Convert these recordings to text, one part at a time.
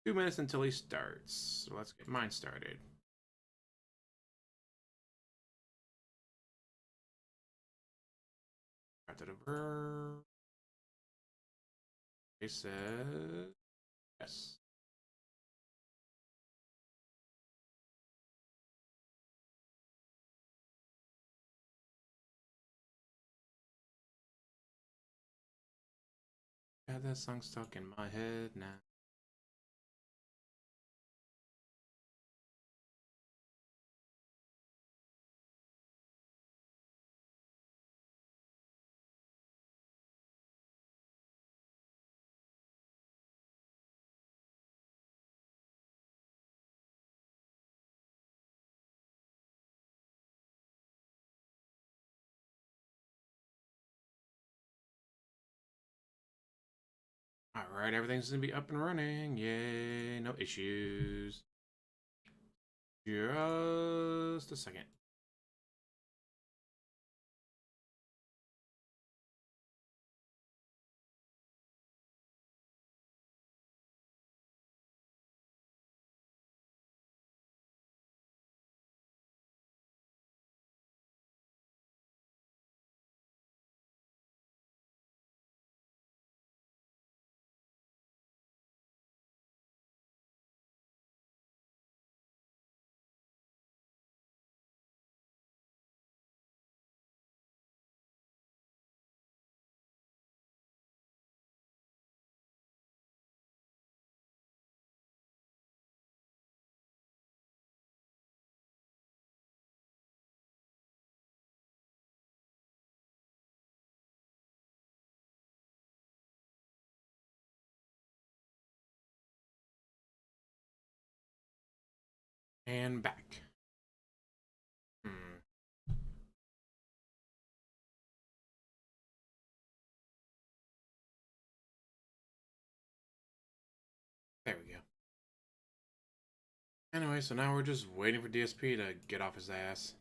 2 minutes until he starts. So let's get mine started. It says yes. Got that song stuck in my head now. Alright, everything's gonna be up and running. Yay, no issues. Just a second. And back. There we go. Anyway, so now we're just waiting for DSP to get off his ass.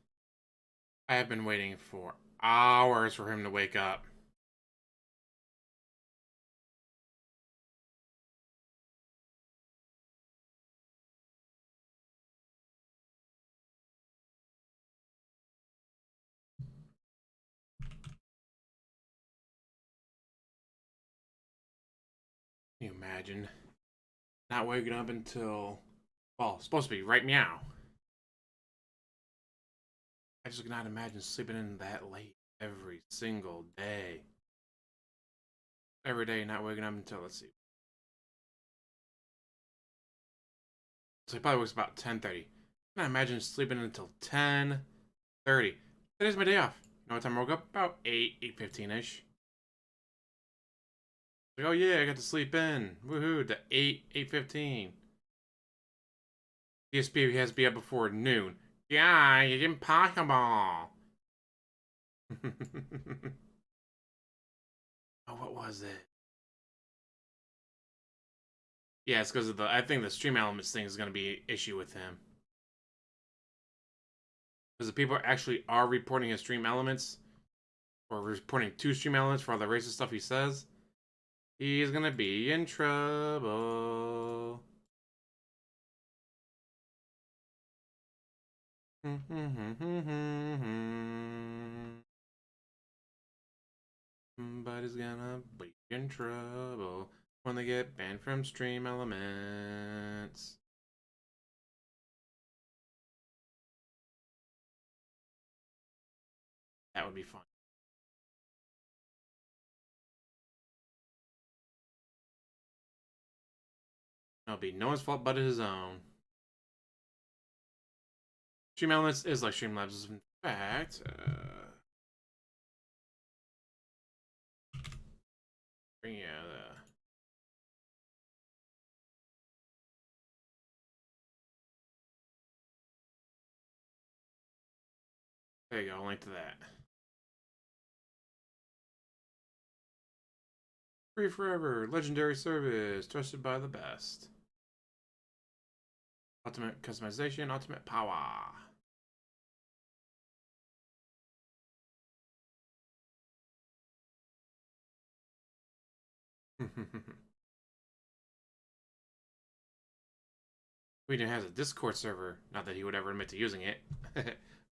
I have been waiting for hours for him to wake up. Can you imagine? Not waking up until, well, it's supposed to be right meow. I just cannot imagine sleeping in that late every single day. Every day, not waking up until, let's see. So he probably wakes about 10:30. I cannot imagine sleeping until 10:30. Today's my day off. You know what time I woke up? About 8:15-ish. Like, oh yeah, I got to sleep in. Woohoo, to 8:15. DSP has to be up before noon. Yeah, it's impossible. Oh, what was it? Yeah, it's because of the. I think the stream elements thing is going to be an issue with him. Because the people actually are reporting his stream elements, or reporting 2 stream elements for all the racist stuff he says, he's going to be in trouble. But he's gonna be in trouble when they get banned from stream elements. That would be fun. It'll be no one's fault but his own. Stream elements is like Streamlabs. In fact, bring out there you go. Link to that. Free forever, legendary service, trusted by the best. Ultimate customization, ultimate power. We didn't have a Discord server. Not that he would ever admit to using it.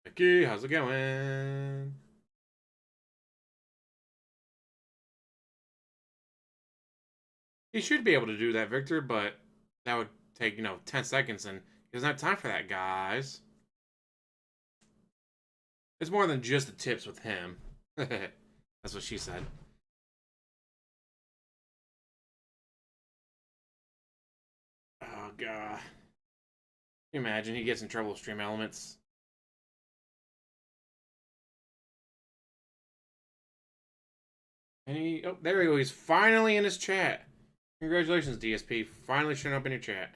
Mickey, how's it going? He should be able to do that, Victor, but that would take, 10 seconds, and he doesn't have time for that, guys. It's more than just the tips with him. That's what she said. Oh, God. Can you imagine? He gets in trouble with Stream Elements. And oh, there we go. He's finally in his chat. Congratulations, DSP. Finally showing up in your chat.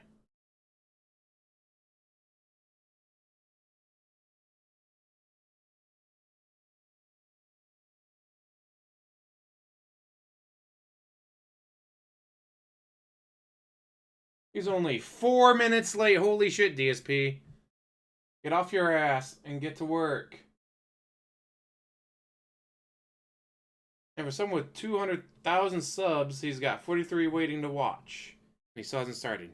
He's only 4 minutes late. Holy shit, DSP. Get off your ass and get to work. And for someone with 200,000 subs, he's got 43 waiting to watch. And he still hasn't started.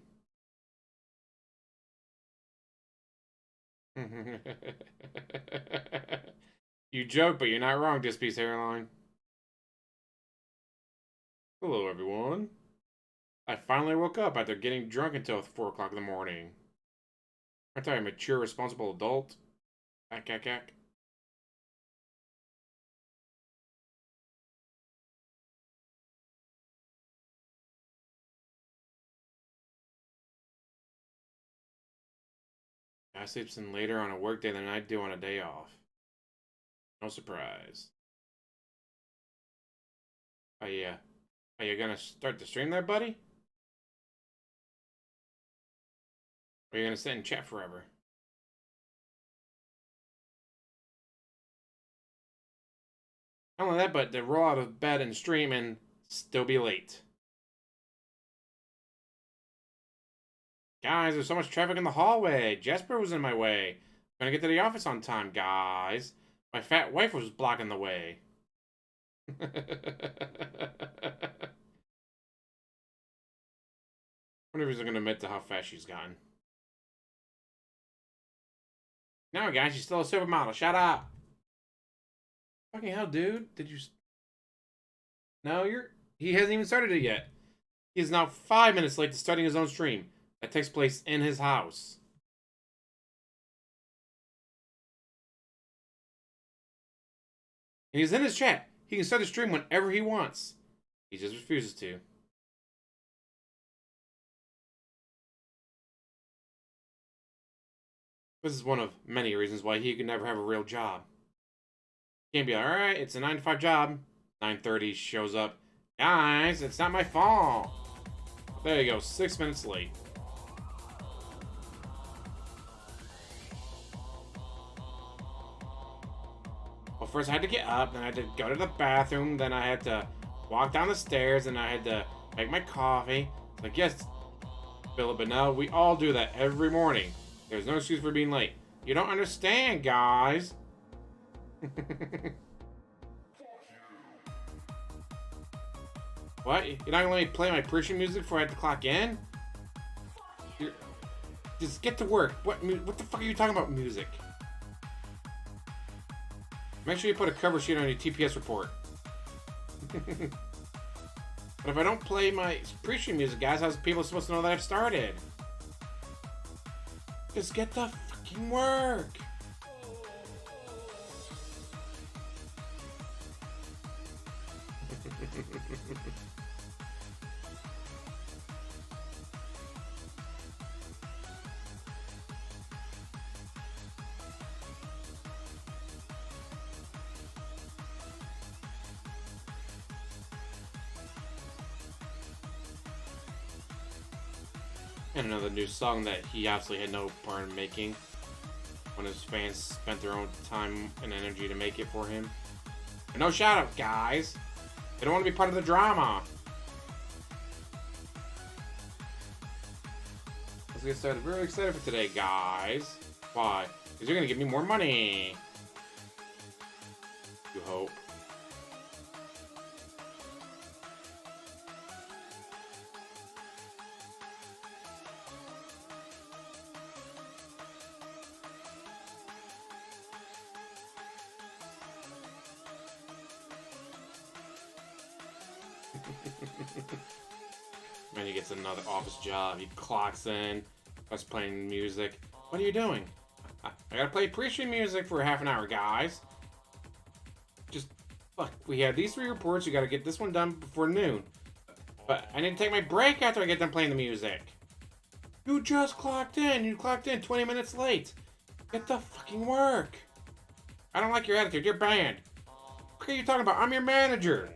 You joke, but you're not wrong, DSP's hairline. Hello, everyone. I finally woke up after getting drunk until 4 o'clock in the morning. Aren't I a mature, responsible adult? Ack, ack, ack. I sleeps in later on a workday than I do on a day off. No surprise. Oh, yeah. Are you gonna start the stream there, buddy? Or are you gonna sit and chat forever? Not only that, but to roll out of bed and stream and still be late. Guys, there's so much traffic in the hallway. Jasper was in my way. Gonna get to the office on time, guys. My fat wife was blocking the way. Wonder if he's gonna admit to how fast she's gotten. No, guys, she's still a supermodel. Shut up. Fucking hell, dude. Did you... No, he hasn't even started it yet. He is now 5 minutes late to starting his own stream. That takes place in his house. And he's in his chat. He can start the stream whenever he wants. He just refuses to. This is one of many reasons why he could never have a real job. He can't be like, alright, it's a 9 to 5 job. 9:30 shows up. Guys, it's not my fault. There you go, 6 minutes late. Well, first I had to get up, then I had to go to the bathroom, then I had to walk down the stairs, and I had to make my coffee. It's like, yes, Philip, but now we all do that every morning. There's no excuse for being late. You don't understand, guys. What? You're not gonna let me play my pre-show music before I have to clock in? Just get to work. What the fuck are you talking about, music? Make sure you put a cover sheet on your TPS report. But if I don't play my pre-show music, guys, how's people supposed to know that I've started? Just get the fucking work. And another new song that he absolutely had no part in making when his fans spent their own time and energy to make it for him. And no shout out, guys. They don't want to be part of the drama. Let's get started. Really excited for today, guys. Why? Because you're going to give me more money. You hope. Man, he gets another office job. He clocks in, starts playing music. What are you doing? I gotta play pre-stream music for half an hour, guys. Just, look, we have these 3 reports. You gotta get this one done before noon. But I need to take my break after I get done playing the music. You just clocked in. You clocked in 20 minutes late. Get the fucking work. I don't like your attitude. You're banned. What are you talking about? I'm your manager.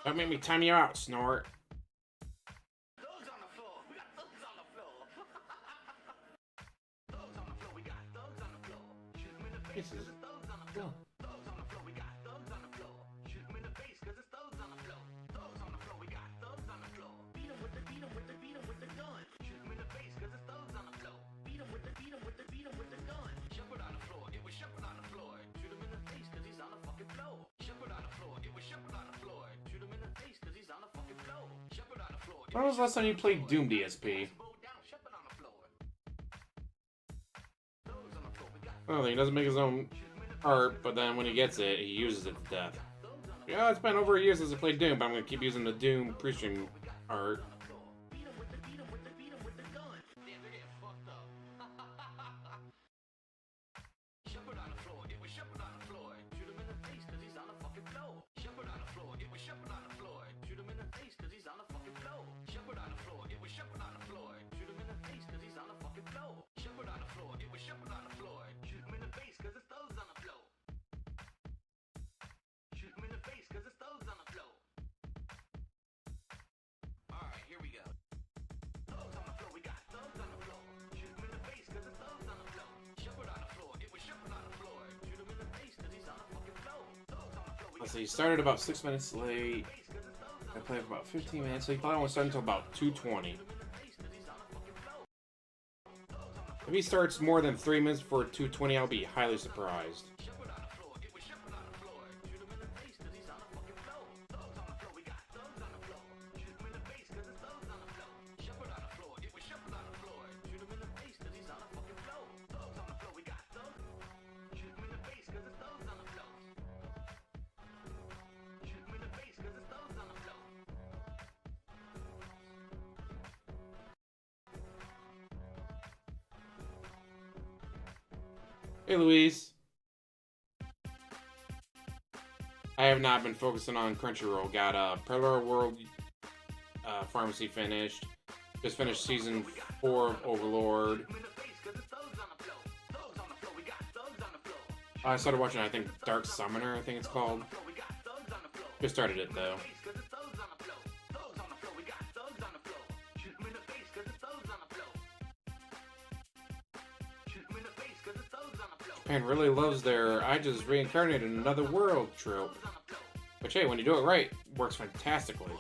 Don't make me time you out, Snort. This is... Oh. When was the last time you played Doom DSP? Well, he doesn't make his own art, but then when he gets it, he uses it to death. Yeah, it's been over a year since I played Doom, but I'm gonna keep using the Doom pre-stream art. So he started about 6 minutes late. I played for about 15 minutes, so he probably won't start until about 2:20. If he starts more than 3 minutes before 2:20, I'll be highly surprised. Hey, Louise. I have not been focusing on Crunchyroll. Got Predator World Pharmacy finished. Just finished season 4 of Overlord. I started watching, I think, Dark Summoner, I think it's called. Just started it, though. Japan really loves their I just reincarnated in another world trope. Which, hey, when you do it right, works fantastically.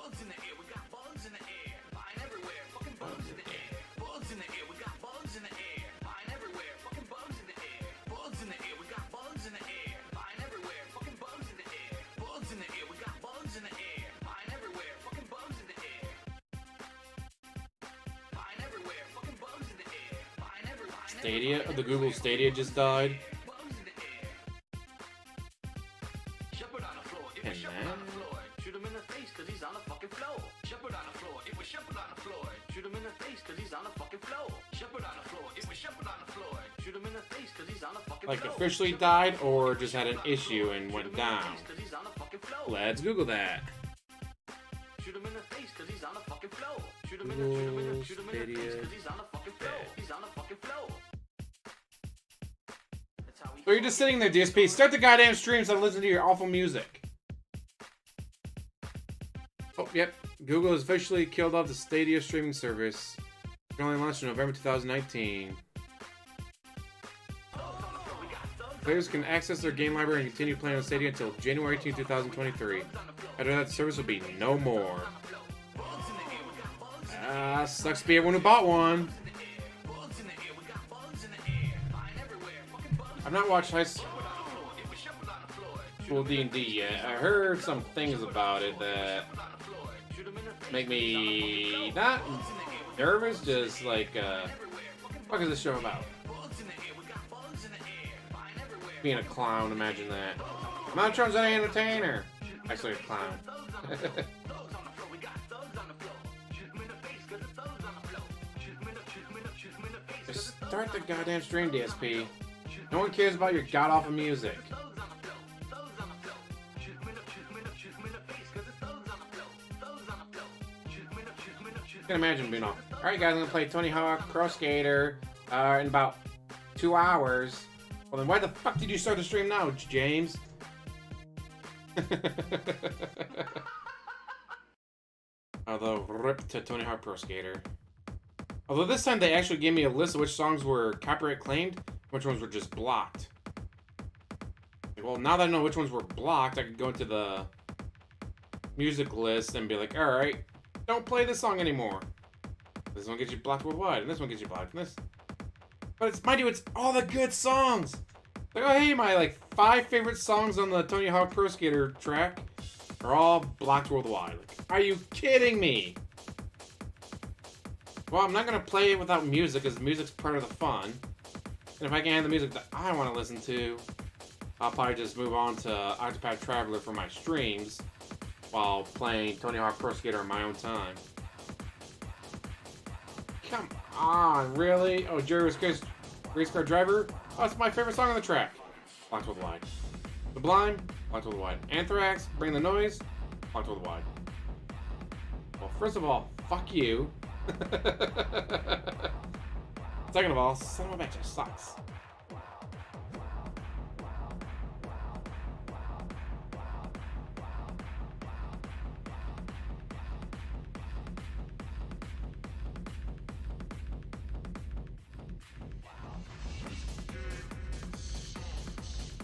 Stadia? The Google Stadia just died. Like officially died or just had an issue and went down? Let's Google that. Google Stadia. So you're just sitting there, DSP. Start the goddamn stream so I listen to your awful music. Oh, yep. Google has officially killed off the Stadia streaming service. It only launched in November 2019. Players can access their game library and continue playing on Stadia until January 18, 2023. After that, the service will be no more. Sucks to be everyone who bought one. I've not watched High School D&D yet. I heard some things about it that make me not nervous, just like What is this show about? Being a clown, imagine that. Metatron's an entertainer. Actually, a clown. Just start the goddamn stream, DSP. No one cares about your god-awful music. I can imagine being all, alright guys, I'm gonna play Tony Hawk Pro Skater in about 2 hours. Well then why the fuck did you start the stream now, James? Although, rip to Tony Hawk Pro Skater. Although this time they actually gave me a list of which songs were copyright claimed, which ones were just blocked. Well, now that I know which ones were blocked, I could go into the music list and be like, alright, don't play this song anymore. This one gets you blocked worldwide, and this one gets you blocked from this. But it's, mind you, it's all the good songs. Like, oh hey, my like 5 favorite songs on the Tony Hawk Pro Skater track are all blocked worldwide. Like, are you kidding me? Well, I'm not gonna play it without music, because music's part of the fun. And if I can have the music that I want to listen to, I'll probably just move on to Octopath Traveler for my streams while playing Tony Hawk Pro Skater on my own time. Come on, really? Oh, Jerry Race Car Driver? Oh, it's my favorite song on the track. Blocked worldwide. Sublime? Blocked worldwide. Anthrax? Bring the Noise? Blocked worldwide. Well, first of all, fuck you. Second of all, son of a bitch, it sucks.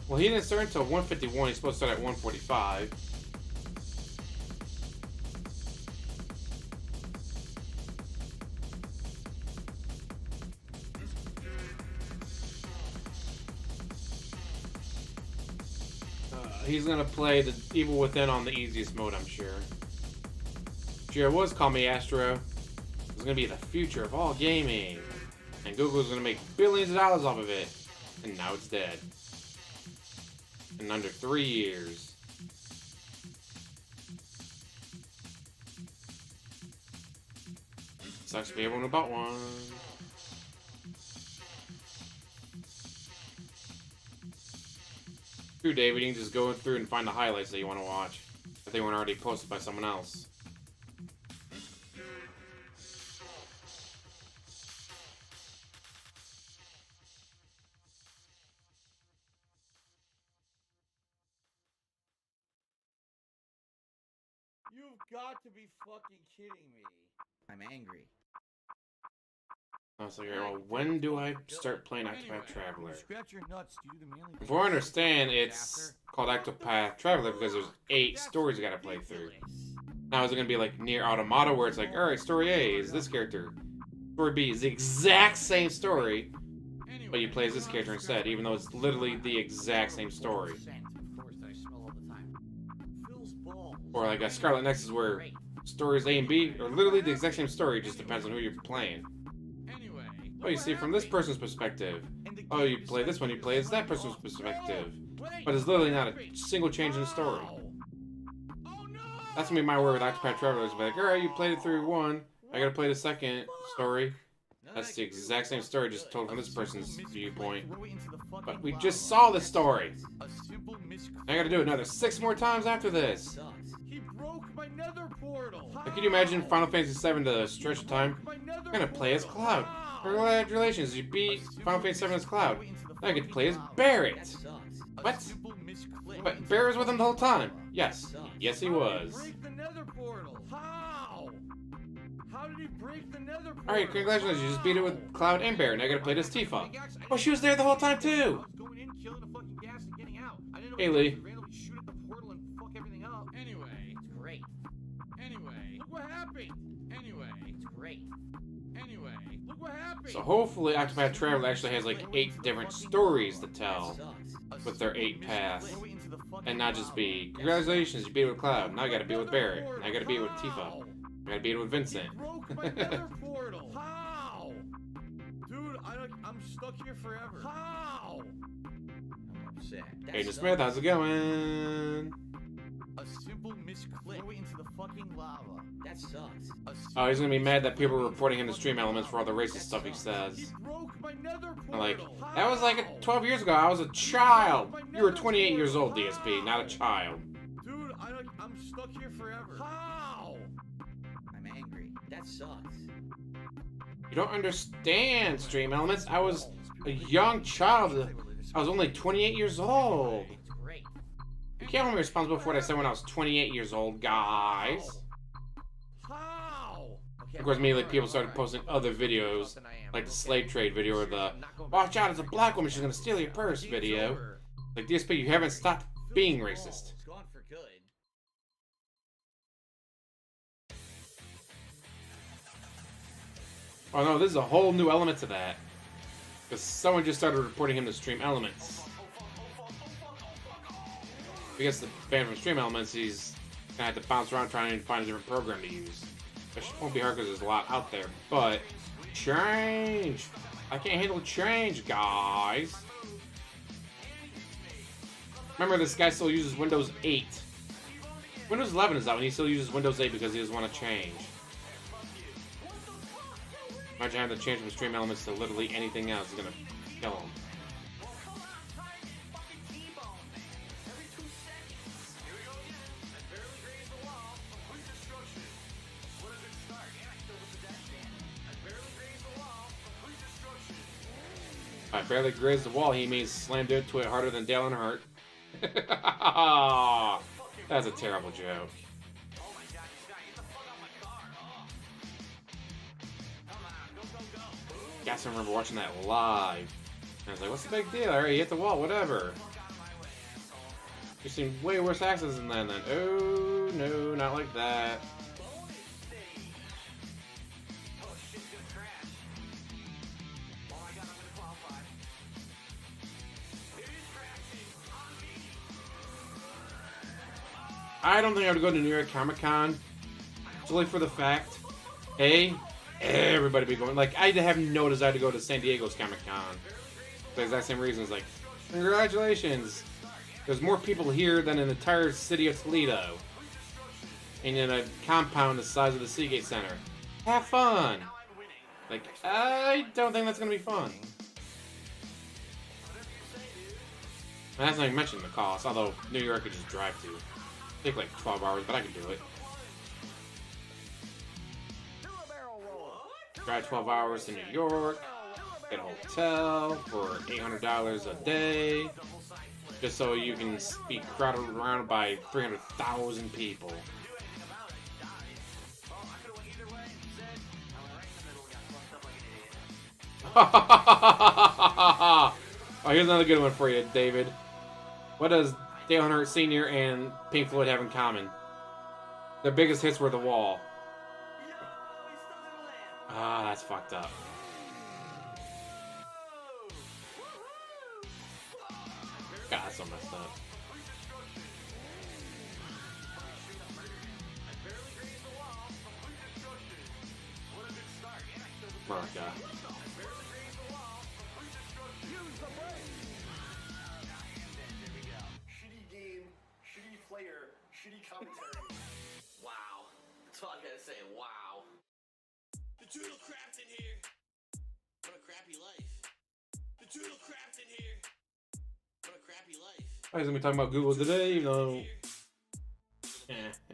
Well, he didn't start until 151. He's supposed to start at 145. He's gonna play the Evil Within on the easiest mode, I'm sure. Jared was call me Astro. It's gonna be the future of all gaming, and Google's gonna make billions of dollars off of it. And now it's dead. In under 3 years. Sucks to be everyone about one. True, David, you can just go through and find the highlights that you want to watch if they weren't already posted by someone else. You've got to be fucking kidding me. I'm angry. I was like, well, when do I start playing Octopath Traveler? Scratch your nuts, do the manly From what I understand, it's called Octopath Traveler because there's 8 stories you gotta play through. Now, is it gonna be like Nier Automata where it's like, alright, story A is this character, story B is the exact same story, but you play as this character instead, even though it's literally the exact same story. Or like a Scarlet Nexus where stories A and B are literally the exact same story, it just depends on who you're playing. Oh, you see from this person's perspective. Oh, you play this one, you play as that person's perspective. But it's literally not a single change in the story. That's gonna be my word with Octopath Traveler. It's like, alright, you played it through one, I gotta play the second story. That's the exact same story, just told from this person's viewpoint. But we just saw the story. I gotta do it another 6 more times after this. He broke my nether portal. Like, can you imagine Final Fantasy VII to stretch of time? I'm gonna play as Cloud. Congratulations, you beat Final Fantasy VII as Cloud. Now I get to play as Barret. What? But Barret was with him the whole time. Yes. Yes, he was. Break the nether portal. How? How did he break the nether portal? Alright, congratulations, you just beat it with Cloud and Barret. Now I gotta play as Tifa. Oh, she was there the whole time too! Hey, Lee. So hopefully Octopath Traveler actually has like 8 different stories to tell with their 8 paths. And not just be, congratulations, you beat it with Cloud, now I gotta beat it with Barret, now I gotta beat it with Tifa, I gotta beat it with Vincent. How? Dude, I stuck here forever. How? I'm upset. Agent Smith, how's it going? A simple misclick. Throw it into the fucking lava. That sucks. Oh, he's gonna be mad that people are reporting him to stream elements for all the racist stuff he says. He broke my nether portal. I'm like, that was like 12 years ago. I was a child. You were 28 years old, DSP, not a child. Dude, I'm stuck here forever. How? I'm angry. That sucks. You don't understand, stream elements. I was a young child. I was only 28 years old. You can't hold me responsible for what I said when I was 28 years old, guys. How? Of course, immediately people started posting other videos, like the slave trade video or the "Watch out, it's a black woman, she's gonna steal your purse" video. Like, DSP, you haven't stopped being racist. It's gone for good. Oh no, this is a whole new element to that. Because someone just started reporting him to Stream Elements. Because the ban from Stream Elements, he's gonna have to bounce around trying to find a different program to use. Which won't be hard because there's a lot out there. But, change! I can't handle change, guys. Remember, this guy still uses Windows 8. Windows 11 is out, and he still uses Windows 8 because he doesn't want to change. Imagine having to change from Stream Elements to literally anything else. It's gonna kill him. I barely grazed the wall. He means slammed into it harder than Dale Earnhardt. That's a terrible joke. Guess I remember watching that live. And I was like, what's the big deal? Alright, you hit the wall, whatever. You've seen way worse accidents than that, then. Oh, no, not like that. I don't think I would go to New York Comic Con solely for the fact, hey, everybody be going. Like, I have no desire to go to San Diego's Comic Con. For the exact same reasons. Like, congratulations. There's more people here than an entire city of Toledo. And in a compound the size of the Seagate Center. Have fun. Like, I don't think that's going to be fun. And that's not even mentioning the cost. Although, New York could just drive to. Take like 12 hours, but I can do it. Drive 12 hours to New York, get a hotel for $800 a day, just so you can be crowded around by 300,000 people. Oh, here's another good one for you, David. What does Dale Earnhardt Sr. and Pink Floyd have in common? Their biggest hits were The Wall. Ah, that's fucked up. God, that's so messed up. America. Wow. That's all I gotta say, wow. The Doodle Craft in here. What a crappy life. The Doodle Craft in here. What a crappy life. I was gonna be talking about Google today, even though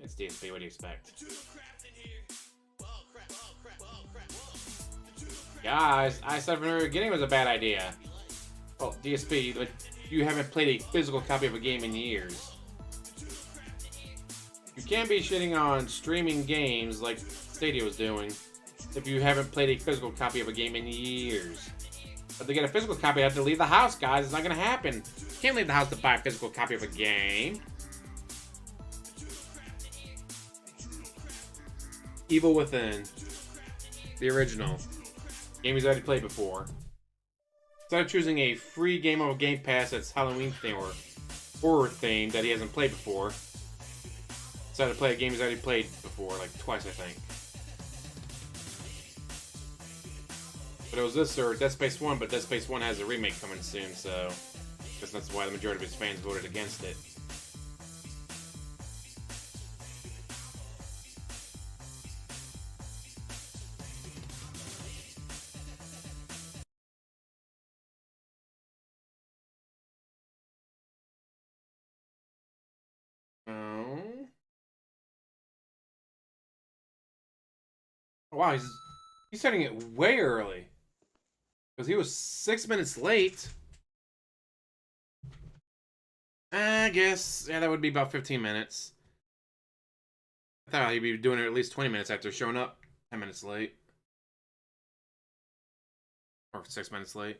it's DSP, what do you expect? The Doodle Craft in here. Oh crap, oh crap, oh crap, whoa. The Doodle Craft. Guys, I said from the beginning it was a bad idea. Well, DSP, but you haven't played a physical copy of a game in years. You can't be shitting on streaming games like Stadia was doing if you haven't played a physical copy of a game in years. But to get a physical copy, you have to leave the house, guys. It's not going to happen. You can't leave the house to buy a physical copy of a game. Evil Within. The original. Game he's already played before. Instead of choosing a free game on Game Pass that's Halloween themed or horror themed that he hasn't played before, decided to play a game he's already played before, like twice, I think. But it was this or Dead Space 1, but Dead Space 1 has a remake coming soon, so I guess that's why the majority of his fans voted against it. Wow, he's starting it way early. Because he was 6 minutes late. I guess, yeah, that would be about 15 minutes. I thought he'd be doing it at least 20 minutes after showing up 10 minutes late. Or 6 minutes late.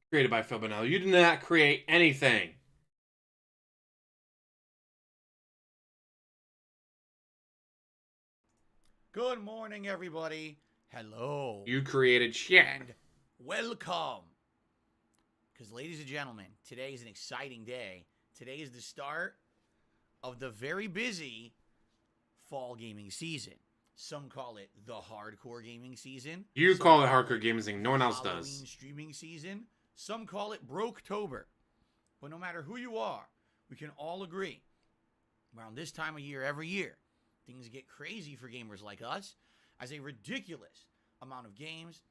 Created by Phil Bonello. You did not create anything. Good morning, everybody. Hello. You created shit. And welcome. Because, ladies and gentlemen, today is an exciting day. Today is the start of the very busy fall gaming season. Some call it the hardcore gaming season. You Some call it hardcore gaming season. No one else Halloween does. streaming season. Some call it Broketober. But no matter who you are, we can all agree around this time of year every year, things get crazy for gamers like us as a ridiculous amount of games,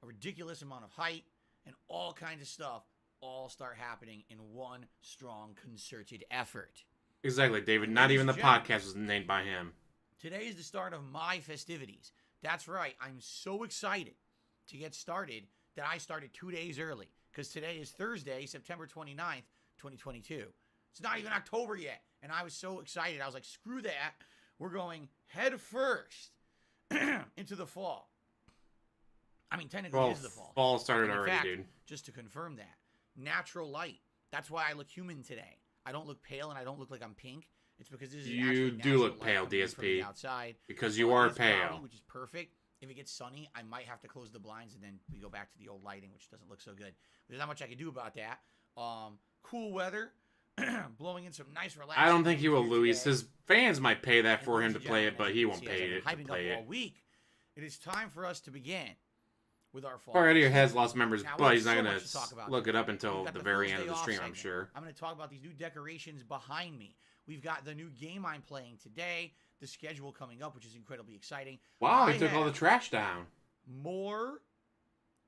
a ridiculous amount of hype, and all kinds of stuff all start happening in one strong, concerted effort. Exactly, David. Not even the podcast was named by him. Today is the start of my festivities. That's right. I'm so excited to get started that I started 2 days early because today is Thursday, September 29th, 2022. It's not even October yet. And I was so excited. I was like, screw that. We're going head first into the fall. I mean, technically it is the fall. Fall started in already, fact, dude. Just to confirm that. Natural light. That's why I look human today. I don't look pale and I don't look like I'm pink. It's because this is You do look pale, DSP. Outside. Because you are pale. Cloudy, which is perfect. If it gets sunny, I might have to close the blinds and then we go back to the old lighting, which doesn't look so good. There's not much I can do about that. Cool weather. Blowing in some nice relaxing. I don't think he will, Luis. Today. His fans might pay that for him to And play it, but he won't see, pay as it I've to been hyping play up all it. week. It is time for us to begin with our fall. Already has lost members, Now, but we he's not have going so much to talk about to look it today. up until We've got the very end of Thursday the off stream, I'm segment. sure. I'm going to talk about these new decorations behind me. We've got the new game I'm playing today, the schedule coming up, which is incredibly exciting. Wow, I he took all the have trash down. more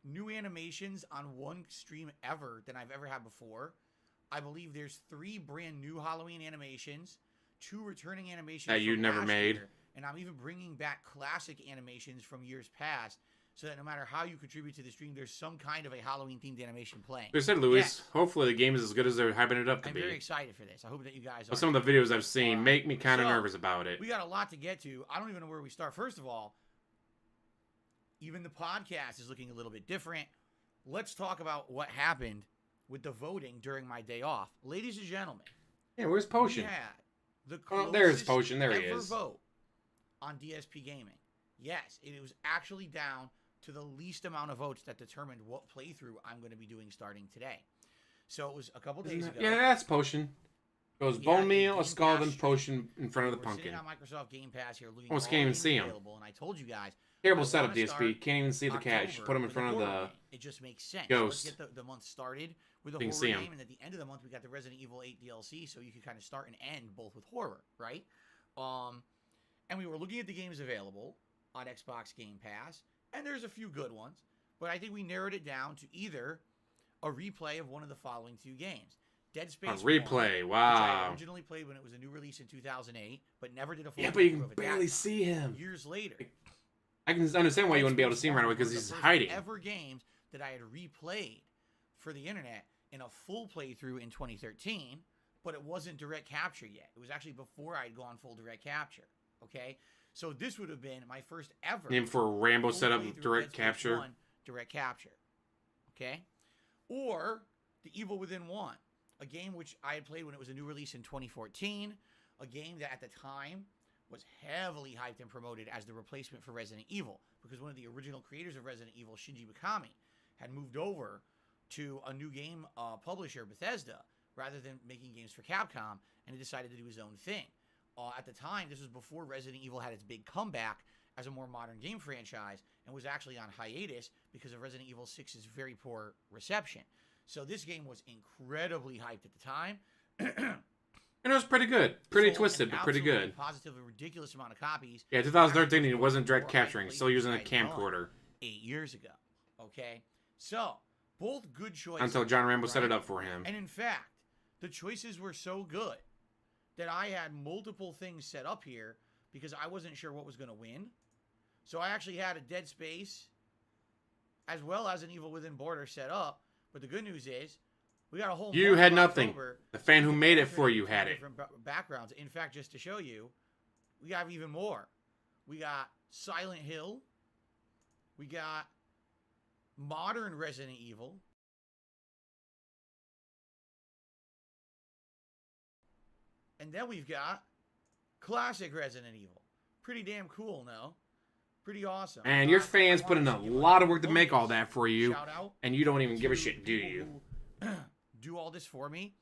new animations on one stream ever than I've ever had before. I believe there's 3 brand new Halloween animations, 2 returning animations That you from never last made. year, and I'm even bringing back classic animations from years past, so that no matter how you contribute to the stream, there's some kind of a Halloween-themed animation playing. Like I said, Luis, Yes. hopefully the game is as good as they're hyping it up to I'm be. very excited for this. I hope that you guys are. But some of the videos I've seen Alright. make me kind of So, nervous about it. We got a lot to get to. I don't even know where we start. First of all, even the podcast is looking a little bit different. Let's talk about what happened with the voting during my day off. Ladies and gentlemen, Yeah, where's Potion? we had the Oh, there's closest Potion. There he ever is. vote on DSP Gaming. Yes, it was actually down to the least amount of votes that determined what playthrough I'm going to be doing starting today. So it was a couple days ago. Yeah, that's Potion. Goes Yeah, bone in meal, a Game scalded Pass Potion in front of the We're pumpkin. sitting on Microsoft Game Pass here looking Almost all can't even games see 'em. available, and I told you guys, Terrible I setup, wanna DSP. start Can't even see the cat. You should put him in October front of with a horror the... game. It just makes sense. Ghost. Let's get the month started with a You can horror see 'em. game, and at the end of the month, we got the Resident Evil 8 DLC, so you can kind of start and end both with horror, right? And we were looking at the games available on Xbox Game Pass, and there's a few good ones, but I think we narrowed it down to either a replay of one of the following 2 games. Dead A Space 1, replay, which I wow. originally played when it was a new release in 2008, but never did a full Yeah, but you playthrough can of it that barely time. see him. Years later, I can understand why you wouldn't be able to Dead see him Space right away 1 because was he's the first hiding. ever games that I had replayed for the internet in a full playthrough in 2013, but it wasn't direct capture yet. It was actually before I'd gone full direct capture. Okay, so this would have been my first ever Name for a Rambo full setup playthrough with of direct Dead Space capture. 1 direct capture. Okay, or The Evil Within 1, a game which I had played when it was a new release in 2014, a game that at the time was heavily hyped and promoted as the replacement for Resident Evil, because one of the original creators of Resident Evil, Shinji Mikami, had moved over to a new game publisher, Bethesda, rather than making games for Capcom, and he decided to do his own thing. At the time, this was before Resident Evil had its big comeback as a more modern game franchise and was actually on hiatus because of Resident Evil 6's very poor reception. So this game was incredibly hyped at the time. And it was pretty good. Pretty twisted, but pretty good. Positively ridiculous amount of copies. Yeah, 2013, he wasn't direct capturing. Still using a camcorder. 8 years ago. Okay? So, both good choices. Until John Rambo set it up for him. And in fact, the choices were so good that I had multiple things set up here because I wasn't sure what was going to win. So I actually had a Dead Space as well as an Evil Within Border set up. But the good news is, we got a whole... You had nothing. The fan who made it for you had it. Different backgrounds. In fact, just to show you, we have even more. We got Silent Hill. We got modern Resident Evil. And then we've got classic Resident Evil. Pretty damn cool, no? Pretty awesome. And your fans put in a lot of work to make all that for you. Shout out. And you don't even give a shit, do you? Do all this for me.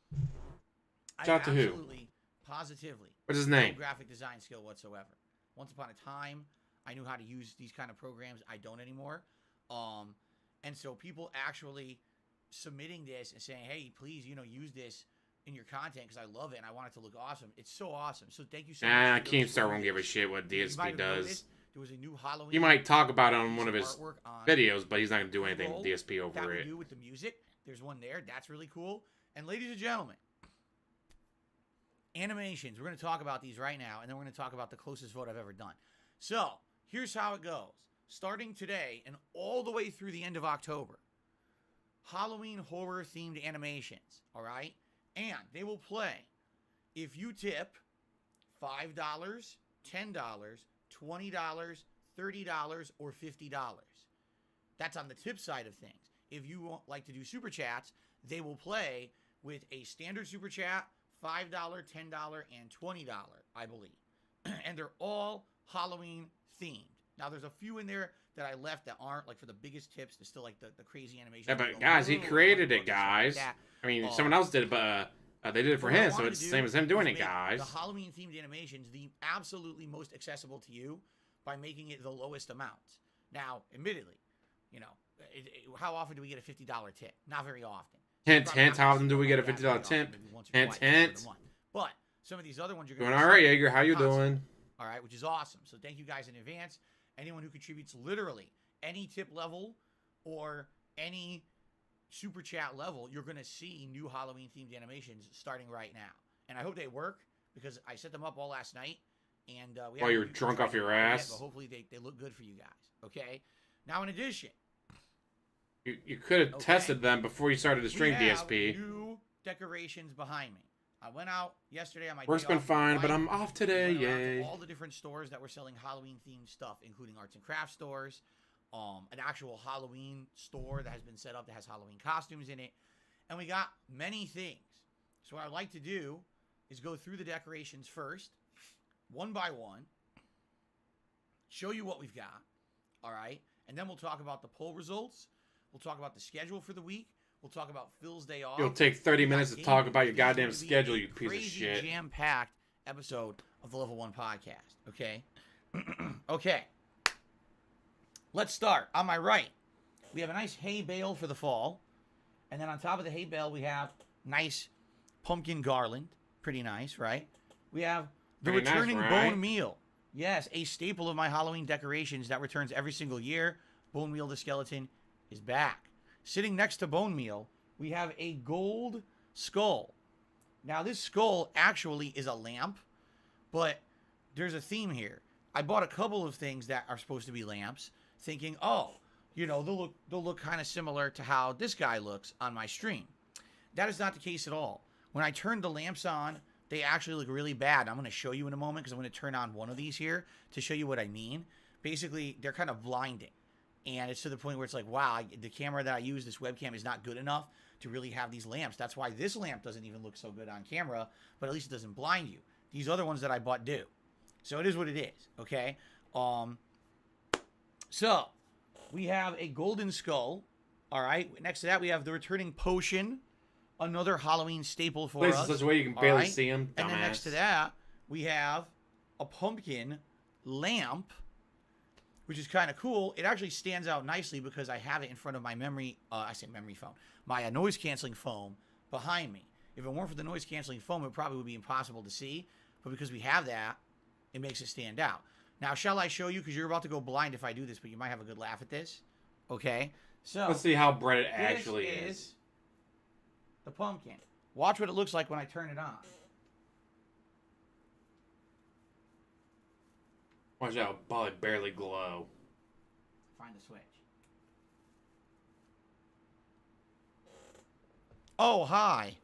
Shout out to who? Absolutely, positively. What's his name? No graphic design skill whatsoever. Once upon a time, I knew how to use these kind of programs. I don't anymore. And so people actually submitting this and saying, hey, please, use this in your content because I love it and I want it to look awesome. It's so awesome. So thank you so much. Keemstar won't give a shit what DSP does. There was a new Halloween. He might talk about it on one of his videos, but he's not going to do anything with DSP over that it. We do with the music. There's one there. That's really cool. And ladies and gentlemen, animations. We're going to talk about these right now, and then we're going to talk about the closest vote I've ever done. So here's how it goes. Starting today and all the way through the end of October, Halloween horror-themed animations, all right? And they will play if you tip $5, $10, $20, $30, or $50. That's on the tip side of things. If you like to do super chats, they will play with a standard super chat, $5, $10, and $20, I believe. And they're all Halloween themed. Now, there's a few in there that I left that aren't, like, for the biggest tips. There's still, like, the crazy animation. Yeah, but, guys, he created it, guys. Like I mean, someone else did it, but they did it for him, so it's the same as him doing it, guys. The Halloween-themed animations, the absolutely most accessible to you by making it the lowest amounts. Now, admittedly, how often do we get a $50 tip? Not very often. Hint, how often do we get a $50 tip? Hint. But some of these other ones you're going to... Doing all right, Jaeger. How you doing? All right, which is awesome. So thank you guys in advance. Anyone who contributes literally any tip level or any super chat level, you're going to see new Halloween-themed animations starting right now. And I hope they work because I set them up all last night. And while you were drunk off your ass? But hopefully they look good for you guys, okay? Now, in addition... You could have tested them before you started to stream DSP. New decorations behind me. I went out yesterday on my Work's been fine, but I'm off today, yay. All the different stores that were selling Halloween-themed stuff, including arts and crafts stores, an actual Halloween store that has been set up that has Halloween costumes in it, and we got many things. So what I'd like to do is go through the decorations first, one by one, show you what we've got, all right? And then we'll talk about the poll results. We'll talk about the schedule for the week. We'll talk about Phil's day off. You'll take 30 minutes to talk about your goddamn schedule, you piece of shit. Jam-packed episode of the Level 1 podcast, okay? Okay. Let's start. On my right, we have a nice hay bale for the fall. And then on top of the hay bale, we have nice pumpkin garland. Pretty nice, right? We have the returning bone meal. Yes, a staple of my Halloween decorations that returns every single year. Bone meal the skeleton is back. Sitting next to bone meal, we have a gold skull. Now, this skull actually is a lamp, but there's a theme here. I bought a couple of things that are supposed to be lamps, thinking, they'll look kind of similar to how this guy looks on my stream. That is not the case at all. When I turn the lamps on, they actually look really bad. I'm going to show you in a moment because I'm going to turn on one of these here to show you what I mean. Basically, they're kind of blinding. And it's to the point where it's like, wow, the camera that I use, this webcam, is not good enough to really have these lamps. That's why this lamp doesn't even look so good on camera, but at least it doesn't blind you. These other ones that I bought do. So it is what it is, okay? So we have a golden skull, all right? Next to that, we have the returning potion, another Halloween staple for Placed us. in such a way you can all barely right? see them. And then next to that, we have a pumpkin lamp, which is kind of cool. It actually stands out nicely because I have it in front of my memory foam, my noise canceling foam behind me. If it weren't for the noise canceling foam, it probably would be impossible to see. But because we have that, it makes it stand out. Now, shall I show you? Because you're about to go blind if I do this, but you might have a good laugh at this. Okay? So let's see how bright it actually is. The pumpkin. Watch what it looks like when I turn it on. Watch out, probably barely glow. Find the switch. Oh, hi.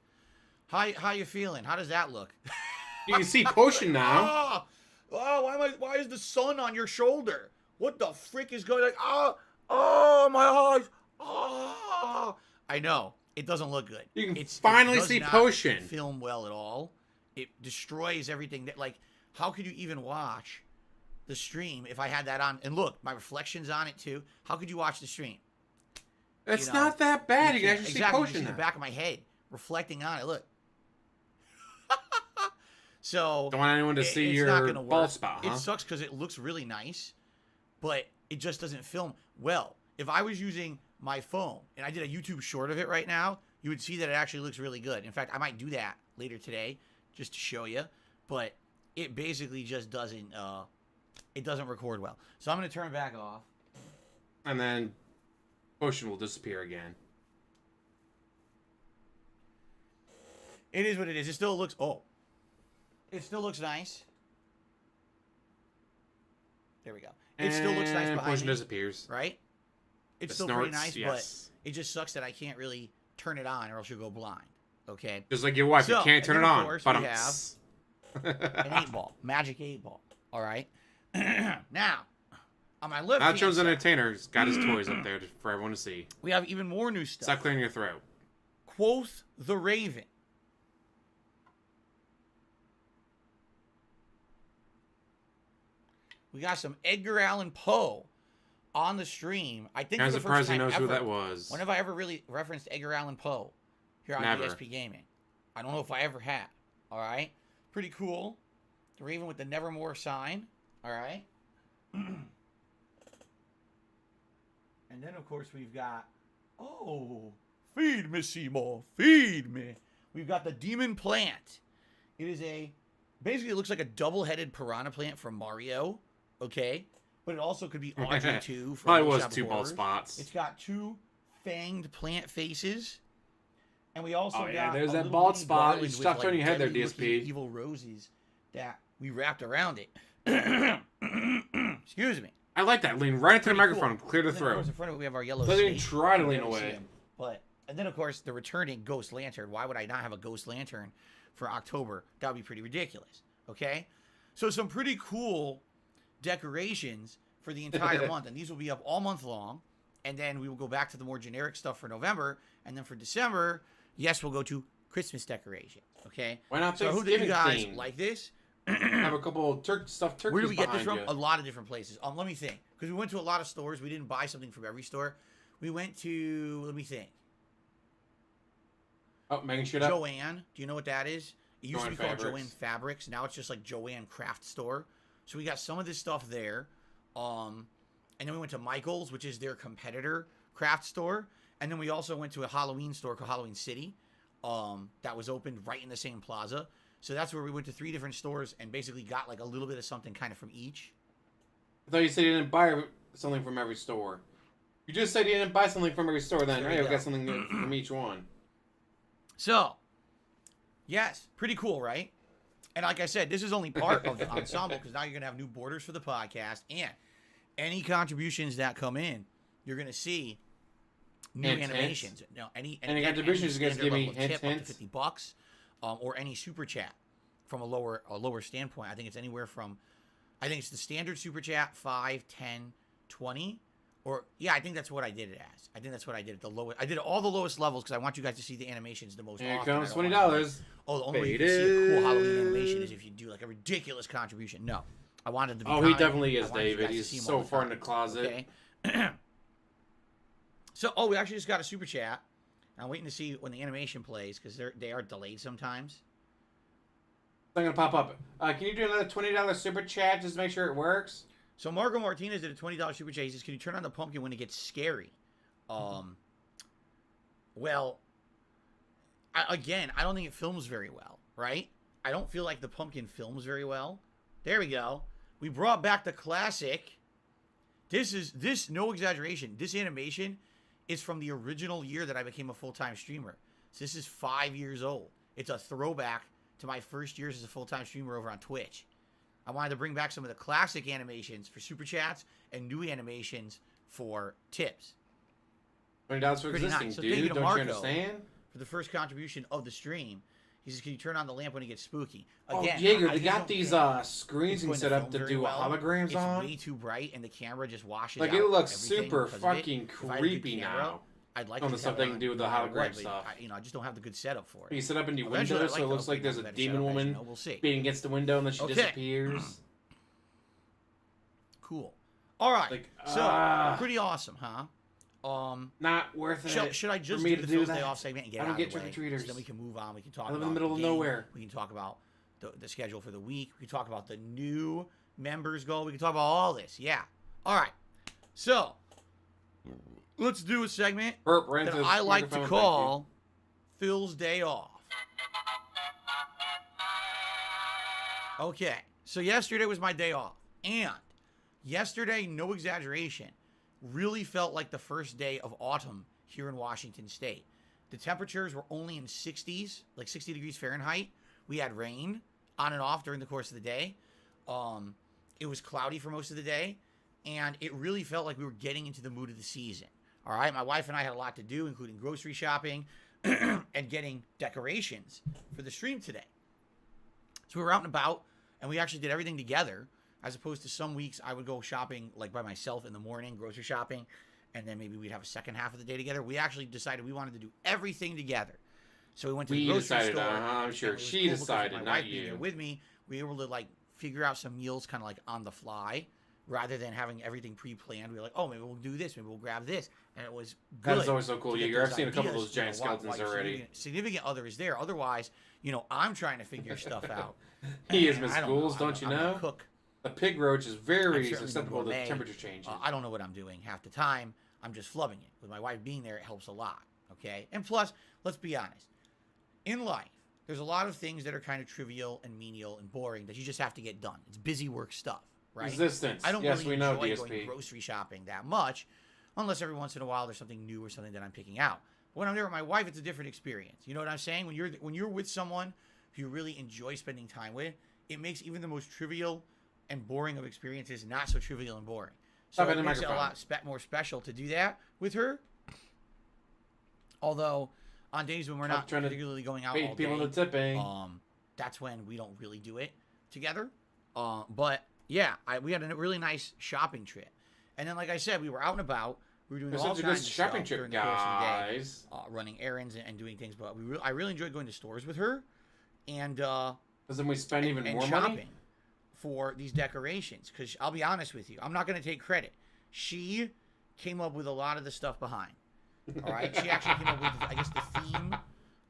Hi, how you feeling? How does that look? You can see potion now. Why is the sun on your shoulder? What the frick is going on? Oh, my eyes. Oh. I know. It doesn't look good. You can It finally does see not potion. Film well at all. It destroys everything. Like, how could you even watch the stream if I had that on? And look, my reflection's on it too. How could you watch the stream? It's not that bad. You can actually see you potion can see the now. back of my head reflecting on it. Look. So don't want anyone to see it's your not gonna work. bald spot, huh? It sucks because it looks really nice, but it just doesn't film well. If I was using my phone and I did a YouTube short of it right now, you would see that it actually looks really good. In fact, I might do that later today just to show you, but it basically just doesn't it doesn't record well. So I'm going to turn it back off. And then potion will disappear again. It is what it is. It still looks it still looks nice. There we go. It still looks nice behind potion me, disappears. right? It's It still snorts, pretty nice, yes. but it just sucks that I can't really turn it on or else you'll go blind. Okay? Just like your wife, you So, can't turn and it then, of on. course, But we have an 8-ball. Magic 8-ball. All right? Now, on my left hand Nacho's side, Entertainer's got his toys up there for everyone to see. we have even more new stuff. Stop clearing your throat. Quoth the Raven. We got some Edgar Allan Poe on the stream. I think I'm for the first surprised he time knows ever. who that was. When have I ever really referenced Edgar Allan Poe here on Never. DSP Gaming? I don't know if I ever have. All right? Pretty cool. The Raven with the Nevermore sign. All right? And then, of course, we've got... Oh, feed me, Seymour. Feed me. We've got the Demon Plant. It is a... Basically, it looks like a double-headed piranha plant from Mario. Okay? But it also could be Audrey 2 from Probably Little was Shop of 2 bald Horrors. spots. It's got 2 fanged plant faces. And we also Oh, got yeah, there's a that little bald mini spot. garland You with, stop turning your head there, deadly looking DSP. evil roses that we wrapped around it. Excuse me. I like that. Lean right into the Pretty microphone. cool. Clear the And then, of throat. course, in front of it, we have our yellow Doesn't even snake. try to You lean can barely see away. him. And then, of course, the returning Ghost Lantern. Why would I not have a Ghost Lantern for October? That would be pretty ridiculous. Okay? So some pretty cool decorations for the entire month. And these will be up all month long. And then we will go back to the more generic stuff for November. And then for December, yes, we'll go to Christmas decorations. Okay? Why not So who do you Thanksgiving guys themed? like this? Have a couple of stuffed turkeys Where do we get this behind from? you. A lot of different places. Let me think. Because we went to a lot of stores. We didn't buy something from every store. We went to, let me think. Oh, making shit up. Joanne. Do you know what that is? It used to be Joanne called Fabrics. Joanne Fabrics. Now it's just like Joanne Craft Store. So we got some of this stuff there. And then we went to Michael's, which is their competitor craft store. And then we also went to a Halloween store called Halloween City. That was opened right in the same plaza. So that's where we went to 3 different stores and basically got like a little bit of something kind of from each. I thought you said you didn't buy something from every store. You just said you didn't buy something from every store then. There Right? you We go. got something from each one. So, yes, pretty cool, right? And like I said, this is only part of the ensemble because now you're going to have new borders for the podcast. And any contributions that come in, you're going to see new Hint, animations. hint. No, any contributions, you guys standard give me level of hint, tip up hint? to $50, or any super chat from a lower standpoint. I think it's anywhere from, I think it's the standard super chat, 5, 10, 20. Or, yeah, I think that's what I did it as. I think that's what I did at the lowest. I did all the lowest levels because I want you guys to see the animations the most Here often. comes I don't want $20. oh, the only way you can see a cool Halloween animation is if you do like a ridiculous contribution. No, I wanted to be. Oh, he kind. definitely I is, wanted you David. guys to He's see him so all the far in time, the closet. Okay. So, we actually just got a super chat I'm waiting to see when the animation plays because they are delayed sometimes. I'm gonna pop up. Can you do another $20 super chat just to make sure it works? So Marco Martinez did a $20 super chat. He says, "Can you turn on the pumpkin when it gets scary?" Well, I don't think it films very well, right? I don't feel like the pumpkin films very well. There we go. We brought back the classic. This no exaggeration. This animation is from the original year that I became a full-time streamer. So this is 5 years old. It's a throwback to my first years as a full-time streamer over on Twitch. I wanted to bring back some of the classic animations for super chats and new animations for tips. $20 for Pretty existing, nice. So dude. thank you to Don't Marco you understand? for the first contribution of the stream. He says, "Can you turn on the lamp when it gets spooky?" Oh, Again, Jaeger, I they just got don't these think screens it's going set up film to very do well. holograms it's on. way too bright, and the camera just washes Like out it looks everything super because of it. fucking If I had a good creepy camera, now. I'd like On to the stuff have they it can do with the no matter hologram what, but stuff. I just don't have the good setup for You it. set up in your Eventually, window, I'd so it to looks like upgrade there's to a better demon setup, as you woman know. We'll see. beating against the window and then she Okay. disappears. Cool. All right. Like, so pretty awesome, huh? Not worth it. Should I just for me do to the do Thursday that. off segment and get I it don't out get of the way? trick-or-treaters. So then we can move on. We can talk I live about in the middle of game. nowhere. We can talk about the schedule for the week. We can talk about the new members goal. We can talk about all this. Yeah. All right. So let's do a segment Burp, that I like to call Phil's Day Off. Okay. So yesterday was my day off. And yesterday, no exaggeration, really felt like the first day of autumn here in Washington State. The temperatures were only in 60s, like 60 degrees Fahrenheit. We had rain on and off during the course of the day. It was cloudy for most of the day, and it really felt like we were getting into the mood of the season. All right, my wife and I had a lot to do, including grocery shopping and getting decorations for the stream today. So we were out and about, and we actually did everything together, as opposed to some weeks I would go shopping like by myself in the morning, grocery shopping, and then maybe we'd have a second half of the day together. We actually decided we wanted to do everything together. So we went to the grocery store. I'm sure and it was she cool because decided, my not wife being you. there with me, we were able to like figure out some meals kind of like on the fly, rather than having everything pre-planned. We were like, oh, maybe we'll do this, maybe we'll grab this, and it was good. That is always so cool, to get Jaeger. I've those seen a couple of ideas, those giant skeletons while already. significant other is there. Otherwise, I'm trying to figure stuff out. He is And Miss I don't Schools, know. don't you I'm a know? cook. A pig roach is I'm very certainly susceptible no to gourmet. temperature changes. I don't know what I'm doing half the time. I'm just flubbing it. With my wife being there, it helps a lot. Okay? And plus, let's be honest. In life, there's a lot of things that are kind of trivial and menial and boring that you just have to get done. It's busy work stuff, right? Resistance. I don't Yes, really we know, enjoy DSP. going grocery shopping that much, unless every once in a while there's something new or something that I'm picking out. But when I'm there with my wife, it's a different experience. You know what I'm saying? When you're with someone who you really enjoy spending time with, it makes even the most trivial and boring of experiences not so trivial and boring. So Stop it it, makes it a microphone. lot more special to do that with her. Although on days when we're not trying to particularly going out bait all people day, into tipping. that's when we don't really do it together. But yeah, we had a really nice shopping trip. And then, like I said, we were out and about. We were doing This all is a kinds good of shopping stuff trip, during the course of the day, guys. running errands and doing things. But I really enjoyed going to stores with her, and Because then we spend even more shopping money. for these decorations. Because I'll be honest with you, I'm not going to take credit. She came up with a lot of the stuff behind. All right, she actually came up with, I guess, the theme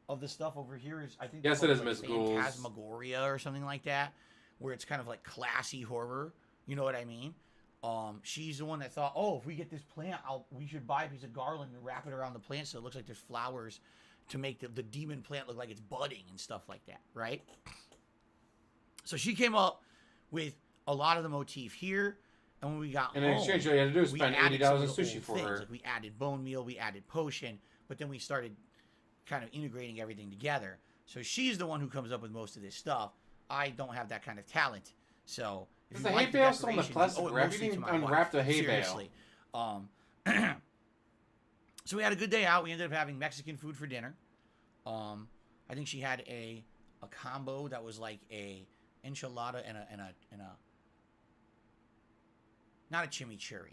of the stuff over here is, I think, Yes, they it call is, like Miss Ghouls. Phantasmagoria or something like that, where it's kind of like classy horror. You know what I mean? She's the one that thought, oh, if we get this plant, we should buy a piece of garland and wrap it around the plant so it looks like there's flowers to make the demon plant look like it's budding and stuff like that, right? So she came up with a lot of the motif here, and when we got And home, in exchange, all you had to do was we spend added $80 some on of the sushi old for things. her. Like we added bone meal, we added potion, but then we started kind of integrating everything together. So she's the one who comes up with most of this stuff. I don't have that kind of talent. So if Is you the like hay bale still in the decorations, plastic you owe it wrap? mostly You to didn't my wife. unwrap the hay bale. Seriously. So we had a good day out. We ended up having Mexican food for dinner. I think she had a combo that was like a enchilada and a not a chimichurri.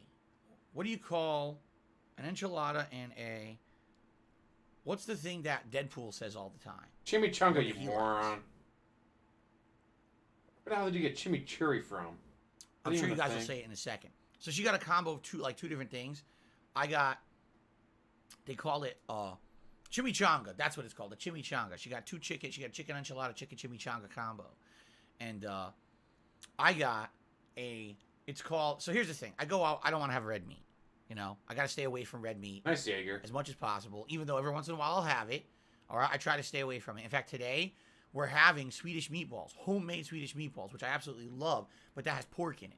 What do you call an enchilada and a, what's the thing that Deadpool says all the time? Chimichanga, you He moron. likes. Where the hell did you get chimichurri from? I'm Not sure even you a guys will thing. say it in a second. So she got a combo of two different things. I got, they call it chimichanga. That's what it's called, a chimichanga. She got 2 chicken. She got chicken enchilada, chicken chimichanga combo. And I got it's called, so here's the thing. I go out, I don't want to have red meat. You know, I got to stay away from red meat. Nice, Jaeger. As much as possible, even though every once in a while I'll have it. All right, I try to stay away from it. In fact, today we're having Swedish meatballs, homemade Swedish meatballs, which I absolutely love, but that has pork in it.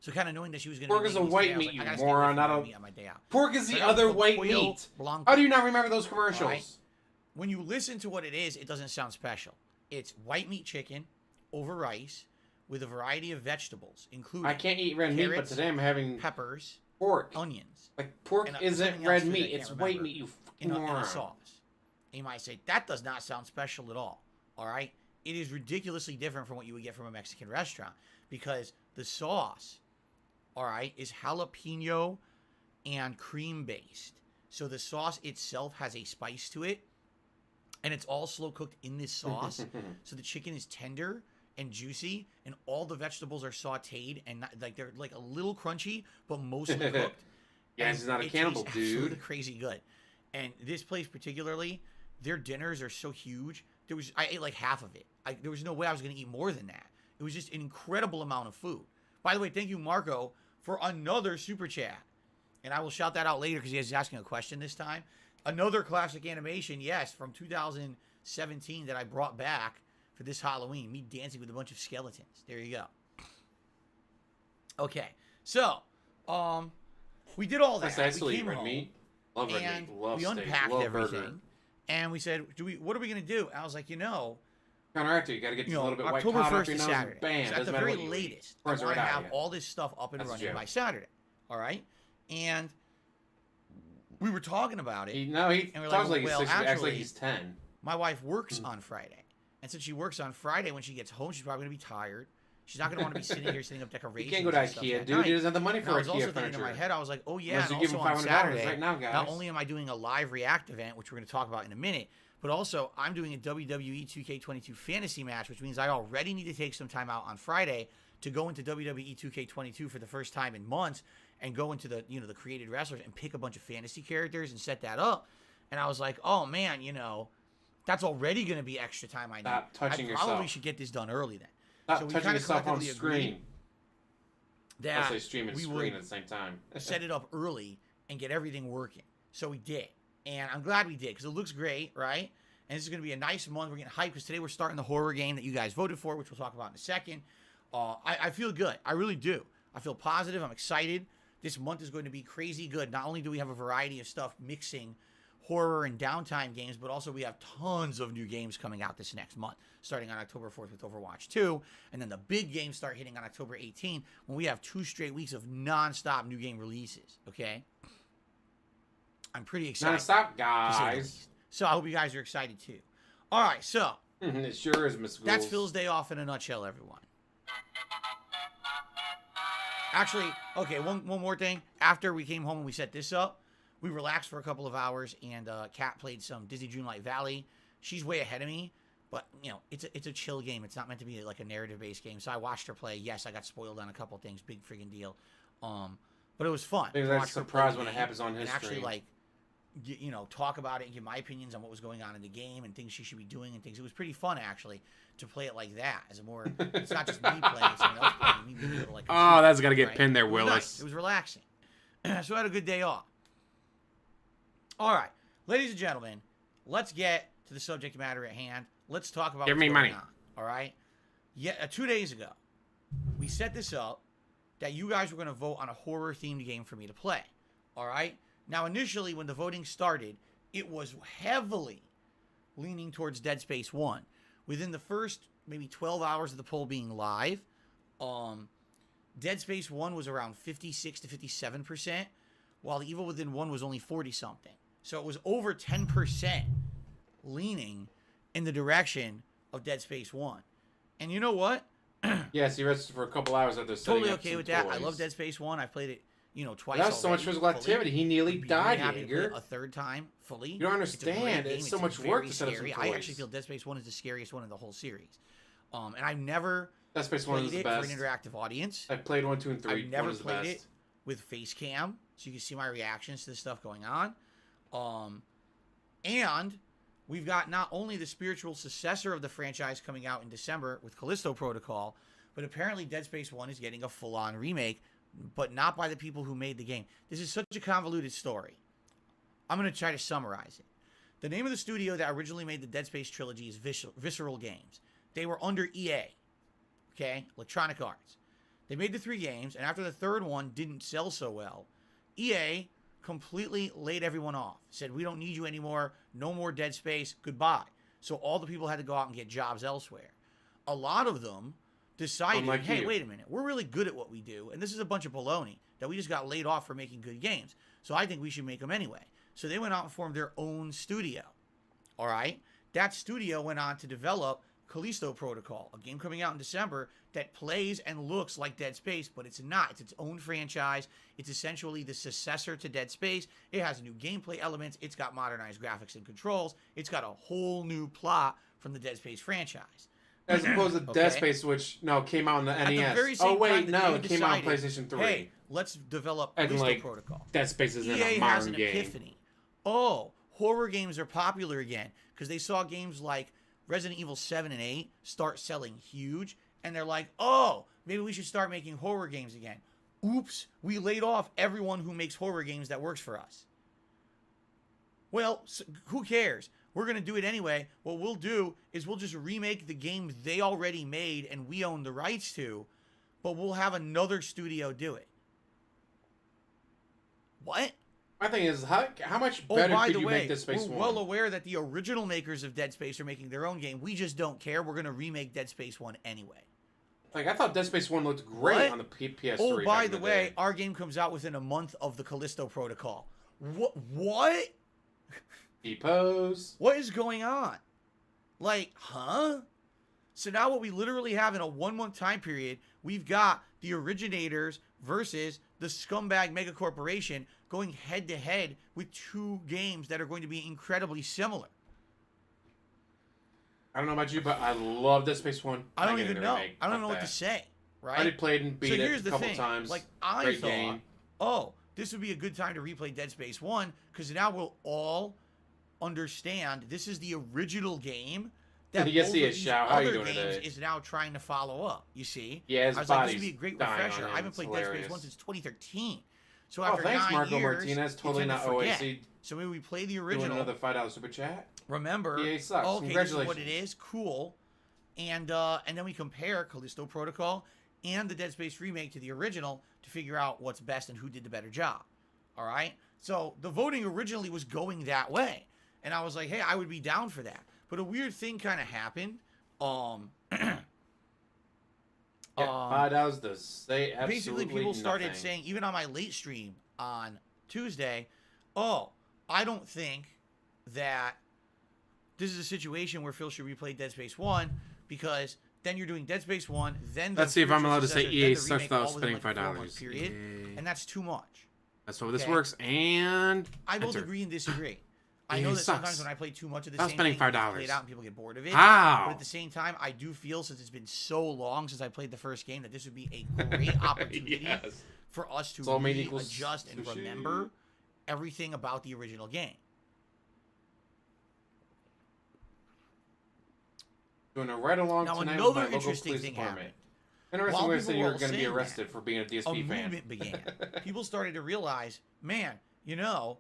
So kind of knowing that she was going to pork is a white meat, you moron. Not a meat on my day out. Pork is the other white meat. Blanco. How do you not remember those commercials? Right? When you listen to what it doesn't sound special. It's white meat chicken over rice with a variety of vegetables, including I can't eat red meat, but today I'm having peppers, pork, onions. Like pork isn't red meat; it's white meat. You fucking moron. In a sauce. And you might say that does not sound special at all. All right, it is ridiculously different from what you would get from a Mexican restaurant because the sauce, all right, is jalapeno and cream based. So the sauce itself has a spice to it, and it's all slow cooked in this sauce. So the chicken is tender and juicy, and all the vegetables are sautéed and not, like they're like a little crunchy, but mostly cooked. Yeah, he's not a cannibal, dude. Absolutely crazy good. And this place particularly, their dinners are so huge. I ate like half of it. There was no way I was going to eat more than that. It was just an incredible amount of food. By the way, thank you, Marco, for another super chat. And I will shout that out later because he's asking a question this time. Another classic animation, yes, from 2017 that I brought back for this Halloween. Me dancing with a bunch of skeletons. There you go. Okay, so we did all that. That's we came home, meat. Love red and meat. Love we steak. unpacked Love everything. burger. And we said, what are we going to do? And I was like, counteract it. You got to get just a little bit white October powder 1st off your is nose. Saturday. Bam. So at the very latest, I want to have all this stuff up and running by Saturday. All right? And we were talking about it. He and talks like he's 6, but acts like he's 10. My wife works on Friday. And since she works on Friday, when she gets home, she's probably going to be tired. She's not going to want to be sitting here setting up decorations. You can't go to IKEA, dude. He doesn't have the money for IKEA I was also furniture. thinking in my head, I was like, oh yeah, Unless and you give also him on $500 Saturday, right now, guys. not only am I doing a live React event, which we're going to talk about in a minute, but also I'm doing a WWE 2K22 fantasy match, which means I already need to take some time out on Friday to go into WWE 2K22 for the first time in months and go into the the created wrestlers and pick a bunch of fantasy characters and set that up. And I was like, oh man, that's already going to be extra time I need. Stop touching yourself. I probably should get this done early then. Stop touching yourself on screen. That say stream and screen at the same time. Set it up early and get everything working. So we did. And I'm glad we did because it looks great, right? And this is going to be a nice month. We're getting hyped because today we're starting the horror game that you guys voted for, which we'll talk about in a second. I feel good. I really do. I feel positive. I'm excited. This month is going to be crazy good. Not only do we have a variety of stuff mixing horror and downtime games, but also we have tons of new games coming out this next month, starting on October 4th with Overwatch 2, and then the big games start hitting on October 18th when we have 2 straight weeks of non-stop new game releases, okay? I'm pretty excited. Non-stop, guys. So I hope you guys are excited too. All right, so. It sure is, Miss Ghouls. That's Phil's day off in a nutshell, everyone. Actually, okay, one more thing. After we came home and we set this up, we relaxed for a couple of hours, and Kat played some Disney Dreamlight Valley. She's way ahead of me, but, it's a chill game. It's not meant to be like a narrative-based game, so I watched her play. Yes, I got spoiled on a couple things. Big friggin' deal. But it was fun. Maybe that's a surprise when it happens on his actually, stream. Talk about it and give my opinions on what was going on in the game and things she should be doing and things. It was pretty fun, actually, to play it like that. It's not just me playing, someone else playing, me being able to, like... Oh, that's got to get pinned there, Willis. Nice. It was relaxing. So I had a good day off. All right, ladies and gentlemen, let's get to the subject matter at hand. Let's talk about what's going on. All right? 2 days ago, we set this up that you guys were going to vote on a horror-themed game for me to play. All right? Now, initially, when the voting started, it was heavily leaning towards Dead Space 1. Within the first maybe 12 hours of the poll being live, Dead Space 1 was around 56 to 57%, while The Evil Within 1 was only 40-something. So it was over 10% leaning in the direction of Dead Space 1. And you know what? Yes, he rested for a couple hours after setting totally up okay some with that. toys. I love Dead Space 1. I've played it, twice. That was so much physical activity. He nearly died, Jaeger. A third time fully. You don't understand. It's so much work to set up some toys. I actually feel Dead Space 1 is the scariest one in the whole series. And I've never Dead Space 1 is the played it best. for an interactive audience. I've played 1, 2, and 3. I've never played it with face cam, so you can see my reactions to the stuff going on. And we've got not only the spiritual successor of the franchise coming out in December with Callisto Protocol, but apparently Dead Space 1 is getting a full-on remake, but not by the people who made the game. This is such a convoluted story. I'm going to try to summarize it. The name of the studio that originally made the Dead Space trilogy is Visceral Games. They were under EA, okay, Electronic Arts. They made the 3 games, and after the third one didn't sell so well, EA completely laid everyone off. Said, we don't need you anymore. No more Dead Space. Goodbye. So all the people had to go out and get jobs elsewhere. A lot of them decided, hey, wait a minute. We're really good at what we do, and this is a bunch of baloney that we just got laid off for making good games. So I think we should make them anyway. So they went out and formed their own studio. All right? That studio went on to develop Callisto Protocol, a game coming out in December that plays and looks like Dead Space, but it's not. It's its own franchise. It's essentially the successor to Dead Space. It has new gameplay elements. It's got modernized graphics and controls. It's got a whole new plot from the Dead Space franchise. As opposed to Dead Space, which came out on the NES. It came out on PlayStation 3. Hey, let's develop Callisto Protocol. Dead Space is in a modern game. EA has an epiphany. Oh, horror games are popular again because they saw games like Resident Evil 7 and 8 start selling huge, and they're like, oh, maybe we should start making horror games again. Oops, we laid off everyone who makes horror games that works for us. Well, who cares? We're going to do it anyway. What we'll do is we'll just remake the game they already made and we own the rights to, but we'll have another studio do it. What? My thing is, how much better could you make Dead Space 1? We're well aware that the original makers of Dead Space are making their own game. We just don't care. We're going to remake Dead Space 1 anyway. Like, I thought Dead Space 1 looked great on the PS3. Oh, by the way, our game comes out within a month of the Callisto Protocol. What? Pose. What is going on? Like, huh? So now what we literally have in a 1-month time period, we've got the originators versus the scumbag mega corporation going head to head with 2 games that are going to be incredibly similar. I don't know about you, but I love Dead Space 1. I don't even know. I don't know what to say, right? I already played and beat it a couple times. Like, I thought, oh, this would be a good time to replay Dead Space 1 because now we'll all understand this is the original game that you see a shout. How are you doing games today? is now trying to follow up. You see? Yeah, his I was body's like, this would be a great refresher. I haven't played Dead Space 1 since 2013. So after thanks, 9 Marco years, Martinez. Totally not OAC. So maybe we play the original. Doing another $5 super chat. Remember, EA sucks. okay, Congratulations. this is what it is. Cool. And then we compare Callisto Protocol and the Dead Space remake to the original to figure out what's best and who did the better job. All right? So the voting originally was going that way. And I was like, hey, I would be down for that. But a weird thing kind of happened. $5 to say absolutely basically, people started nothing. saying, even on my late stream on Tuesday, oh, I don't think that this is a situation where Phil should replay Dead Space 1 because then you're doing Dead Space 1, then let's see if I'm allowed to say EA sucks sucks without spending $5. Period, and that's too much. That's how this works, and I both agree and disagree. I know that sometimes when I play too much of the same spending thing, $5. play it out and people get bored of it. How? But at the same time, I do feel since it's been so long since I played the first game that this would be a great opportunity for us to readjust and remember everything about the original game. Doing a ride along now, tonight another with my interesting local police thing department. happened. Interesting way to say you're going to be arrested for being a DSP fan. A movement began. People started to realize, man, you know,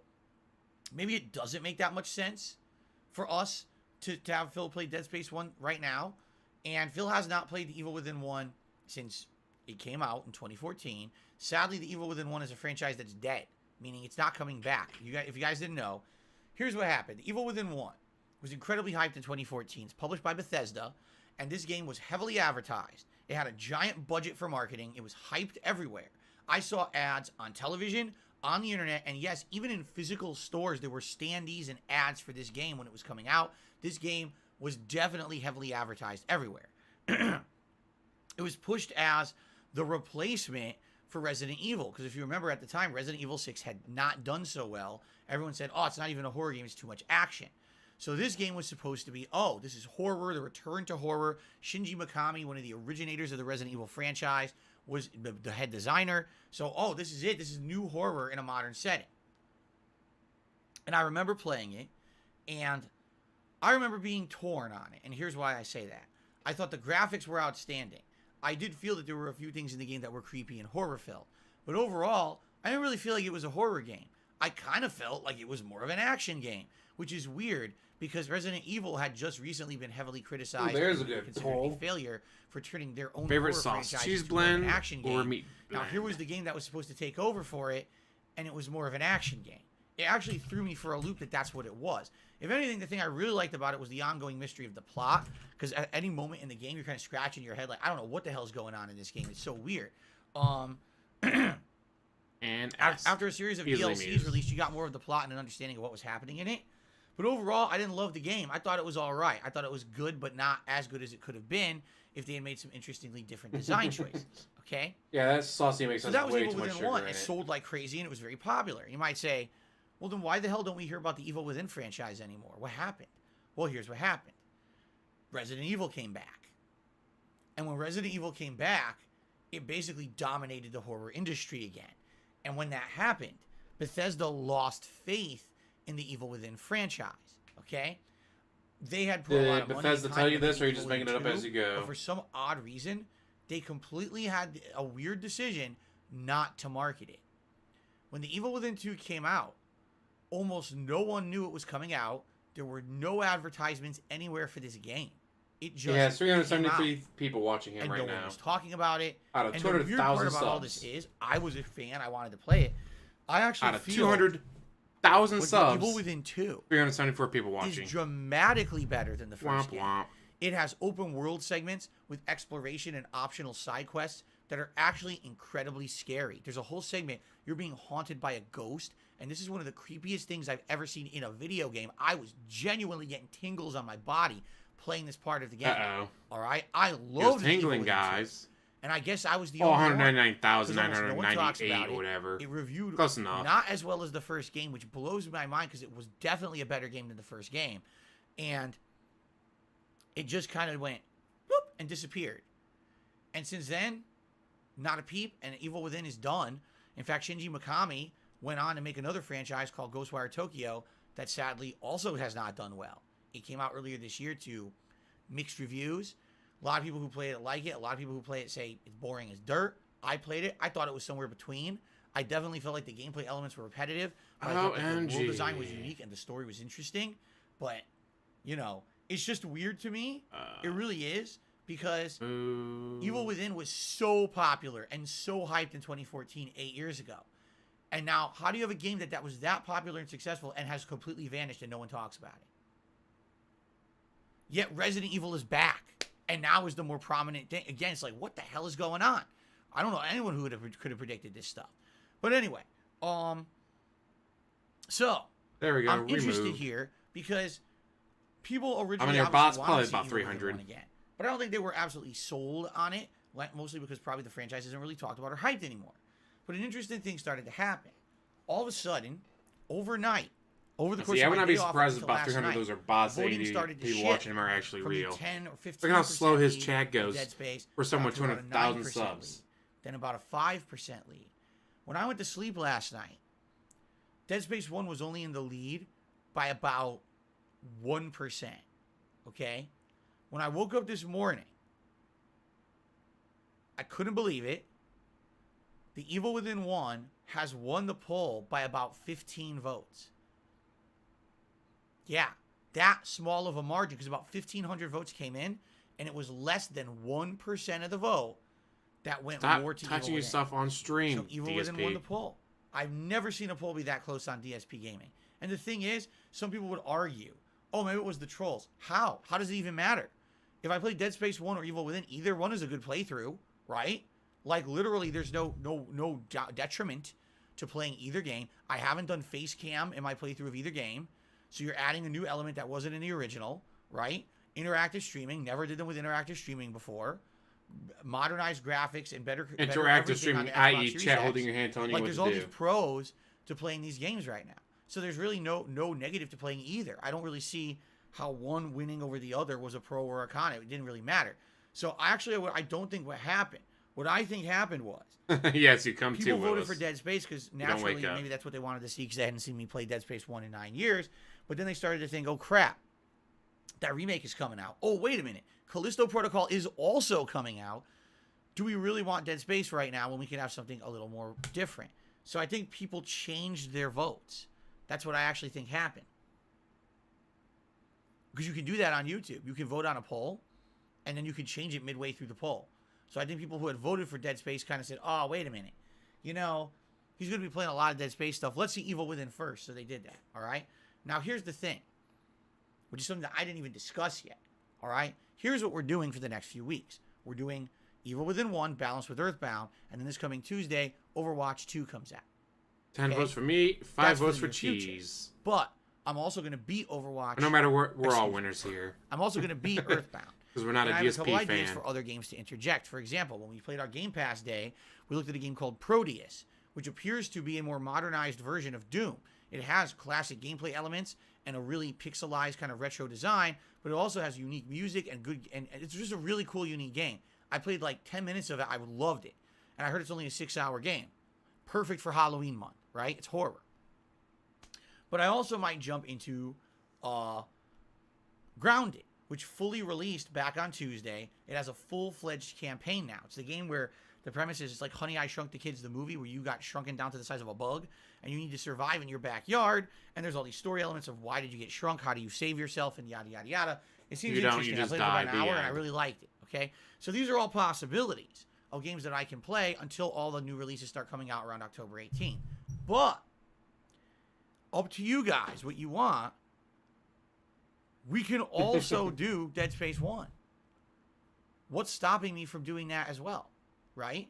maybe it doesn't make that much sense for us to have Phil play Dead Space 1 right now. And Phil has not played The Evil Within 1 since it came out in 2014. Sadly, The Evil Within 1 is a franchise that's dead, meaning it's not coming back. If you guys didn't know, here's what happened. The Evil Within 1 was incredibly hyped in 2014. It's published by Bethesda, and this game was heavily advertised. It had a giant budget for marketing. It was hyped everywhere. I saw ads on television, on the internet, and yes, even in physical stores, there were standees and ads for this game when it was coming out. This game was definitely heavily advertised everywhere. It was pushed as the replacement for Resident Evil, because if you remember at the time, Resident Evil 6 had not done so well. Everyone said, oh, it's not even a horror game, it's too much action. So this game was supposed to be, oh, this is horror, the return to horror. Shinji Mikami, one of the originators of the Resident Evil franchise, was the head designer. So, oh, this is it. This is new horror in a modern setting. And I remember playing it, And I remember being torn on it, and here's why I say that. I thought the graphics were outstanding. I did feel that there were a few things in the game that were creepy and horror-filled. But overall, I didn't really feel like it was a horror game. I kind of felt like it was more of an action game, which is weird because Resident Evil had just recently been heavily criticized. There's a and good considered poll. a failure for turning their own Favorite horror sauce, franchise cheese into more of an blend action or game. meat Now, blend? here was the game that was supposed to take over for it, and it was more of an action game. It actually threw me for a loop that that's what it was. If anything, the thing I really liked about it was the ongoing mystery of the plot, because at any moment in the game, you're kind of scratching your head like, I don't know what the hell's going on in this game. It's so weird. And After a series of easily DLCs amused. released, you got more of the plot and an understanding of what was happening in it. But overall, I didn't love the game. I thought it was all right. I thought it was good, but not as good as it could have been if they had made some interestingly different design choices. Okay? Yeah, that saucy makes So us that was way Evil too much Within sugar 1. in It it. sold like crazy and it was very popular. You might say, well, then why the hell don't we hear about the Evil Within franchise anymore? What happened? Well, here's what happened. Resident Evil came back. And when Resident Evil came back, it basically dominated the horror industry again. And when that happened, Bethesda lost faith in the Evil Within franchise. Okay? They had put a lot of money Bethesda and tell time you into this, or are you Evil just making it Within up 2, as you go? But for some odd reason, they completely had a weird decision not to market it. When the Evil Within 2 came out, almost no one knew it was coming out. There were no advertisements anywhere for this game. It just It has came out, 373 people watching him and right no one now. was talking about it. Out of And the weird part 200,000 about all this subs. is, I was a fan. I wanted to play it. I actually Out of feel 200,000 with subs, Evil Within 2 374 people watching. is dramatically better than the first Womp game. womp. It has open world segments with exploration and optional side quests that are actually incredibly scary. There's a whole segment you're being haunted by a ghost, and this is one of the creepiest things I've ever seen in a video game. I was genuinely getting tingles on my body playing this part of the game. Uh-oh. All right, I It was love tingling, guys. and I guess I was the Oh, only one. 199,998 or whatever. It reviewed Close enough. not as well as the first game, which blows my mind because it was definitely a better game than the first game. And it just kind of went boop and disappeared. And since then, not a peep, and Evil Within is done. In fact, Shinji Mikami went on to make another franchise called Ghostwire Tokyo that sadly also has not done well. It came out earlier this year to mixed reviews. A lot of people who play it like it. A lot of people who play it say it's boring as dirt. I played it. I thought it was somewhere between. I definitely felt like the gameplay elements were repetitive. But I thought that the world OMG. design was unique and the story was interesting. But, you know, it's just weird to me. It really is. Because Evil Within was so popular and so hyped in 2014, 8 years ago. And now, how do you have a game that was that popular and successful and has completely vanished and no one talks about it? Yet Resident Evil is back. And now is the more prominent thing. Again, it's like, what the hell is going on? I don't know anyone who could have predicted this stuff. But anyway, so There we go. I'm interested Remove. here because people originally How many are obviously bots? wanted Probably to see about Evil Within 300. 1 again. But I don't think they were absolutely sold on it, mostly because probably the franchise isn't really talked about or hyped anymore. But an interesting thing started to happen. All of a sudden, overnight, over the course See, I of would my not be day off surprised if until about last 300 of night, those are bots. voting 80 started to people shift watching them are actually from real. the 10 or 15% Look how slow his lead chat in goes Dead Space for someone down to with about a 200,000 9% subs. lead, then about a 5% lead. When I went to sleep last night, Dead Space 1 was only in the lead by about 1%. Okay? When I woke up this morning, I couldn't believe it. The Evil Within 1 has won the poll by about 15 votes. Yeah, that small of a margin because about 1,500 votes came in, and it was less than 1% of the vote that went Stop more to touching Evil Within. yourself on stream, So Evil Within won the DSP. poll. I've never seen a poll be that close on DSP Gaming. And the thing is, some people would argue, oh, maybe it was the trolls. How? How does it even matter? If I play Dead Space 1 or Evil Within, either one is a good playthrough, right? Like, literally, there's no detriment to playing either game. I haven't done face cam in my playthrough of either game. So you're adding a new element that wasn't in the original, right? Interactive streaming. Never did them with interactive streaming before. Modernized graphics and better Interactive everything on streaming, the Xbox i.e. Series chat X. holding your hand telling you Like, what there's to all do. these pros to playing these games right now. So there's really no negative to playing either. I don't really see how one winning over the other was a pro or a con. It didn't really matter. So actually, I don't think what happened. What I think happened was yes, you come people to voted Willis. for Dead Space because don't wake naturally up. maybe that's what they wanted to see because they hadn't seen me play Dead Space 1 in 9 years. But then they started to think, oh crap, that remake is coming out. Oh, wait a minute. Callisto Protocol is also coming out. Do we really want Dead Space right now when we can have something a little more different? So I think people changed their votes. That's what I actually think happened. Because you can do that on YouTube. You can vote on a poll, and then you can change it midway through the poll. So I think people who had voted for Dead Space kind of said, oh, wait a minute. You know, he's going to be playing a lot of Dead Space stuff. Let's see Evil Within first. So they did that, all right? Now, here's the thing, which is something that I didn't even discuss yet, all right? Here's what we're doing for the next few weeks. We're doing Evil Within 1 balanced with Earthbound, and then this coming Tuesday, Overwatch 2 comes out. 10 votes for me, 5 votes for Cheese. But I'm also going to beat Overwatch. No matter what, we're all winners here. I'm also going to beat Earthbound. Because we're not and a I have a couple DSP ideas fan. for other games to interject. For example, when we played our Game Pass day, we looked at a game called Proteus, which appears to be a more modernized version of Doom. It has classic gameplay elements and a really pixelized kind of retro design, but it also has unique music and and it's just a really cool, unique game. I played like 10 minutes of it. I loved it. And I heard it's only a 6-hour game. Perfect for Halloween month, right? It's horror. But I also might jump into Grounded, which fully released back on Tuesday. It has a full-fledged campaign now. It's the game where the premise is it's like Honey, I Shrunk the Kids, the movie, where you got shrunken down to the size of a bug, and you need to survive in your backyard, and there's all these story elements of why did you get shrunk, how do you save yourself, and yada, yada, yada. It seems interesting. I played it for about an hour, and I really liked it, okay? So these are all possibilities of games that I can play until all the new releases start coming out around October 18th. But up to you guys what you want. We can also do Dead Space 1. What's stopping me from doing that as well, right?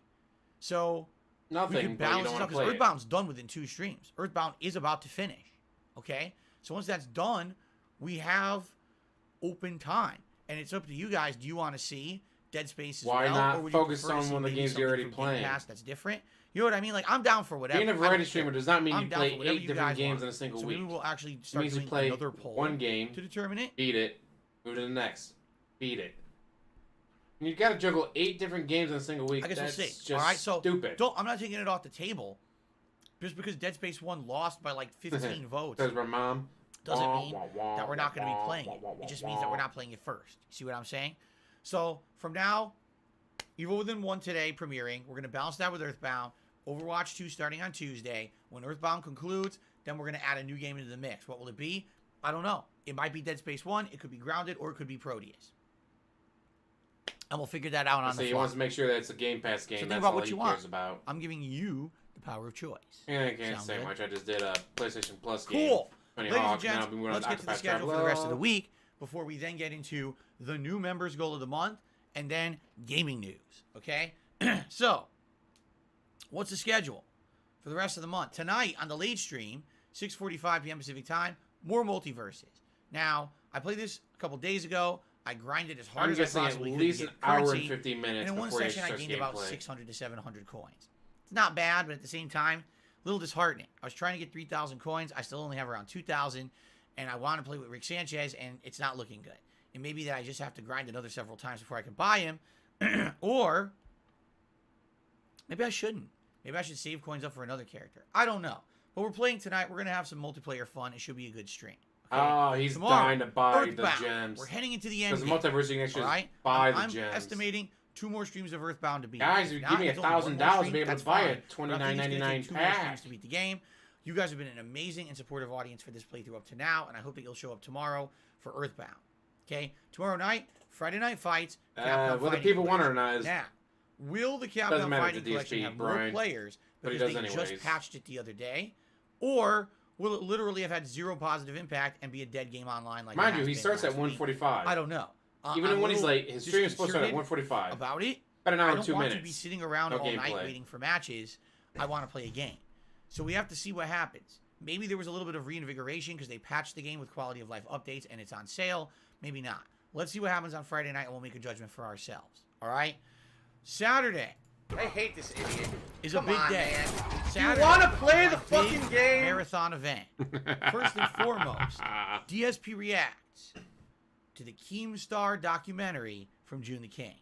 So Nothing, we can but you balance don't it want out to because play Earthbound's done within 2 streams. Earthbound is about to finish, okay? So once that's done, we have open time, and it's up to you guys. Do you want to see Dead Space as Why well, not or would you focus prefer to on see one of the maybe games you're something already from Game playing? Pass that's different? You know what I mean? Like, I'm down for whatever. Being a I don't variety care. streamer does not mean I'm you down play for whatever 8 you different guys games want. in a single So week. maybe we'll actually It start means you doing play another poll one game, to determine it. beat it, move to the next, beat it. And you got to juggle 8 different games in a single week. I guess That's we'll see. just All right, so stupid. I'm not taking it off the table just because Dead Space 1 lost by like 15 votes. Because my mom Doesn't mean that we're not going to be playing it. It just means that we're not playing it first. See what I'm saying? So from now, Evil Within 1 today premiering. We're going to balance that with Earthbound. Overwatch 2 starting on Tuesday. When Earthbound concludes, then we're going to add a new game into the mix. What will it be? I don't know. It might be Dead Space 1. It could be Grounded, or it could be Proteus. And we'll figure that out on the fly. He wants to make sure that it's a Game Pass game. So think That's about all what he you cares want. about. I'm giving you the power of choice. Yeah, I can't Sound say good? much. I just did a PlayStation Plus game. Cool. Tony Ladies and Hawk, gents, now I'll be moving on let's to get to the Octopath schedule for Traveler. the rest of the week before we then get into the new members goal of the month and then gaming news. Okay? So, what's the schedule for the rest of the month? Tonight on the late stream, 6:45 p.m. Pacific time, more multiverses. Now, I played this a couple days ago. I grinded as hard I'm as guessing I at possibly could least to an get hour currency. and 15 minutes And in one before you session, I start gained about gameplay. 600 to 700 coins. It's not bad, but at the same time, a little disheartening. I was trying to get 3,000 coins. I still only have around 2,000, and I want to play with Rick Sanchez, and it's not looking good. And maybe that I just have to grind another several times before I can buy him, or maybe I shouldn't. Maybe I should save coins up for another character. I don't know. But we're playing tonight. We're going to have some multiplayer fun. It should be a good stream. Okay? Oh, he's Tomorrow, dying to buy Earthbound. the gems. We're heading into the end. Because the multiverse, you can actually all right? buy the I'm gems. estimating 2 more streams of Earthbound to beat. Guys, if you give me $1,000 to be able to buy a $29.99 2 more streams pack. to beat the game. You guys have been an amazing and supportive audience for this playthrough up to now, and I hope that you'll show up tomorrow for Earthbound. Okay? Tomorrow night, Friday Night Fights. Capcom Whether Fighting people want it or Collection. not is... Now, will the Doesn't Capcom matter Fighting to DSP, Collection have more Brian, players but he because does they anyways. just patched it the other day? Or will it literally have had 0 positive impact and be a dead game online like it Mind you, has he been starts at last week? 1:45. I don't know. Even I'm when a he's little late, his stream is supposed to start at disconcerted 1:45. about it. About an hour I and don't 2 want minutes. to be sitting around No all night gameplay. waiting for matches. I want to play a game. So we have to see what happens. Maybe there was a little bit of reinvigoration because they patched the game with quality of life updates and it's on sale. Maybe not. Let's see what happens on Friday night and we'll make a judgment for ourselves. All right? Saturday I hate this idiot. is Come a big on, day. man. Saturday You want to play is the a fucking big game? Marathon event. First and foremost, DSP reacts to the Keemstar documentary from June the King.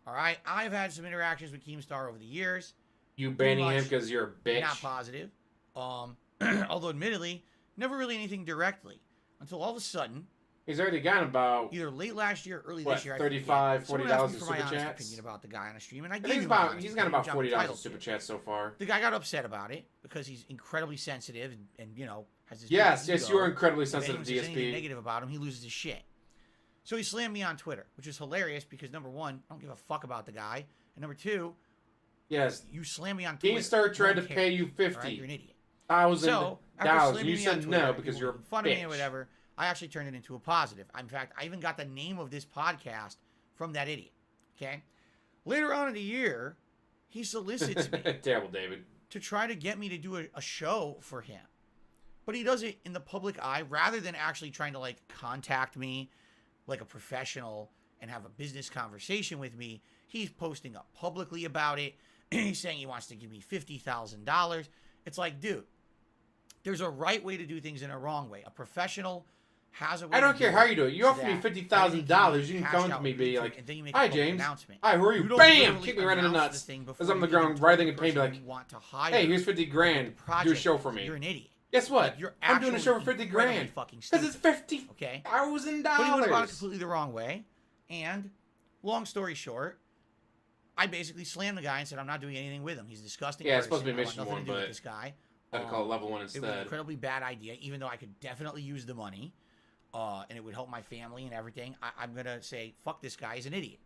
All right, I've had some interactions with Keemstar over the years. You Pretty banning him much because you're a bitch. Not positive. Although admittedly, never really anything directly until all of a sudden, He's already gotten about either late last year, early what, this year, $35, someone $40 asked me in for super my honest chats. opinion about the guy on a stream, and I I gave think him my honest he's gotten about opinion, which I'm $40 in entitled super to. chats so far. The guy got upset about it because he's incredibly sensitive and you know has this. Yes, big yes, ego. you are incredibly If sensitive, anyone says anything DSP. negative about him, he loses his shit. So he slammed me on Twitter, which is hilarious because number one, I don't give a fuck about the guy, and number two, Yes, you slam me on Twitter. Keemstar tried to no one pay you cares, all right? You're an idiot. So after $50,000. slamming You me on said Twitter, no and because people you're a making fun of me or bitch. whatever, I actually turned it into a positive. In fact, I even got the name of this podcast from that idiot. Okay. Later on in the year, he solicits me Terrible, David. to try to get me to do a show for him. But he does it in the public eye rather than actually trying to like contact me like a professional and have a business conversation with me. He's posting up publicly about it. He's saying he wants to give me $50,000. It's like, dude, there's a right way to do things and a wrong way. A professional has a way. I don't to care do how it you do it. You so offer me that $50,000. You can cash come to out me, be briefly, like, and then you make a "Hi, public James. announcement. Hi, who are You you?" don't Bam! literally Kick me right in the announce nuts. this thing As before I'm the you even ground, talk to writhing the in pain, be person like, you want to hire "Hey, here's 50 grand. the Do a project. show for me." You're an idiot. Guess what? Like, you're I'm doing a show for actually 50 incredibly grand. fucking Because it's stupid. $50,000. Okay. But But he went about it completely the wrong way. And long story short, I basically slammed the guy and said I'm not doing anything with him. He's a disgusting. Yeah, it's supposed to be person. I want mission nothing one, to do with but this guy. I'd call it level 1 It was an instead. incredibly bad idea, even though I could definitely use the money, and it would help my family and everything. I'm gonna say fuck this guy. He's an idiot.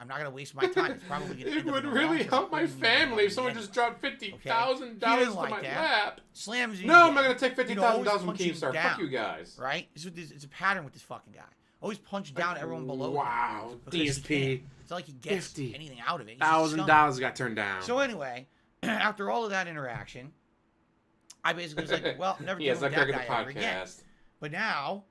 I'm not gonna waste my time. It's probably gonna It end up would in the really long term help my hurting me family if money someone anyway. just dropped $50,000 He to didn't my like that. lap. Slams me. No, I'm again. not gonna take $50,000 from punch him Keemstar. down, Fuck you guys. Right? It's a pattern with this fucking guy. Always punch down everyone below him. Wow, Because he DSP. can't. It's not like he gets $50,000 anything out of it. He's just a scumbag. got turned down. So anyway, after all of that interaction, I basically was like, well, never yes, dealing I with the that guy ever again. podcast. But now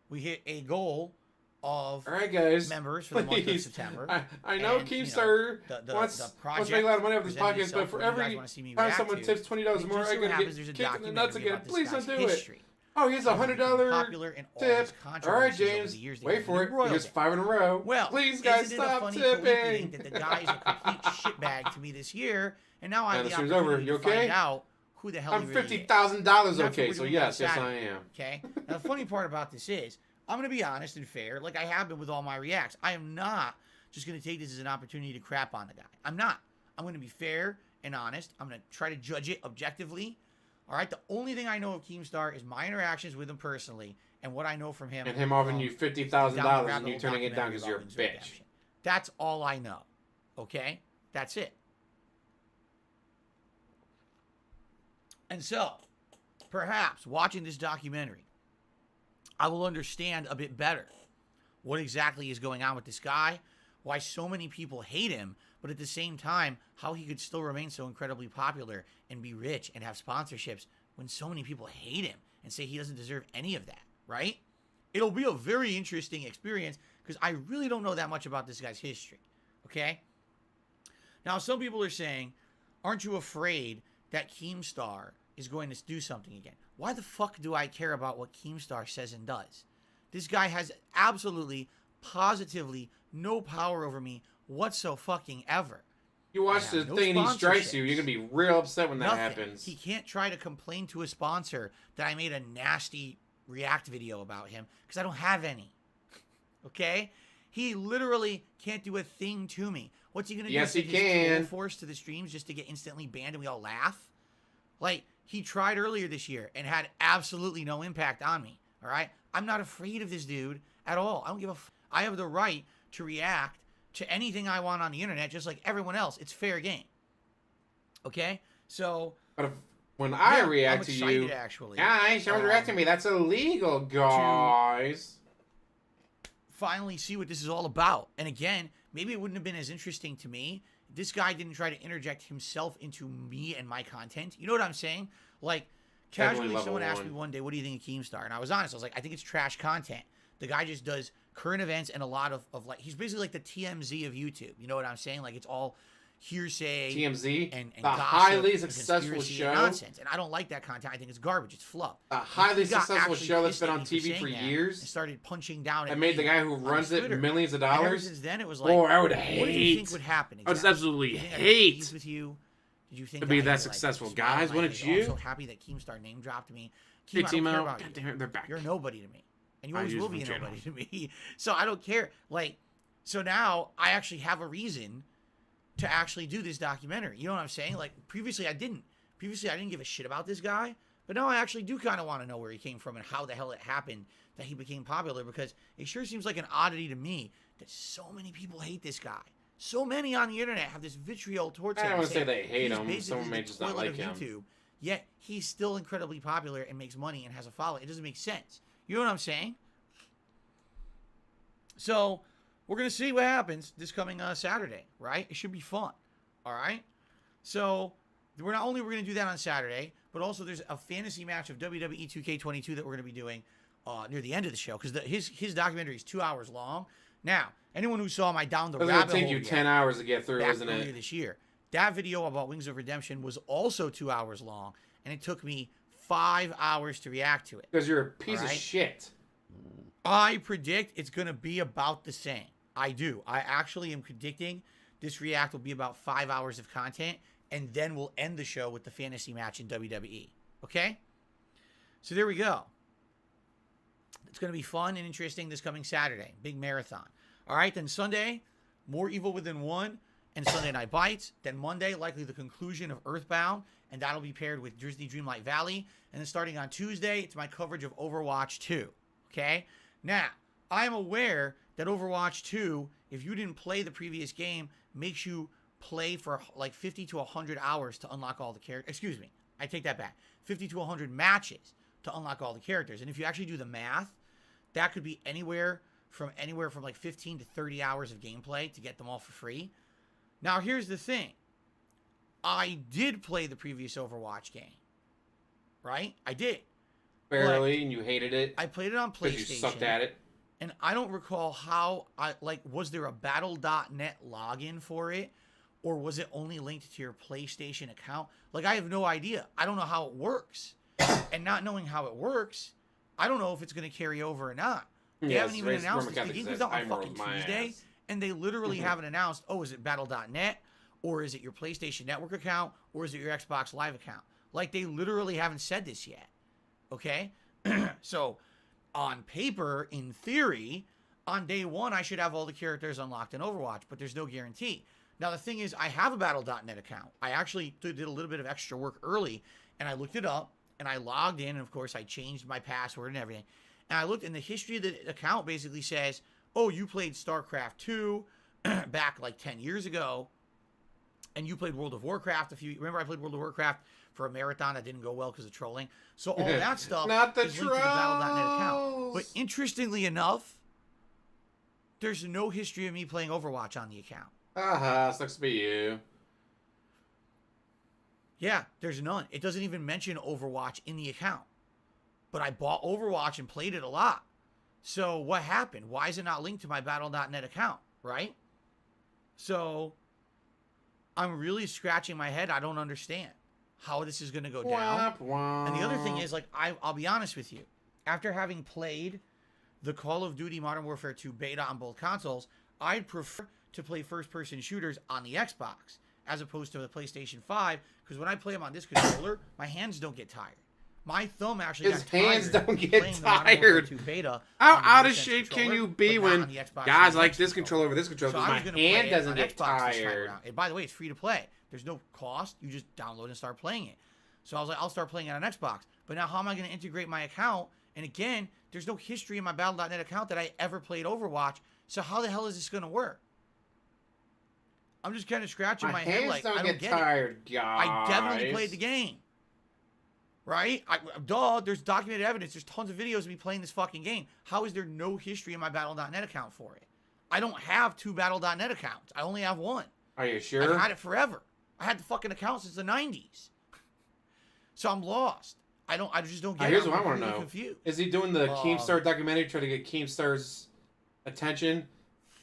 we hit a goal of All right, guys. members for the month of Please. September. I know And, Keemstar the wants project to make a lot of money off this presented podcast, itself but for what you guys every wanna see me time react someone to. tips $20 And more, just I so gotta happens get there's a kicked in the nuts documentary again. about this Please guy's don't do it. history. Oh, here's a How he's become $100 popular and all tip. his All right, controversies over James. the years that Wait he's for it. embroiled Here's in. 5 in a row. Well, please, guys, isn't it a stop funny tipping. coincidence that the guy is a complete shitbag to me this year, and now I have And the the stream's opportunity over. You to find okay? out who the hell I'm he really is. $50,000 That's what okay, we're so doing yes, on yes, I Saturday, am. Okay? Now, the funny part about this is, I'm going to be honest and fair, like I have been with all my reacts. I am not just going to take this as an opportunity to crap on the guy. I'm not. I'm going to be fair and honest. I'm going to try to judge it objectively. All right? The only thing I know of Keemstar is my interactions with him personally and what I know from him. And him offering you $50,000 and you turning it down because you're a bitch. Redemption. That's all I know. Okay? That's it. And so, perhaps watching this documentary, I will understand a bit better what exactly is going on with this guy, why so many people hate him, but at the same time, how he could still remain so incredibly popular and be rich and have sponsorships when so many people hate him and say he doesn't deserve any of that, right? It'll be a very interesting experience because I really don't know that much about this guy's history, okay? Now, some people are saying, aren't you afraid that Keemstar is going to do something again? Why the fuck do I care about what Keemstar says and does? This guy has absolutely, positively no power over me whatsoever. You watch the no thing and he strikes sponsorships. you, you're going to be real upset when that Nothing. happens. He can't try to complain to a sponsor that I made a nasty react video about him because I don't have any. Okay? He literally can't do a thing to me. What's he going to do? Yes, he Send his can. troll force to the streams just to get instantly banned and we all laugh? Like, he tried earlier this year and had absolutely no impact on me. All right? I'm not afraid of this dude at all. I don't give a I have the right to react to anything I want on the internet just like everyone else. It's fair game. Okay? So, But when I yeah, react I'm to excited, you, actually. guys, don't react to me. That's illegal, guys. Finally see what this is all about. And again, maybe it wouldn't have been as interesting to me. This guy didn't try to interject himself into me and my content. You know what I'm saying? Like, Definitely casually, level someone asked one. me one day, what do you think of Keemstar? And I was honest. I was like, I think it's trash content. The guy just does current events and a lot of like, he's basically like the TMZ of YouTube. You know what I'm saying? Like, it's all hearsay, TMZ, and the gossip, highly and successful conspiracy show, and nonsense. And I don't like that content. I think it's garbage. It's fluff. a And highly he got successful actually show that's pissed been at on me for TV saying for that years. and started punching down I at made me the guy who on runs it Twitter. millions of And ever dollars. since then, it was like, Oh, I would what did you think hate. would happen? I would Exactly. absolutely Did you think I'd be hate pleased with you? Did you think to be I'd that like, successful, smile guys. on my Wouldn't face? you? I'm so happy that Keemstar name dropped me. Hey, Keem, I don't care Timo, about God you. damn it, they're back. You're a nobody to me, and you I always use will them be a channel. nobody to me. So I don't care. Like, so now I actually have a reason to actually do this documentary. You know what I'm saying? Like, previously I didn't. Previously I didn't give a shit about this guy, but now I actually do kind of want to know where he came from and how the hell it happened that he became popular, because it sure seems like an oddity to me that so many people hate this guy. So many on the internet have this vitriol towards him. I don't want to say saying they hate he's him. basically Someone may the just not toilet like of him. YouTube, yet he's still incredibly popular and makes money and has a following. It doesn't make sense. You know what I'm saying? So we're going to see what happens this coming Saturday, right? It should be fun. All right? So we're not only going to do that on Saturday, but also there's a fantasy match of WWE 2K22 that we're going to be doing near the end of the show, because his documentary is 2 hours long. Now, anyone who saw my Down the It's Rabbit gonna take Hole you yet, 10 hours to get through, back isn't earlier it? this year, that video about Wings of Redemption was also 2 hours long, and it took me 5 hours to react to it. Because you're a piece of Alright? shit. I predict it's going to be about the same. I do. I actually am predicting this react will be about 5 hours of content, and then we'll end the show with the fantasy match in WWE. Okay? So there we go. It's going to be fun and interesting this coming Saturday. Big marathon. All right, then Sunday, more Evil Within 1 and Sunday Night Bites. Then Monday, likely the conclusion of Earthbound, and that'll be paired with Disney Dreamlight Valley. And then starting on Tuesday, it's my coverage of Overwatch 2. Okay? Now, I'm aware that Overwatch 2, if you didn't play the previous game, makes you play for like 50 to 100 hours to unlock all the characters. Excuse me, I take that back. 50 to 100 matches to unlock all the characters. And if you actually do the math, that could be anywhere from like 15 to 30 hours of gameplay to get them all for free. Now, here's the thing. I did play the previous Overwatch game. Right? I did. Barely, and you hated it. I played it on PlayStation. Because you sucked at it. And I don't recall how was there a battle.net login for it, or was it only linked to your PlayStation account? Like, I have no idea. I don't know how it works. And not knowing how it works, I don't know if it's going to carry over or not. They haven't even announced this. The game comes out on fucking Tuesday, and they literally haven't announced, oh, is it battle.net, or is it your PlayStation Network account, or is it your Xbox Live account? Like, they literally haven't said this yet. Okay? So, on paper, in theory, on day one, I should have all the characters unlocked in Overwatch, but there's no guarantee. Now, the thing is, I have a Battle.net account. I actually did a little bit of extra work early, and I looked it up, and I logged in, and of course, I changed my password and everything. And I looked, and the history of the account basically says, oh, you played StarCraft 2 back like 10 years ago, and you played World of Warcraft remember I played World of Warcraft for a marathon that didn't go well because of trolling. So all that stuff Not the is linked to the Battle.net account. But interestingly enough, there's no history of me playing Overwatch on the account. Sucks to be you. Yeah, there's none. It doesn't even mention Overwatch in the account. But I bought Overwatch and played it a lot. So what happened? Why is it not linked to my Battle.net account, right? So I'm really scratching my head. I don't understand how this is going to go down. And the other thing is, like, I'll be honest with you. After having played the Call of Duty Modern Warfare 2 beta on both consoles, I'd prefer to play first-person shooters on the Xbox as opposed to the PlayStation 5, because when I play them on this controller, my hands don't get tired. My thumb actually His got tired hands don't get playing the Modern Warfare tired. 2 beta How on the out of DualSense shape can controller, you be but not when on the Xbox guys Series like X this controller over this controller? So Because I was my gonna play hand it doesn't on get Xbox this time tired. around. And by the way, it's free to play. There's no cost. You just download and start playing it. So I was like, I'll start playing it on Xbox. But now how am I going to integrate my account? And again, there's no history in my Battle.net account that I ever played Overwatch. So how the hell is this going to work? I'm just kind of scratching my head hands like, don't I don't get get tired, it. guys. I definitely played the game. Right? There's documented evidence. There's tons of videos of me playing this fucking game. How is there no history in my Battle.net account for it? I don't have two Battle.net accounts. I only have one. Are you sure? I've had it forever. I had the fucking account since the 90s. So I'm lost. I just don't get it. Here's what I want to really know. confused. Is he doing the Keemstar documentary trying to get Keemstar's attention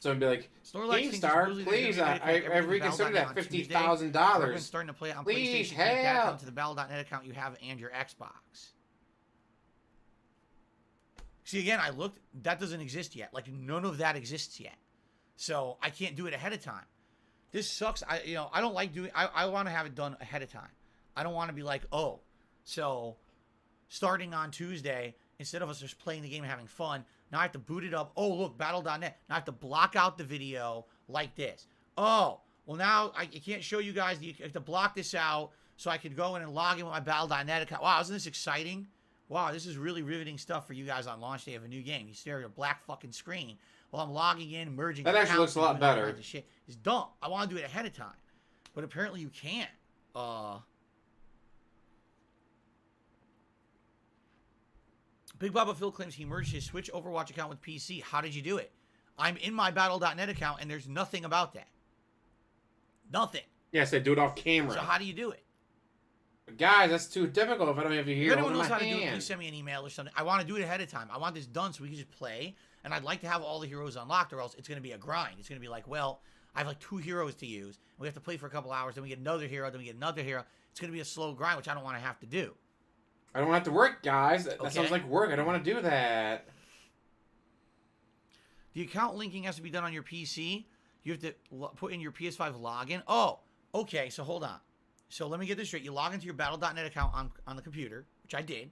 So I'd be like, Snorlax thinks it's GameStar, really please, gonna be I everything to reconsidered Battle.net that on Tuesday. $50,000. Everyone's starting to play it on Please PlayStation. Connect that help. account to the Battle.net account you have and your Xbox. See, again, I looked. That doesn't exist yet. Like, none of that exists yet. So I can't do it ahead of time. This sucks. I don't like doing. I want to have it done ahead of time. I don't want to be like, oh, so starting on Tuesday, instead of us just playing the game and having fun, now I have to boot it up. Oh, look, Battle.net. Now I have to block out the video like this. Oh, well, now I can't show you guys. I have to block this out so I could go in and log in with my Battle.net account. Wow, isn't this exciting? Wow, this is really riveting stuff for you guys on launch day of a new game. You stare at a black fucking screen while I'm logging in, merging. That actually looks a lot better. Shit. It's dumb. I want to do it ahead of time, but apparently you can't. Big Baba Phil claims he merged his Switch Overwatch account with PC. How did you do it? I'm in my Battle.net account, and there's nothing about that. Nothing. Yes, they do it off camera. So how do you do it? Guys, that's too difficult if I don't have you here. If anyone knows how to to do it, please send me an email or something. I want to do it ahead of time. I want this done so we can just play, and I'd like to have all the heroes unlocked, or else it's going to be a grind. It's going to be like, well, I have like 2 heroes to use, and we have to play for a couple hours, then we get another hero, then we get another hero. It's going to be a slow grind, which I don't want to have to do. I don't have to work, guys. That Okay. sounds like work. I don't want to do that. The account linking has to be done on your PC. You have to put in your PS5 login. Oh, okay, so hold on. So let me get this straight. You log into your Battle.net account on the computer, which I did,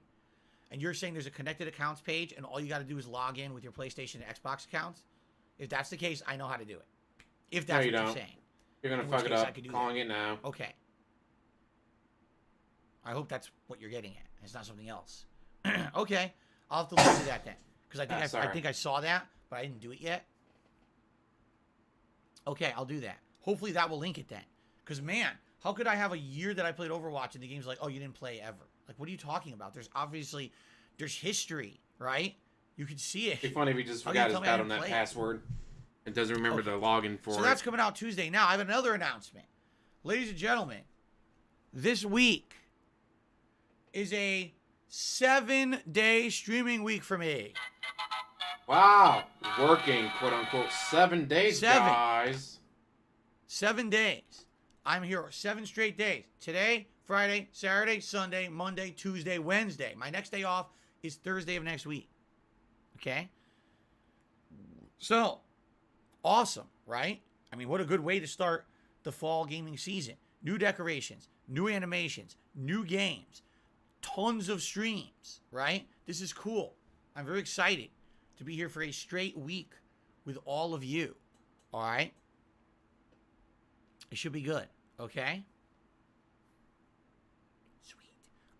and you're saying there's a connected accounts page, and all you got to do is log in with your PlayStation and Xbox accounts? If that's the case, I know how to do it. If that's what you're saying. You're going to In fuck which it case I up. could do Calling that. it now. Okay. I hope that's what you're getting at. It's not something else. Okay. I'll have to look into that then. Because I think I saw that, but I didn't do it yet. Okay, I'll do that. Hopefully that will link it then. Because, man, how could I have a year that I played Overwatch and the game's like, oh, you didn't play ever? Like, what are you talking about? There's history, right? You can see it. It'd be funny if he just forgot his Battle.net password. It doesn't remember to log in for it. So that's coming out Tuesday. Now, I have another announcement. Ladies and gentlemen, this week is a 7-day streaming week for me. Wow. Working, quote unquote, 7 days, guys. 7 days. I'm here 7 straight days. Today, Friday, Saturday, Sunday, Monday, Tuesday, Wednesday. My next day off is Thursday of next week. Okay? So, awesome, right? I mean, what a good way to start the fall gaming season. New decorations, new animations, new games, tons of streams, right? This is cool. I'm very excited to be here for a straight week with all of you. All right? It should be good, okay? Sweet.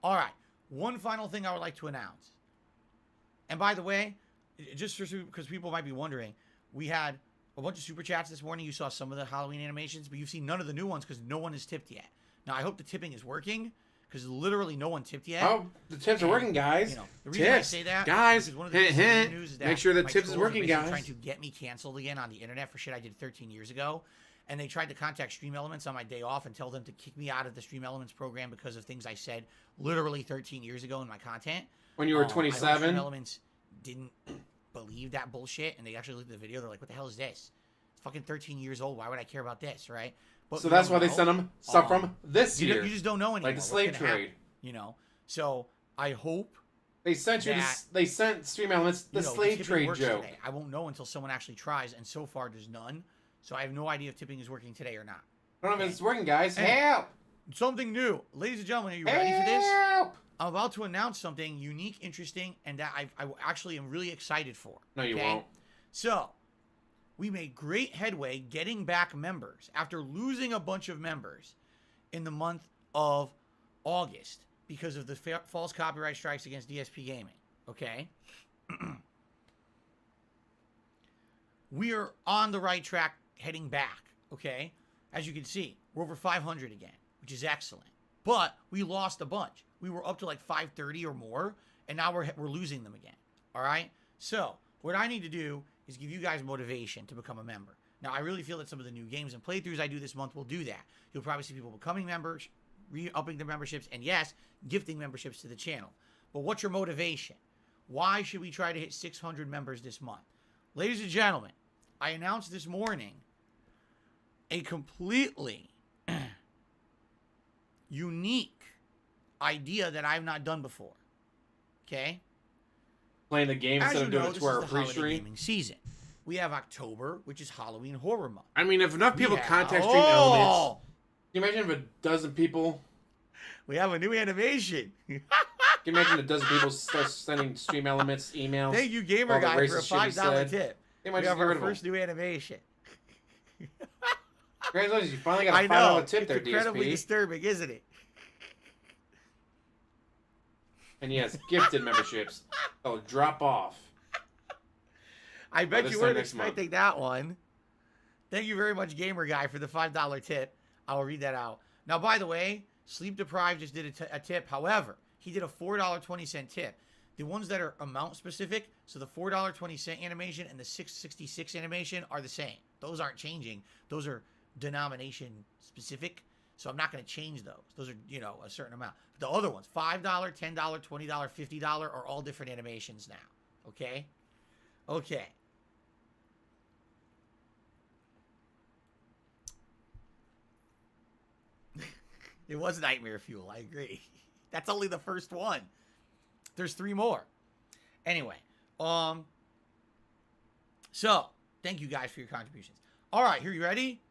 All right. One final thing I would like to announce. And by the way, just because people might be wondering, we had a bunch of super chats this morning. You saw some of the Halloween animations, but you've seen none of the new ones because no one has tipped yet. Now, I hope the tipping is working because literally no one tipped yet. Oh, the tips are working, guys. You know, the reason I say that, guys, is one of the news is that make sure the my tips is trolls are working, basically guys. trying to get me canceled again on the internet for shit I did 13 years ago. And they tried to contact Stream Elements on my day off and tell them to kick me out of the Stream Elements program because of things I said literally 13 years ago in my content. When you were I hope 27? Stream Elements didn't believe that bullshit, and they actually looked at the video. They're like, what the hell is this? It's fucking 13 years old. Why would I care about this, right? But So that's why they sent them stuff from this year. You just don't know anymore. Like the slave what's gonna trade. happen, you know? So I hope They sent you. They sent Stream Elements the slave tipping trade works joke. today. I won't know until someone actually tries, and so far there's none. So I have no idea if tipping is working today or not. I don't know if it's working, guys. And Help! something new. Ladies and gentlemen, are you ready for this? Help! I'm about to announce something unique, interesting, and that I actually am really excited for. No, you won't. So, we made great headway getting back members after losing a bunch of members in the month of August because of the false copyright strikes against DSP Gaming. Okay? We are on the right track heading back. Okay? As you can see, we're over 500 again, which is excellent. But we lost a bunch. We were up to like 530 or more, and now we're losing them again. All right? So, what I need to do is give you guys motivation to become a member. Now, I really feel that some of the new games and playthroughs I do this month will do that. You'll probably see people becoming members, re-upping their memberships, and yes, gifting memberships to the channel. But what's your motivation? Why should we try to hit 600 members this month? Ladies and gentlemen, I announced this morning a completely unique idea that I've not done before. Okay? Playing the game As instead you of doing know, it this to is our the holiday pre-stream. gaming season. We have October, which is Halloween horror month. I mean, if enough people We have- contact Stream Elements, can you imagine if a dozen people? We have a new animation. Can you imagine a dozen people start sending Stream Elements emails? Thank you, Gamer all the Guy, for a racist shit he $5 said? tip. They might We just have get our rid of first new animation. Congratulations, you finally got I a know. $5 tip there, It's incredibly DSP. disturbing, isn't it? And yes, gifted memberships. Oh, drop off. I bet this you time weren't next month. expecting that one. Thank you very much, Gamer Guy, for the $5 tip. I will read that out. Now, by the way, Sleep Deprived just did a tip. However, he did a $4.20 tip. The ones that are amount specific, so the $4.20 animation and the $6.66 animation are the same. Those aren't changing. Those are denomination specific. So I'm not going to change those. Those are, you know, a certain amount. But the other ones, $5, $10, $20, $50 are all different animations now. Okay? Okay. It was Nightmare Fuel. I agree. That's only the first one. There's 3 more. Anyway, so thank you guys for your contributions. All right, here you ready?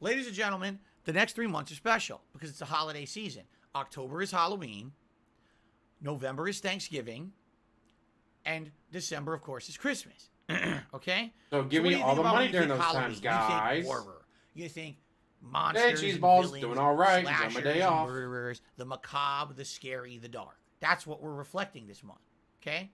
Ladies and gentlemen, the next 3 months are special because it's a holiday season. October is Halloween. November is Thanksgiving. And December, of course, is Christmas. Okay? So give what me do you all think the about when money you during think those Halloween? times, guys. You think horror. You think monsters, cheese and balls, villains, doing all right. It's on my slashers day and off. murderers, the macabre, the scary, the dark. That's what we're reflecting this month. Okay?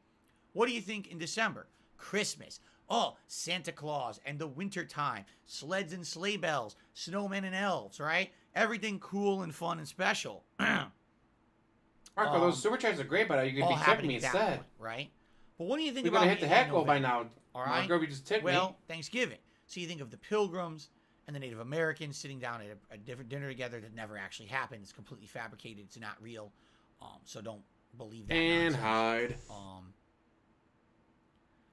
What do you think in December? Christmas. Oh, Santa Claus and the winter time, sleds and sleigh bells, snowmen and elves, right? Everything cool and fun and special. Marco, those super chats are great, but you could all be tipping happening me at that instead. point, right? But what do you think We're about gonna hit the heck goal by November? now. All right. Marco, if you just tipped Well, me. Thanksgiving. So you think of the Pilgrims and the Native Americans sitting down at a different dinner together that never actually happened. It's completely fabricated. It's not real. So don't believe that. And nonsense. hide.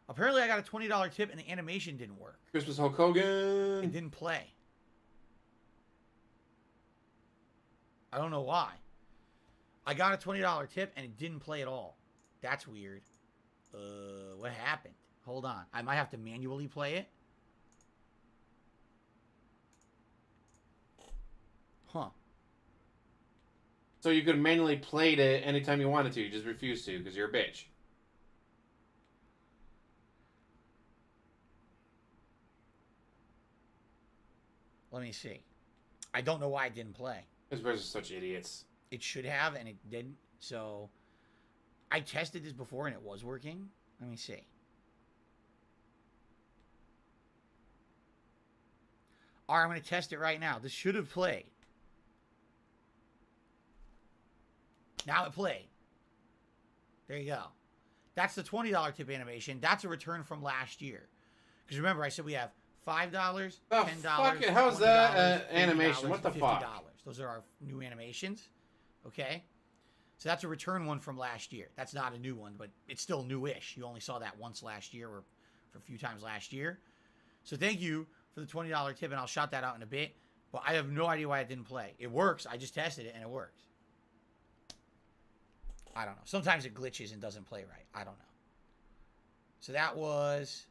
Apparently, I got a $20 tip and the animation didn't work. Christmas Hulk It Hogan. didn't play. I don't know why. I got a $20 tip and it didn't play at all. That's weird. What happened? Hold on. I might have to manually play it. Huh. So you could manually play it anytime you wanted to. You just refuse to because you're a bitch. Let me see. I don't know why it didn't play. Those birds are such idiots. It should have, and it didn't. So, I tested this before, and it was working. Let me see. All right, I'm going to test it right now. This should have played. Now it played. There you go. That's the $20 tip animation. That's a return from last year. Because remember, I said we have $5, $10, fuck it. How's that $20, animation? What the $50. fuck? Those are our new animations. Okay? So that's a return one from last year. That's not a new one, but it's still newish. You only saw that once last year or for a few times last year. So thank you for the $20 tip, and I'll shout that out in a bit. But I have no idea why it didn't play. It works. I just tested it, and it works. I don't know. Sometimes it glitches and doesn't play right. I don't know. So that was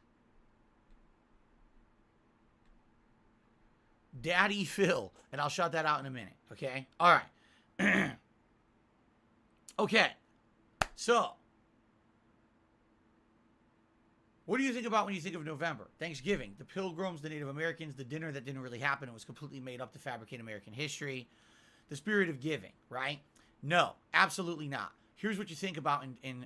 Daddy Phil. And I'll shout that out in a minute. Okay? All right. Okay. So, what do you think about when you think of November? Thanksgiving, the Pilgrims, the Native Americans, the dinner that didn't really happen. It was completely made up to fabricate American history. The spirit of giving, right? No, absolutely not. Here's what you think about in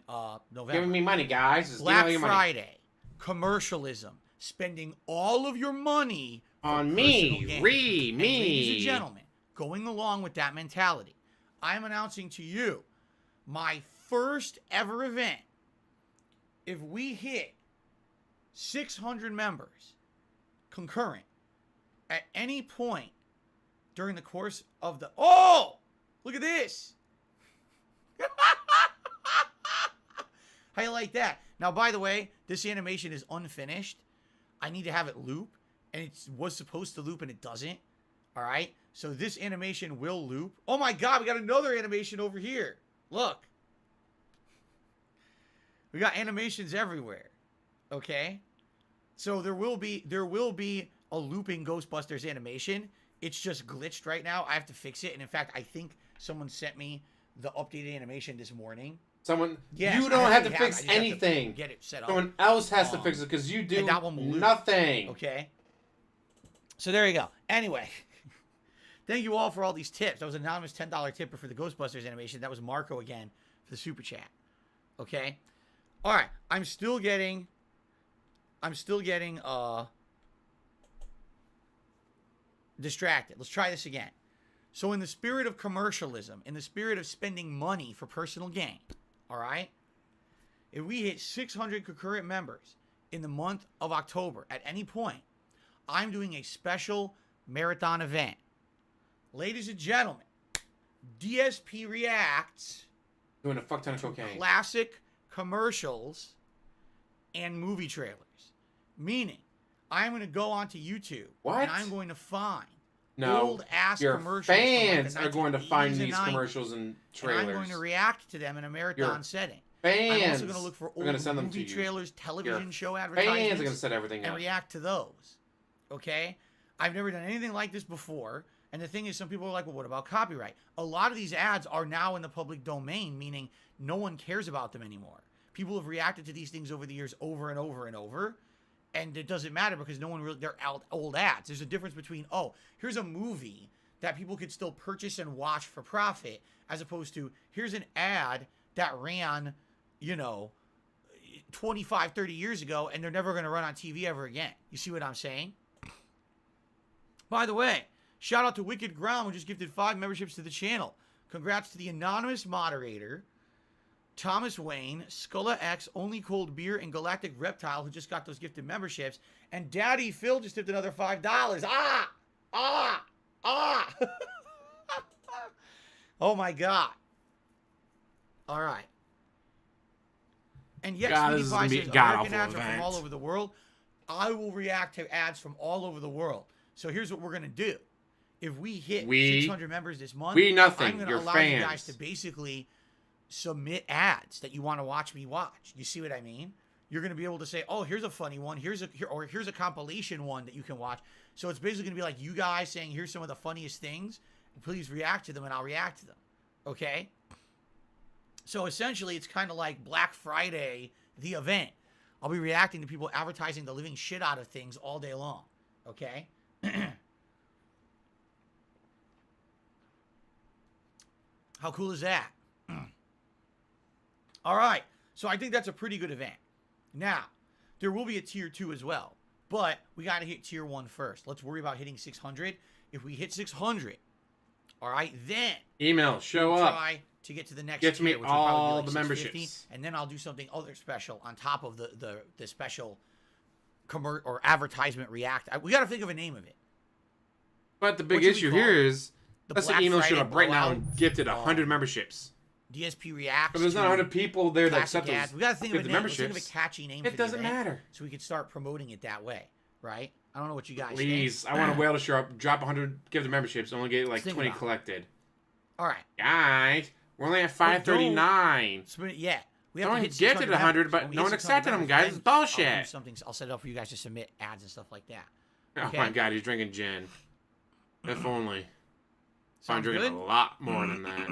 November. Giving me money, guys. Just Black give me your money. Friday, commercialism, spending all of your money On for me, personal gain. Reeee, And me. ladies and gentlemen, going along with that mentality, I'm announcing to you my first ever event. If we hit 600 members concurrent at any point during the course of the... Oh! Look at this! How you like that? Now, by the way, this animation is unfinished. I need to have it loop, and it was supposed to loop, and it doesn't. All right? So this animation will loop. Oh my God, we got another animation over here. Look. We got animations everywhere. Okay? So there will be a looping Ghostbusters animation. It's just glitched right now. I have to fix it. And in fact, I think someone sent me the updated animation this morning. Someone, yes, you don't have to it. fix anything. Get it set up. Someone else has to fix it because you do nothing. Okay. So there you go. Anyway, thank you all for all these tips. That was an anonymous $10 tipper for the Ghostbusters animation. That was Marco again for the super chat. Okay. All right. I'm still getting distracted. Let's try this again. So in the spirit of commercialism, in the spirit of spending money for personal gain, all right, if we hit 600 concurrent members in the month of October at any point, I'm doing a special marathon event. Ladies and gentlemen, DSP reacts doing a fuck ton of cocaine. Classic commercials and movie trailers. Meaning, I'm going to go onto YouTube and I'm going to find old ass commercials. Your fans from like the are going to find these 90s, commercials and trailers. And I'm going to react to them in a marathon setting. Fans I'm also going to look for old movie trailers, television show advertisements. Fans are going to set everything up and react to those. Okay? I've never done anything like this before. And the thing is, some people are like, well, what about copyright? A lot of these ads are now in the public domain, meaning no one cares about them anymore. People have reacted to these things over the years over and over and over. And it doesn't matter because no one really, they're old ads. There's a difference between, oh, here's a movie that people could still purchase and watch for profit, as opposed to, here's an ad that ran, 25, 30 years ago, and they're never going to run on TV ever again. You see what I'm saying? By the way, shout out to Wicked Ground, who just gifted 5 memberships to the channel. Congrats to the anonymous moderator, Thomas Wayne, Sculla X, Only Cold Beer, and Galactic Reptile, who just got those gifted memberships. And Daddy Phil just tipped another $5. Oh my God. All right. And yes, God, this is going to be a American ads event. are from all over the world. I will react to ads from all over the world. So here's what we're going to do. If we hit 600 members this month, I'm going to allow you guys to basically submit ads that you want to watch me watch. You see what I mean? You're going to be able to say, oh, here's a funny one. Here's a compilation one that you can watch. So it's basically going to be like you guys saying, here's some of the funniest things. Please react to them, and I'll react to them. Okay? So essentially, it's kind of like Black Friday, the event. I'll be reacting to people advertising the living shit out of things all day long. Okay? How cool is that? All right. So I think that's a pretty good event. Now, there will be a tier 2 as well. But we got to hit tier 1 first. Let's worry about hitting 600. If we hit 600, all right, then email, show up. Try to get to the next get tier, me which all will probably be like the memberships. and then I'll do something other special on top of the special or advertisement react. We got to think of a name of it. But the big issue here is let's say email showed up right now blowout, and gifted 100 memberships. DSP reacts. But there's not 100 people there that accept those. We got to think of a name. Let's think of a memberships. catchy name. It doesn't matter. So we could start promoting it that way, right? I don't know what you guys Please, think. I want a whale to show up, drop 100, give the memberships, and only get like 20 collected. All right. Guys, we're only at 539. Yeah. We have no to one hit gifted 100, but no one accepted them, guys. It's bullshit. I'll set it up for you guys to submit ads and stuff like that. Okay? Oh my God, he's drinking gin. If only. I'm drinking a lot more than that.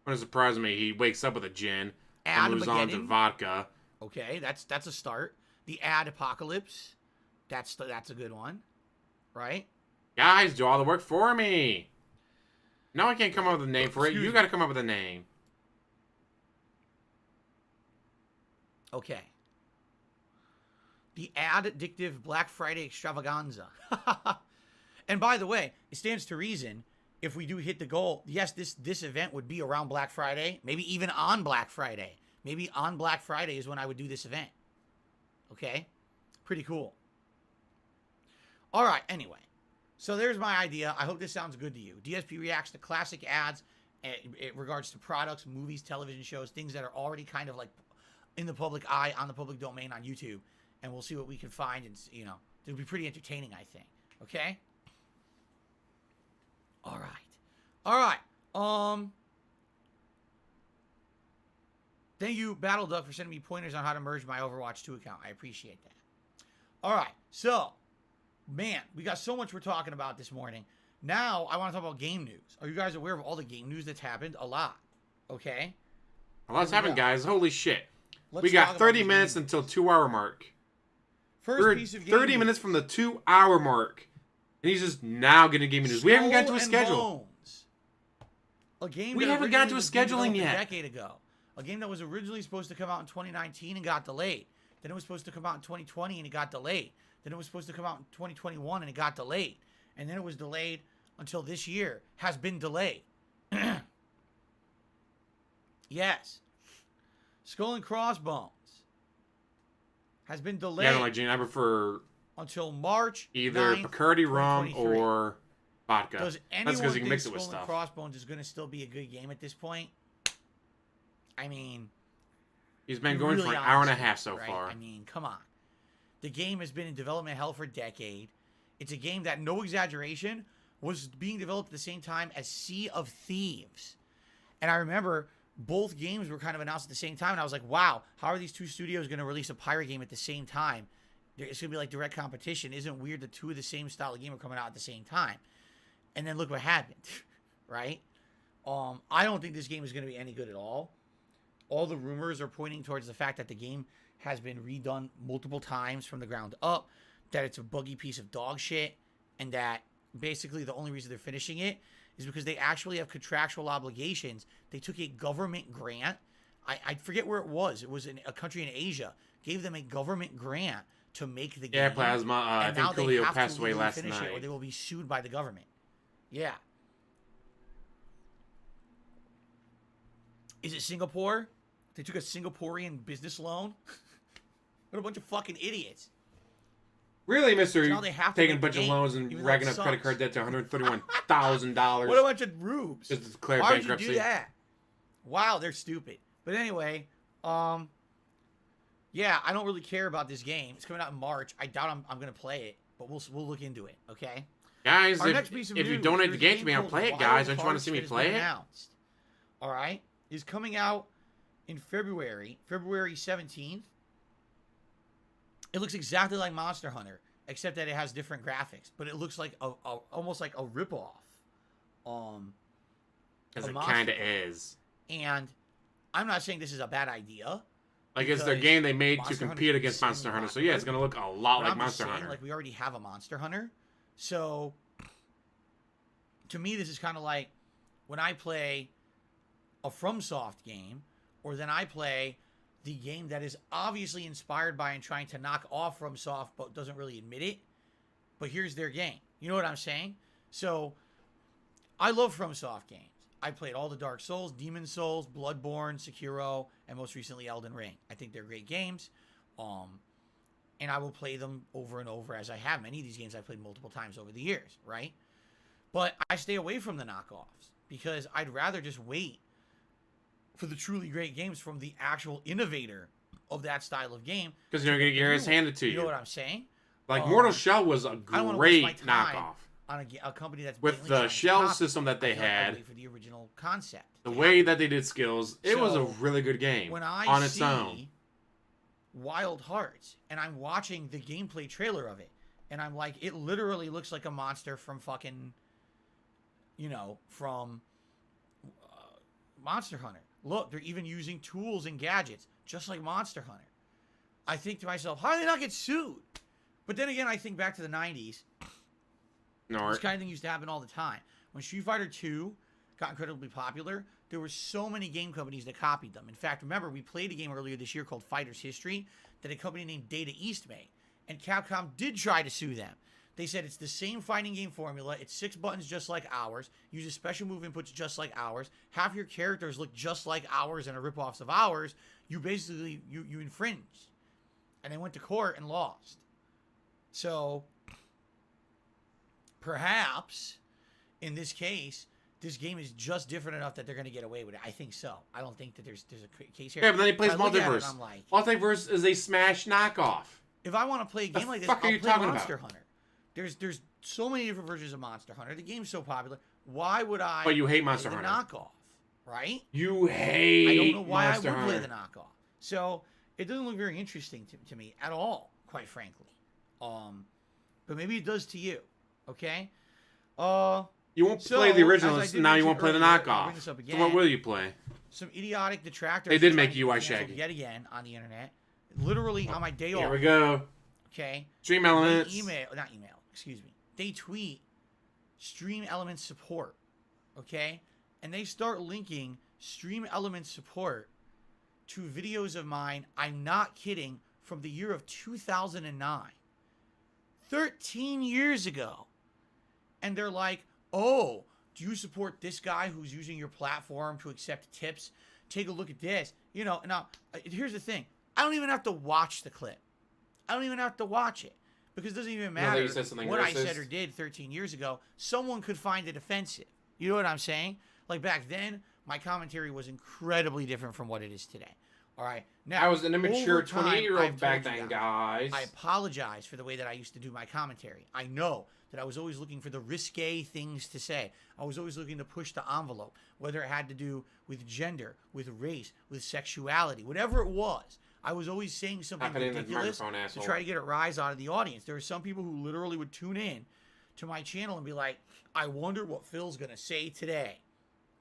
Wouldn't surprise me. He wakes up with a gin and moves on to vodka. Okay, that's a start. The ad apocalypse. That's a good one, right? Guys, do all the work for me. No, I can't come up with a name for it. You got to come up with a name. Okay. The ad addictive Black Friday extravaganza. And by the way, it stands to reason if we do hit the goal. Yes, this event would be around Black Friday, maybe even on Black Friday. Maybe on Black Friday is when I would do this event. Okay? Pretty cool. All right, anyway. So there's my idea. I hope this sounds good to you. DSP reacts to classic ads in regards to products, movies, television shows, things that are already kind of like in the public eye, on the public domain on YouTube. and we'll see what we can find, and you know, it'll be pretty entertaining, I think. Okay. All right. Thank you, Battle Duck, for sending me pointers on how to merge my Overwatch 2 account. I appreciate that. All right, so, man, we got so much we're talking about this morning. Now, I want to talk about game news. Are you guys aware of all the game news that's happened? A lot. Okay? A lot's happened, guys. Holy shit. Let's We got 30 these minutes games. until 2-hour mark. We're Piece of game 30 news. minutes from the 2-hour mark. And he's just now getting gaming news. We haven't gotten to a Skull and schedule. Bones. A game We that haven't got to a originally was scheduling developed yet. A decade ago. A game that was originally supposed to come out in 2019 and got delayed. Then it was supposed to come out in 2020 and it got delayed. Then it was supposed to come out in 2021 and it got delayed. And then it was delayed until this year. Has been delayed. Yes. Skull and Crossbones has been delayed. Yeah, I don't like Gene. I prefer until March either 9th, Bacardi rum 2023. or vodka. Does That's anyone because you think can mix it Skull with and stuff. Crossbones is going to still be a good game at this point? I mean, He's been be going for really an hour and a honest half with so me, right? far. I mean, come on. The game has been in development hell for a decade. It's a game that, no exaggeration, was being developed at the same time as Sea of Thieves. And I remember both games were kind of announced at the same time, and I was like, wow, how are these two studios going to release a pirate game at the same time? It's going to be like direct competition. Isn't it weird that two of the same style of game are coming out at the same time? And then look what happened, right? I don't think this game is going to be any good at all. All the rumors are pointing towards the fact that the game has been redone multiple times from the ground up, that it's a buggy piece of dog shit, and that basically the only reason they're finishing it is because they actually have contractual obligations. They took a government grant. I forget where it was. It was in a country in Asia. Gave them a government grant to make the game. Yeah, Plasma. I and think now they Khalil have passed to away legally last finish it, or night. they will be sued by the government. Yeah. Is it Singapore? They took a Singaporean business loan? What a bunch of fucking idiots. Really, Mister? So now they have to Taking a make bunch the of game, loans and even though racking it up credit sucks. card debt to $131,000 What a bunch of rubes. just to declare Why would you bankruptcy. do that? Wow, they're stupid. But anyway, yeah, I don't really care about this game. It's coming out in March. I doubt I'm going to play it, but we'll look into it, okay? Guys, Our next piece of if you news, donate the there's a game to me, I'll called play it, Wild guys. Don't you want to Hearts see me that has play been it? announced. All right, is coming out in February 17th. It looks exactly like Monster Hunter, except that it has different graphics, but it looks like almost like a ripoff. Because of it Monster kind of Hunter. is. And I'm not saying this is a bad idea. Like, it's their because game they made to Monster compete Hunter's against insanely Monster Hunter. So, popular. yeah, it's going to look a lot But like I'm just Monster saying, Hunter. like, we already have a Monster Hunter. So, to me, this is kind of like when I play a FromSoft game, or then I play the game that is obviously inspired by and trying to knock off FromSoft, but doesn't really admit it. But here's their game. You know what I'm saying? So, I love FromSoft games. I played all the Dark Souls, Demon Souls, Bloodborne, Sekiro, and most recently Elden Ring. I think they're great games. And I will play them over and over as I have. Many of these games I've played multiple times over the years, right? But I stay away from the knockoffs because I'd rather just wait for the truly great games from the actual innovator of that style of game. Because you're going to get your ass handed to you. You know what I'm saying? Like, Mortal Shell was a I don't wanna waste my great time knockoff. On a company that's With blatantly the trying to shell copy. system that they I feel like I'd had, wait for the original concept. the way that they did skills, it was a So, really good game When I on its see own. Wild Hearts, and I'm watching the gameplay trailer of it, and I'm like, it literally looks like a monster from fucking, from Monster Hunter. Look, they're even using tools and gadgets, just like Monster Hunter. I think to myself, how do they not get sued? But then again, I think back to the 90s. No, This kind of thing used to happen all the time. When Street Fighter 2 got incredibly popular, there were so many game companies that copied them. In fact, remember, we played a game earlier this year called Fighter's History that a company named Data East made. And Capcom did try to sue them. They said it's the same fighting game formula. It's 6 buttons just like ours. Uses special move inputs just like ours. Half your characters look just like ours and are ripoffs of ours. You basically, you infringed. And they went to court and lost. So, perhaps, in this case, this game is just different enough that they're going to get away with it. I think so. I don't think that there's a case here. Yeah, but then he plays I look at it and Multiverse. I'm like, Multiverse is a Smash knockoff. If I want to play a game like this, I'll play Monster Hunter. There's so many different versions of Monster Hunter. The game's so popular. Why would I? But you hate Monster Hunter. Knockoff, right? You hate. I don't know why Monster I would Hunter. play the knockoff. So it doesn't look very interesting to me at all, quite frankly. But maybe it does to you. Okay. You won't play the original, now you won't play the knockoff. So what will you play? Some idiotic detractors. They did make UI Shaggy. Yet again on the internet. Literally on my day off. Here we go. Okay. Stream Elements. Excuse me. They tweet Stream Elements support. Okay. And they start linking Stream Elements support to videos of mine. I'm not kidding. From the year of 2009. 13 years ago. And they're like, oh, do you support this guy who's using your platform to accept tips? Take a look at this. You know, now, here's the thing. I don't even have to watch the clip. I don't even have to watch it. Because it doesn't even matter what I said or did 13 years ago. Someone could find it offensive. You know what I'm saying? Like back then, my commentary was incredibly different from what it is today. All right. Now, I was an immature 28-year-old back then, guys. I apologize for the way that I used to do my commentary. I know that I was always looking for the risque things to say. I was always looking to push the envelope, whether it had to do with gender, with race, with sexuality, whatever it was. I was always saying something ridiculous to try to get a rise out of the audience. There are some people who literally would tune in to my channel and be like, I wonder what Phil's going to say today.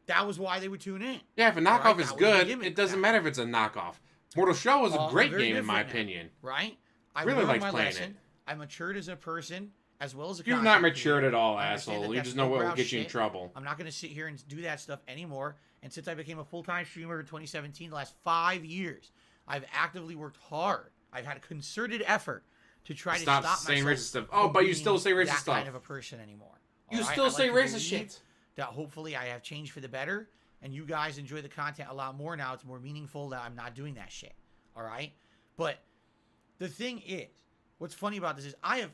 That was why they would tune in. Yeah, if a knockoff is good, it doesn't matter if it's a knockoff. Mortal Shell was a great game, in my opinion. Right? I really liked playing it. I matured as a person, as well as a You've not matured at all, asshole. You just know what will get you in trouble. I'm not going to sit here and do that stuff anymore. And since I became a full-time streamer in 2017, the last 5 years, I've actively worked hard. I've had a concerted effort to try to stop saying myself racist stuff. Oh, but you still say racist that stuff. Kind of a person anymore. You still say racist shit. That hopefully I have changed for the better, and you guys enjoy the content a lot more now. It's more meaningful that I'm not doing that shit. All right? But the thing is, what's funny about this is I have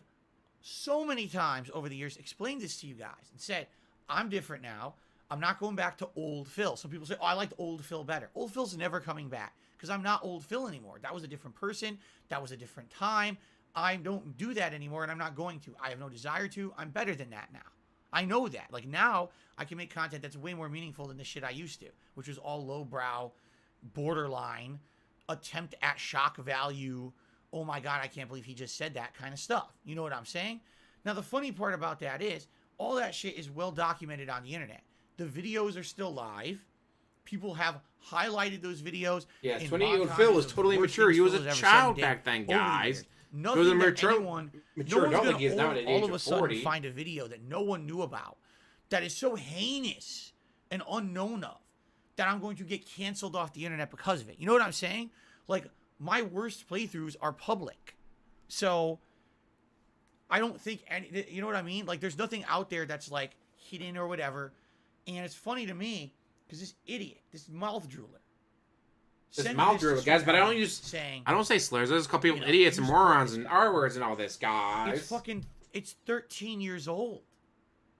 so many times over the years explained this to you guys and said, I'm different now. I'm not going back to old Phil. Some people say, oh, I liked old Phil better. Old Phil's never coming back because I'm not old Phil anymore. That was a different person. That was a different time. I don't do that anymore, and I'm not going to. I have no desire to. I'm better than that now. I know that. Like, now, I can make content that's way more meaningful than the shit I used to, which was all lowbrow, borderline, attempt at shock value, oh my God, I can't believe he just said that kind of stuff. You know what I'm saying? Now, the funny part about that is, all that shit is well documented on the internet. The videos are still live. People have highlighted those videos. Yeah, 28-year-old Phil was totally mature. He was a child back then, guys. Nothing that anyone, no one's going to all of a sudden find a video that no one knew about that is so heinous and unknown of that I'm going to get canceled off the internet because of it. You know what I'm saying? Like, my worst playthroughs are public. So, I don't think any, you know what I mean? Like, there's nothing out there that's, like, hidden or whatever. And it's funny to me because this idiot, this mouth drooler, guys, but I don't say slurs. There's a couple people idiots and morons and R words and all this, guys. It's 13 years old.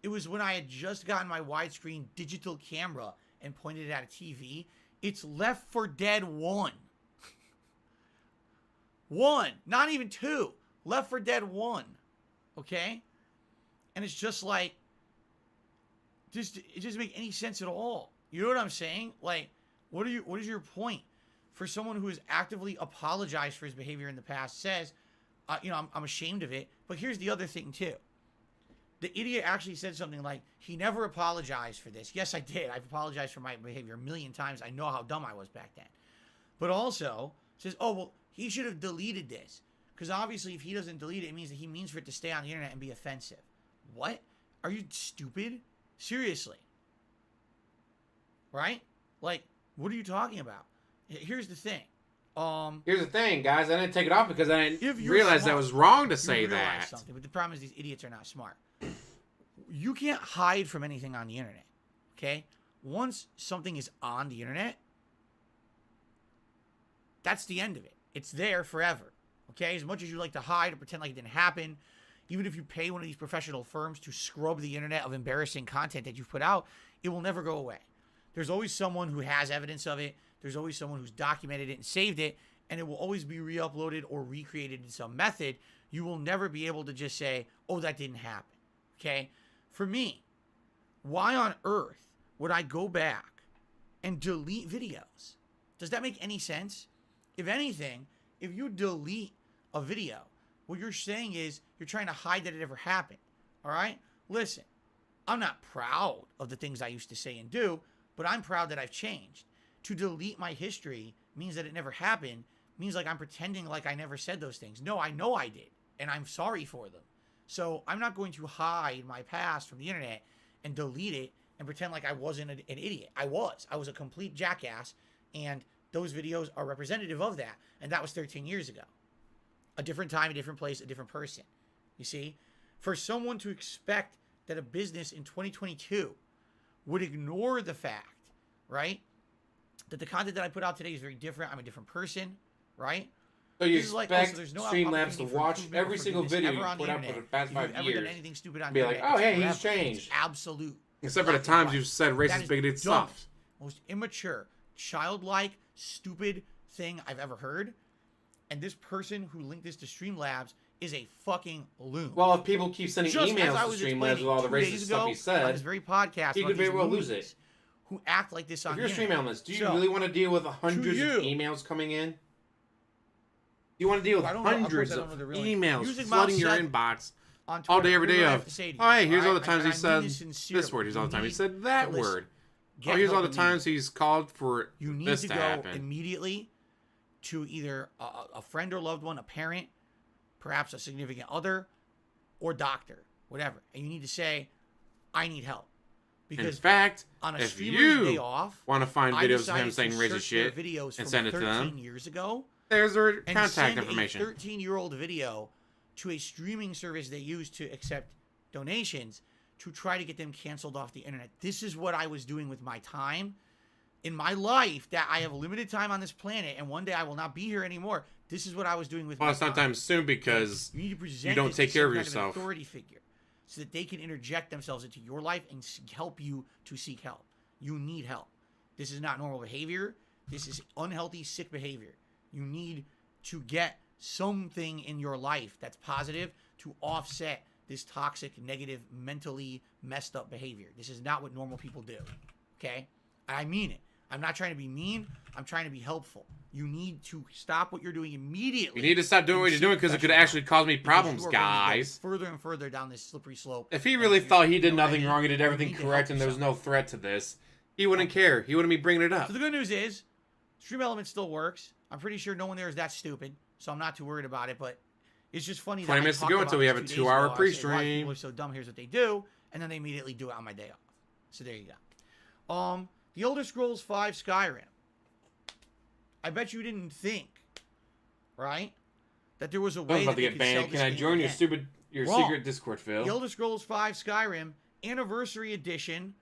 It was when I had just gotten my widescreen digital camera and pointed it at a TV. It's Left 4 Dead 1. 1, not even 2. Left 4 Dead 1. Okay? And it's just like, it doesn't make any sense at all. You know what I'm saying? Like, what is your point? For someone who has actively apologized for his behavior in the past says, I'm ashamed of it. But here's the other thing, too. The idiot actually said something like, he never apologized for this. Yes, I did. I've apologized for my behavior a million times. I know how dumb I was back then. But also says, oh, well, he should have deleted this. Because obviously, if he doesn't delete it, it means that he means for it to stay on the internet and be offensive. What? Are you stupid? Seriously. Right? Like, what are you talking about? Here's the thing. Here's the thing, guys. I didn't take it off because I didn't realize that was wrong to say that. But the problem is these idiots are not smart. You can't hide from anything on the internet. Okay? Once something is on the internet, that's the end of it. It's there forever. Okay? As much as you like to hide or pretend like it didn't happen, even if you pay one of these professional firms to scrub the internet of embarrassing content that you've put out, it will never go away. There's always someone who has evidence of it. There's always someone who's documented it and saved it. and it will always be re-uploaded or recreated in some method. You will never be able to just say, oh, that didn't happen. Okay? For me, why on earth would I go back and delete videos? Does that make any sense? If anything, if you delete a video, what you're saying is you're trying to hide that it ever happened. All right? Listen, I'm not proud of the things I used to say and do, but I'm proud that I've changed. To delete my history means that it never happened, means like I'm pretending like I never said those things. No, I know I did, and I'm sorry for them. So I'm not going to hide my past from the internet and delete it and pretend like I wasn't an idiot. I was a complete jackass, and those videos are representative of that. And that was 13 years ago. A different time, a different place, a different person. You see? For someone to expect that a business in 2022 would ignore the fact, right, that the content that I put out today is very different. I'm a different person, right? So you This is like, expect also, there's no Streamlabs to opportunity for watch improvement or every single forgiveness video ever you on the put up for internet. the past If you've 5 ever years. done anything stupid on Be the like, internet, oh, it's hey, he's forever. It's changed. absolute. Except for the black and times white. you've said That racist, is bigoted dumbest, stuff. most immature, childlike, stupid thing I've ever heard. And this person who linked this to Streamlabs is a fucking loon. Well, if people keep sending Just as I emails was to Streamlabs explaining with all the 2 racist days stuff he ago said, on this very podcast, he about could very these well lose loonies it. who act like this on If the you're internet. streaming on this, do you So, really want to deal with hundreds of you- emails coming in? Do you want to deal with I don't know- of course hundreds I don't of know the real emails Using flooding Mouse your said inbox on all Twitter, day, every here's day what I of, have to say to you, oh, hey, here's all alright? the times And he I said mean this sincerely. this word, here's all the You time he need said that to listen. word. Get Oh, here's all help the times immediately. he's called for You need this to to go happen. immediately to either a friend or loved one, a parent, perhaps a significant other, or doctor, whatever. And you need to say, I need help. In Because fact, on a if streamer's day you off, want to find I videos of decided him saying to racist search shit their videos and from send it to 13 them, years ago there's their and contact send information. a 13-year-old video to a streaming service they use to accept donations to try to get them canceled off the internet. This is what I was doing with my time in my life, that I have limited time on this planet and one day I will not be here anymore. This is what I was doing with Well, my it's time. not time soon because You need to present you don't this take to care some of kind yourself. An authority figure, so that they can interject themselves into your life and help you to seek help. You need help. This is not normal behavior. This is unhealthy, sick behavior. You need to get something in your life that's positive to offset this toxic, negative, mentally messed up behavior. This is not what normal people do. Okay? I mean it. I'm not trying to be mean. I'm trying to be helpful. You need to stop what you're doing immediately. You need to stop doing what you're doing because it could actually cause me problems, guys. Further and further down this slippery slope. If he really thought he did You know what I nothing mean? wrong, he did You everything need to correct, help and there was yourself. no threat to this, he wouldn't care. He wouldn't be bringing it up. So the good news is, Stream Element still works. I'm pretty sure no one there is that stupid, so I'm not too worried about it. But it's just funny 20 that minutes I to go talked until about we this have a 2 days 2-hour ago. I said, "Why pre-stream." people are so dumb. Here's what they do, and then they immediately do it on my day off. So there you go. The Elder Scrolls V Skyrim. I bet you didn't think, right, that there was a I was way about that to they get could sell banned. this Can I game join your again. secret Wrong. Discord, Phil? The Elder Scrolls V Skyrim Anniversary Edition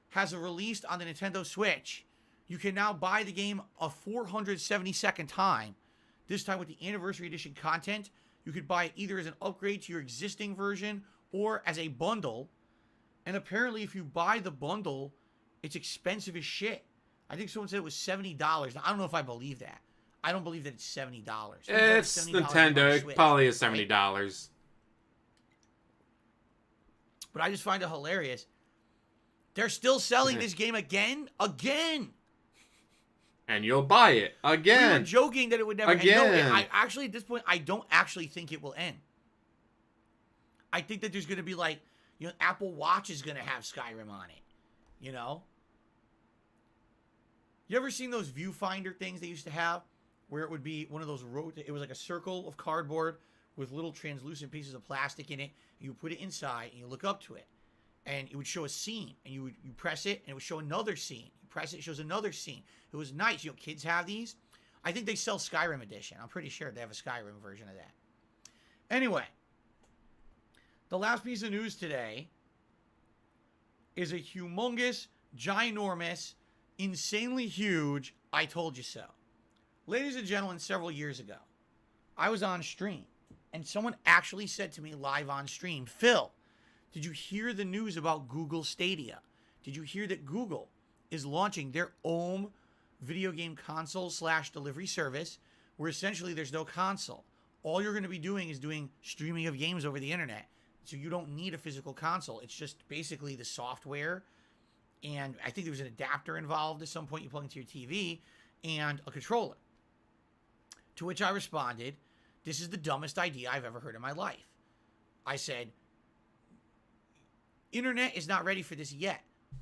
has released on the Nintendo Switch. You can now buy the game a 472nd time. This time with the Anniversary Edition content. You could buy it either as an upgrade to your existing version or as a bundle. And apparently if you buy the bundle, it's expensive as shit. I think someone said it was $70. Now, I don't know if I believe that. I don't believe that it's $70. It's Nintendo. It probably is $70. But I just find it hilarious. They're still selling this game again. And you'll buy it We were again. joking that it would never end. Again. No, I actually, at this point, I don't actually think it will end. I think that there's going to be like, Apple Watch is going to have Skyrim on it. You know? You ever seen those viewfinder things they used to have? Where it would be one of those, it was like a circle of cardboard with little translucent pieces of plastic in it. You put it inside and you look up to it. And it would show a scene. And you press it and it would show another scene. You press it, it shows another scene. It was nice. Kids have these. I think they sell Skyrim Edition. I'm pretty sure they have a Skyrim version of that. Anyway. The last piece of news today is a humongous, ginormous, insanely huge I told you so. Ladies and gentlemen, several years ago, I was on stream, and someone actually said to me live on stream, Phil, did you hear the news about Google Stadia? Did you hear that Google is launching their own video game console / delivery service where essentially there's no console. All you're going to be doing is doing streaming of games over the internet. So you don't need a physical console. It's just basically the software. And I think there was an adapter involved at some point you plug into your TV and a controller. To which I responded, this is the dumbest idea I've ever heard in my life. I said, internet is not ready for this yet.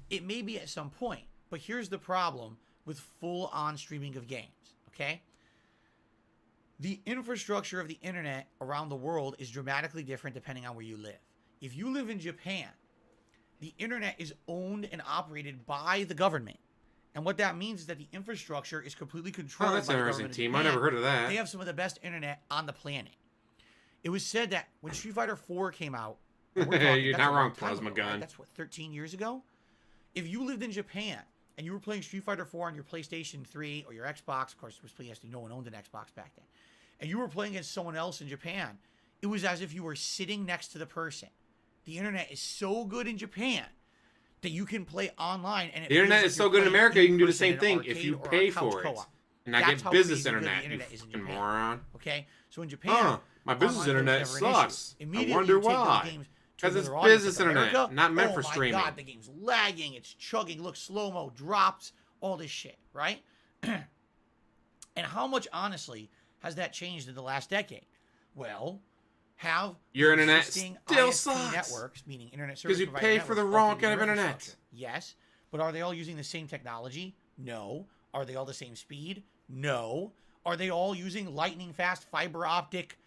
It may be at some point, but here's the problem with full-on streaming of games, okay? The infrastructure of the internet around the world is dramatically different depending on where you live. If you live in Japan, the internet is owned and operated by the government. And what that means is that the infrastructure is completely controlled by the government. That's an interesting team. I never heard of that. They have some of the best internet on the planet. It was said that when Street Fighter 4 came out, you're not wrong, Plasma Gun. Right? That's what, 13 years ago? If you lived in Japan and you were playing Street Fighter 4 on your PlayStation 3 or your Xbox, of course, it was PS3, no one owned an Xbox back then, and you were playing against someone else in Japan, it was as if you were sitting next to the person. The internet is so good in Japan that you can play online. And the internet is so good in America, you can do the same thing if you pay for it. And I get business internet, you fucking moron. Okay? So in Japan, my business internet sucks. I wonder why. Because it's business internet, not meant for streaming. Oh my God, the game's lagging, it's chugging, look, slow-mo, drops, all this shit, right? And how much, honestly, has that changed in the last decade? Well, have your internet still ISP sucks. Networks, meaning internet service because you pay for the wrong kind of internet. Yes, but are they all using the same technology? No. Are they all the same speed? No. Are they all using lightning fast fiber optic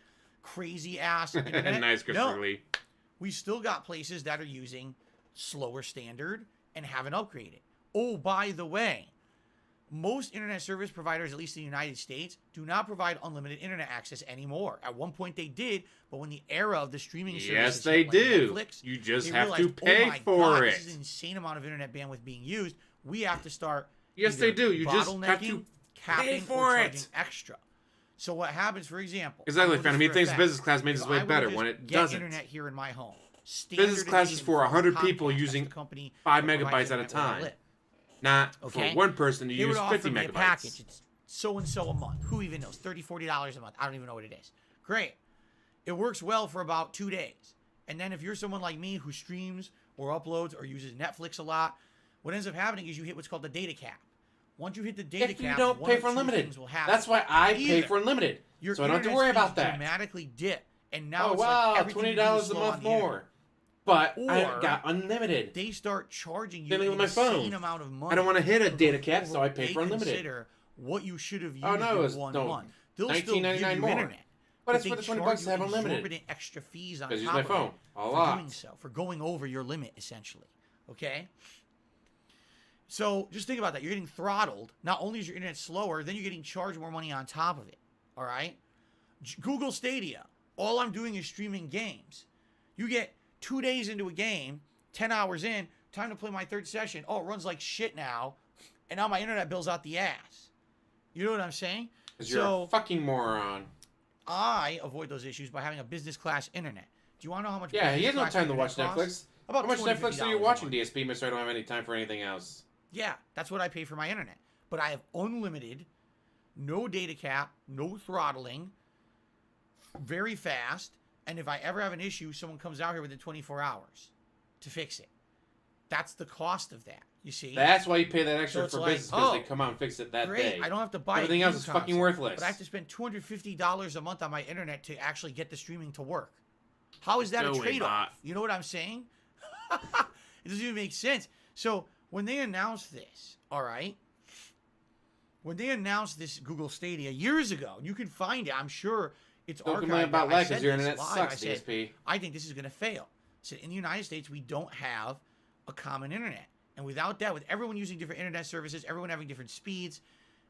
crazy ass internet? Nice, Christopher Lee. We still got places that are using slower standard and haven't upgraded. Oh, by the way, most internet service providers, at least in the United States, do not provide unlimited internet access anymore. At one point they did, but when the era of the streaming services, yes, they do. Netflix, you just have to pay for it. This is an insane amount of internet bandwidth being used. We have to start. Yes, they do. You just have to pay for it. Extra. So what happens, for example? Exactly, Phantom. He thinks business class makes its way better when it doesn't. Internet here in my home. Business class is for 100 people using 5 megabytes at a time. Not for one person to use 50 megabytes. A package. It's so-and-so a month. Who even knows? $30, $40 a month. I don't even know what it is. Great. It works well for about 2 days. And then if you're someone like me who streams or uploads or uses Netflix a lot, what ends up happening is you hit what's called the data cap. Once you hit the data cap, you don't pay for unlimited. That's why I pay for unlimited. So I don't have to worry about that. Dramatically dip. And now it's like $20 a month more. But I got unlimited. They start charging you an my insane amount of money. I don't want to hit a data cap, so I pay for unlimited. Consider what you should have used in one month. They'll $19.99 more. Internet, but it's for the $20 to have unlimited. Extra fees on top use my phone a lot. For doing so, for going over your limit, essentially. Okay. So just think about that. You're getting throttled. Not only is your internet slower, then you're getting charged more money on top of it. All right. Google Stadia. All I'm doing is streaming games. You get 2 days into a game, 10 hours in, time to play my third session. Oh, it runs like shit now. And now my internet bill's out the ass. You know what I'm saying? Because you're a fucking moron. I avoid those issues by having a business class internet. Do you want to know how much? Yeah, he has no time to watch Netflix. How much Netflix are you watching, DSP, Mr. I don't have any time for anything else. Yeah, that's what I pay for my internet. But I have unlimited, no data cap, no throttling, very fast. And if I ever have an issue, someone comes out here within 24 hours to fix it. That's the cost of that, you see? That's why you pay that extra for business, because they come out and fix it that day. I don't have to buy everything else is fucking worthless. But I have to spend $250 a month on my internet to actually get the streaming to work. How is that a trade-off? You know what I'm saying? It doesn't even make sense. So when they announced this, all right, when they announced this Google Stadia years ago, you can find it, I'm sure it's archived. About lag because your internet sucks, DSP. I think this is going to fail. So in the United States, we don't have a common internet. And without that, with everyone using different internet services, everyone having different speeds,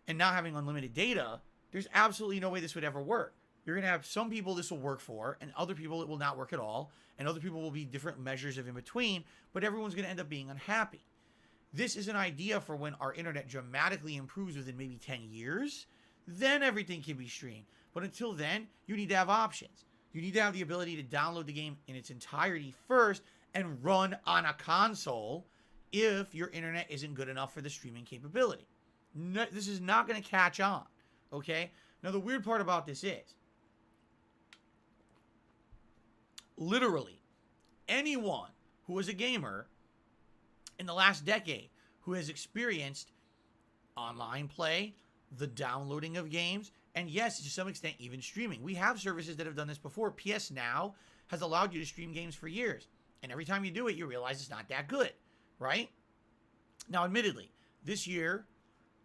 and not having unlimited data, there's absolutely no way this would ever work. You're going to have some people this will work for, and other people it will not work at all, and other people will be different measures of in between, but everyone's going to end up being unhappy. This is an idea for when our internet dramatically improves within maybe 10 years, then everything can be streamed. But until then, you need to have options. You need to have the ability to download the game in its entirety first and run on a console if your internet isn't good enough for the streaming capability. No, this is not going to catch on, okay? Now, the weird part about this is, literally, anyone who was a gamer in the last decade who has experienced online play, the downloading of games, and yes, to some extent, even streaming. We have services that have done this before. PS Now has allowed you to stream games for years. And every time you do it, you realize it's not that good, right? Now, admittedly, this year,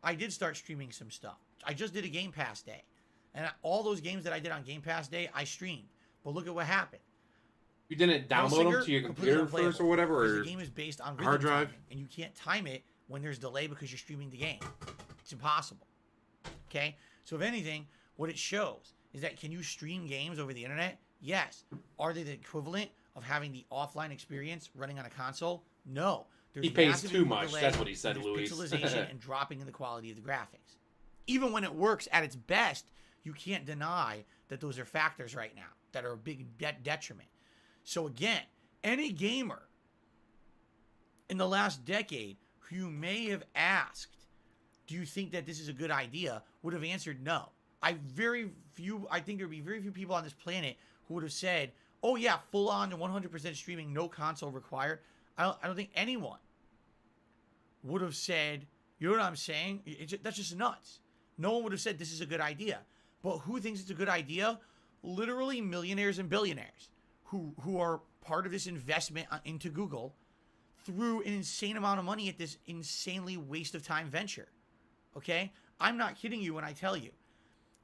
I did start streaming some stuff. I just did a Game Pass day. And all those games that I did on Game Pass day, I streamed. But look at what happened. You didn't download them to your computer first or whatever? Or the game is based on hard drive? timing, and you can't time it when there's delay because you're streaming the game. It's impossible. Okay? So if anything, what it shows is that can you stream games over the internet? Yes. Are they the equivalent of having the offline experience running on a console? No. He pays too much. That's what he said, Luis. Pixelization and dropping in the quality of the graphics. Even when it works at its best, you can't deny that those are factors right now that are a big detriment. So again, any gamer in the last decade who you may have asked, do you think that this is a good idea, would have answered no. I think there'd be very few people on this planet who would have said, oh yeah, full on to 100% streaming, no console required. I don't think anyone would have said, you know what I'm saying? That's just nuts. No one would have said this is a good idea. But who thinks it's a good idea? Literally millionaires and billionaires who are part of this investment into Google threw an insane amount of money at this insanely waste of time venture. Okay? I'm not kidding you when I tell you.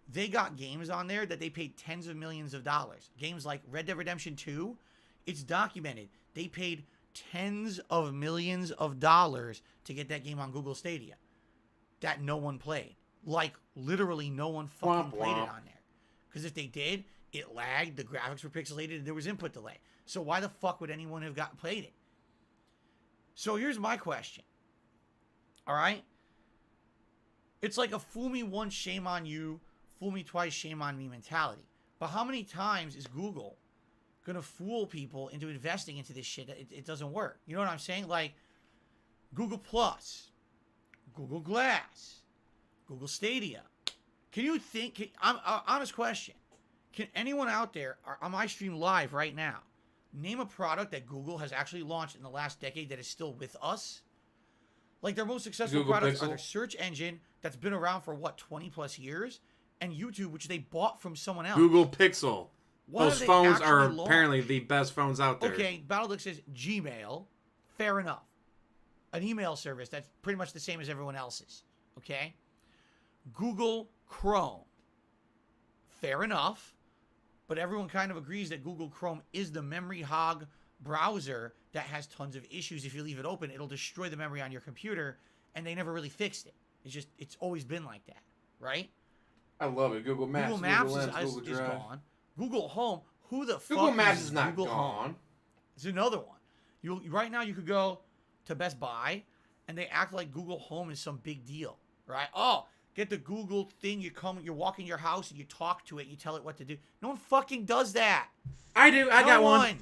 They got games on there that they paid tens of millions of dollars. Games like Red Dead Redemption 2, it's documented. They paid tens of millions of dollars to get that game on Google Stadia that no one played. Like, literally no one fucking played it on there. Because if they did, it lagged, the graphics were pixelated, and there was input delay. So why the fuck would anyone have played it? So here's my question. All right? It's like a fool me once, shame on you, fool me twice, shame on me mentality. But how many times is Google going to fool people into investing into this shit that it doesn't work? You know what I'm saying? Like, Google Plus, Google Glass, Google Stadia. Can you think, honest question, can anyone out there on my stream live right now name a product that Google has actually launched in the last decade that is still with us? Like, their most successful Google products Pixel? are their search engine that's been around for, 20 plus years, and YouTube, which they bought from someone else. Google Pixel. What Those have they phones are actually launched? apparently the best phones out there. Okay, Battleduck says Gmail. Fair enough. An email service that's pretty much the same as everyone else's. Okay? Google Chrome. Fair enough. But everyone kind of agrees that Google Chrome is the memory hog browser that has tons of issues. If you leave it open, it'll destroy the memory on your computer, and they never really fixed it. It's always been like that, right? I love it. Google Maps, Google Maps Google Lens, Google is Drive. gone. Google Home, who the fuck Google Maps uses is not Google gone. Home? It's another one. Right now you could go to Best Buy, and they act like Google Home is some big deal, right? Oh, get the Google thing. You walk in your house and you talk to it. You tell it what to do. No one fucking does that. I do. I got one.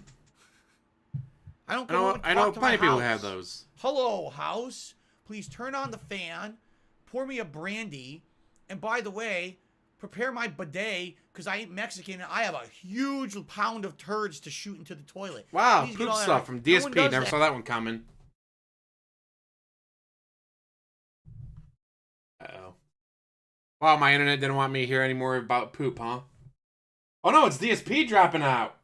I don't go and I know talk to plenty my of people who house. have those. Hello, house. Please turn on the fan. Pour me a brandy. And by the way, prepare my bidet because I ain't Mexican and I have a huge pound of turds to shoot into the toilet. Wow, Please get poop all that stuff right. from No one DSP. does Never that. saw that one coming. Uh-oh. Wow, my internet didn't want me to hear any more about poop, huh? Oh no, it's DSP dropping out.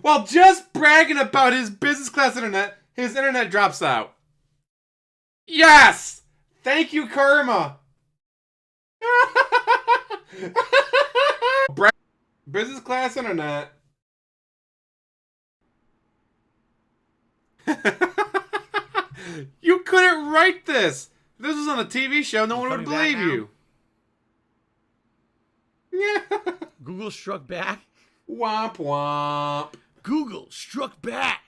While just bragging about his business class internet, his internet drops out. Yes! Thank you, Karma. Business class internet. You couldn't write this. If this was on a TV show, no one would coming back believe now? you. Yeah. Google struck back. Womp womp. Google struck back.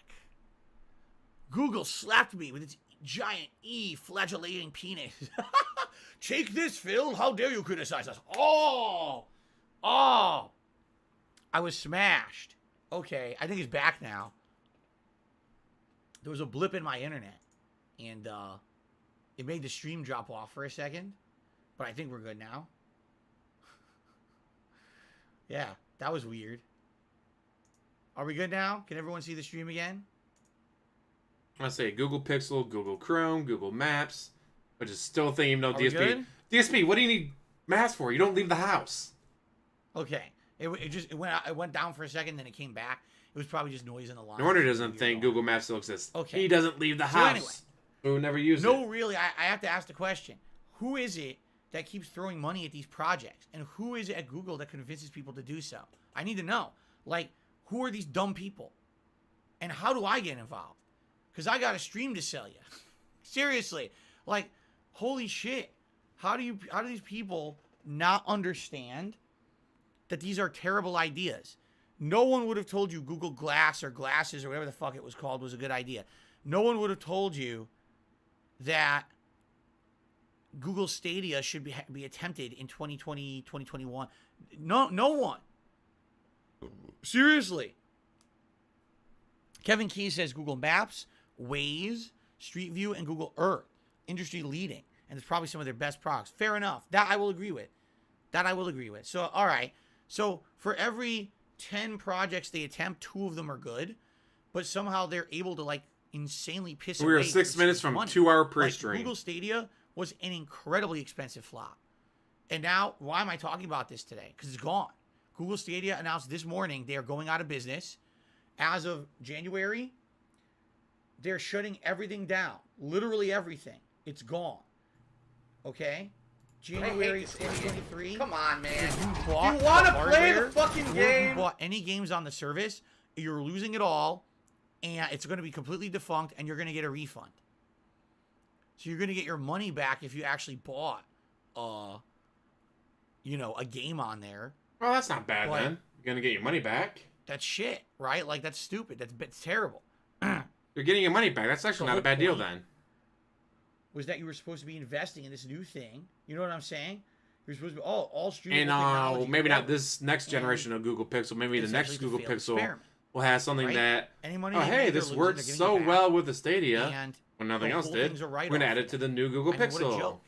Google slapped me with its giant flagellating penis. Take this, Phil. How dare you criticize us? Oh. I was smashed. Okay, I think it's back now. There was a blip in my internet, and it made the stream drop off for a second, but I think we're good now. Yeah, that was weird. Are we good now? Can everyone see the stream again? I say Google Pixel, Google Chrome, Google Maps, which is still a thing, even though Are we good? DSP, what do you need maps for? You don't leave the house. Okay. It went down for a second, then it came back. It was probably just noise in the line. No wonder he doesn't think Google Maps still exists. Okay. He doesn't leave the house. Anyway. We'll never use it. No, really, I have to ask the question. Who is it that keeps throwing money at these projects? And who is it at Google that convinces people to do so? I need to know. Like, who are these dumb people? And how do I get involved? Because I got a stream to sell you. Seriously. Like, holy shit. How do these people not understand that these are terrible ideas? No one would have told you Google Glass or Glasses or whatever the fuck it was called was a good idea. No one would have told you that Google Stadia should be attempted in 2020, 2021. No one. Seriously. Kevin Key says Google Maps, Waze, Street View, and Google Earth. Industry leading. And it's probably some of their best products. Fair enough. That I will agree with. So, all right. So, for every 10 projects they attempt, 2 of them are good. But somehow they're able to, like, insanely piss away. We were 6 minutes from 2-hour pre-stream. Like, Google Stadia was an incredibly expensive flop. And now, why am I talking about this today? Because it's gone. Google Stadia announced this morning they are going out of business. As of January, they're shutting everything down. Literally everything. It's gone. Okay? January 2023. Come on, man. If you You want to play the fucking or if game? you bought any games on the service, you're losing it all, and it's going to be completely defunct, and you're going to get a refund. So you're going to get your money back if you actually bought, a game on there. Well, that's not bad But- then. You're gonna get your money back. That's shit, right? Like, that's stupid. That's terrible. You're getting your money back. That's actually The not a bad whole deal point then. Was that you were supposed to be investing in this new thing. You know what I'm saying? You're supposed to be, all streaming And technology. maybe not whatever. this next generation of Google Pixel. Maybe the It's next actually Google a failed Pixel experiment, will have something right? that, Any money oh, they hey, made, they're this losing, works they're giving so you back. well with the Stadia. And When nothing the else whole did, thing's a we're write-off going to add for it to them. the new Google I mean, what a Pixel. joke.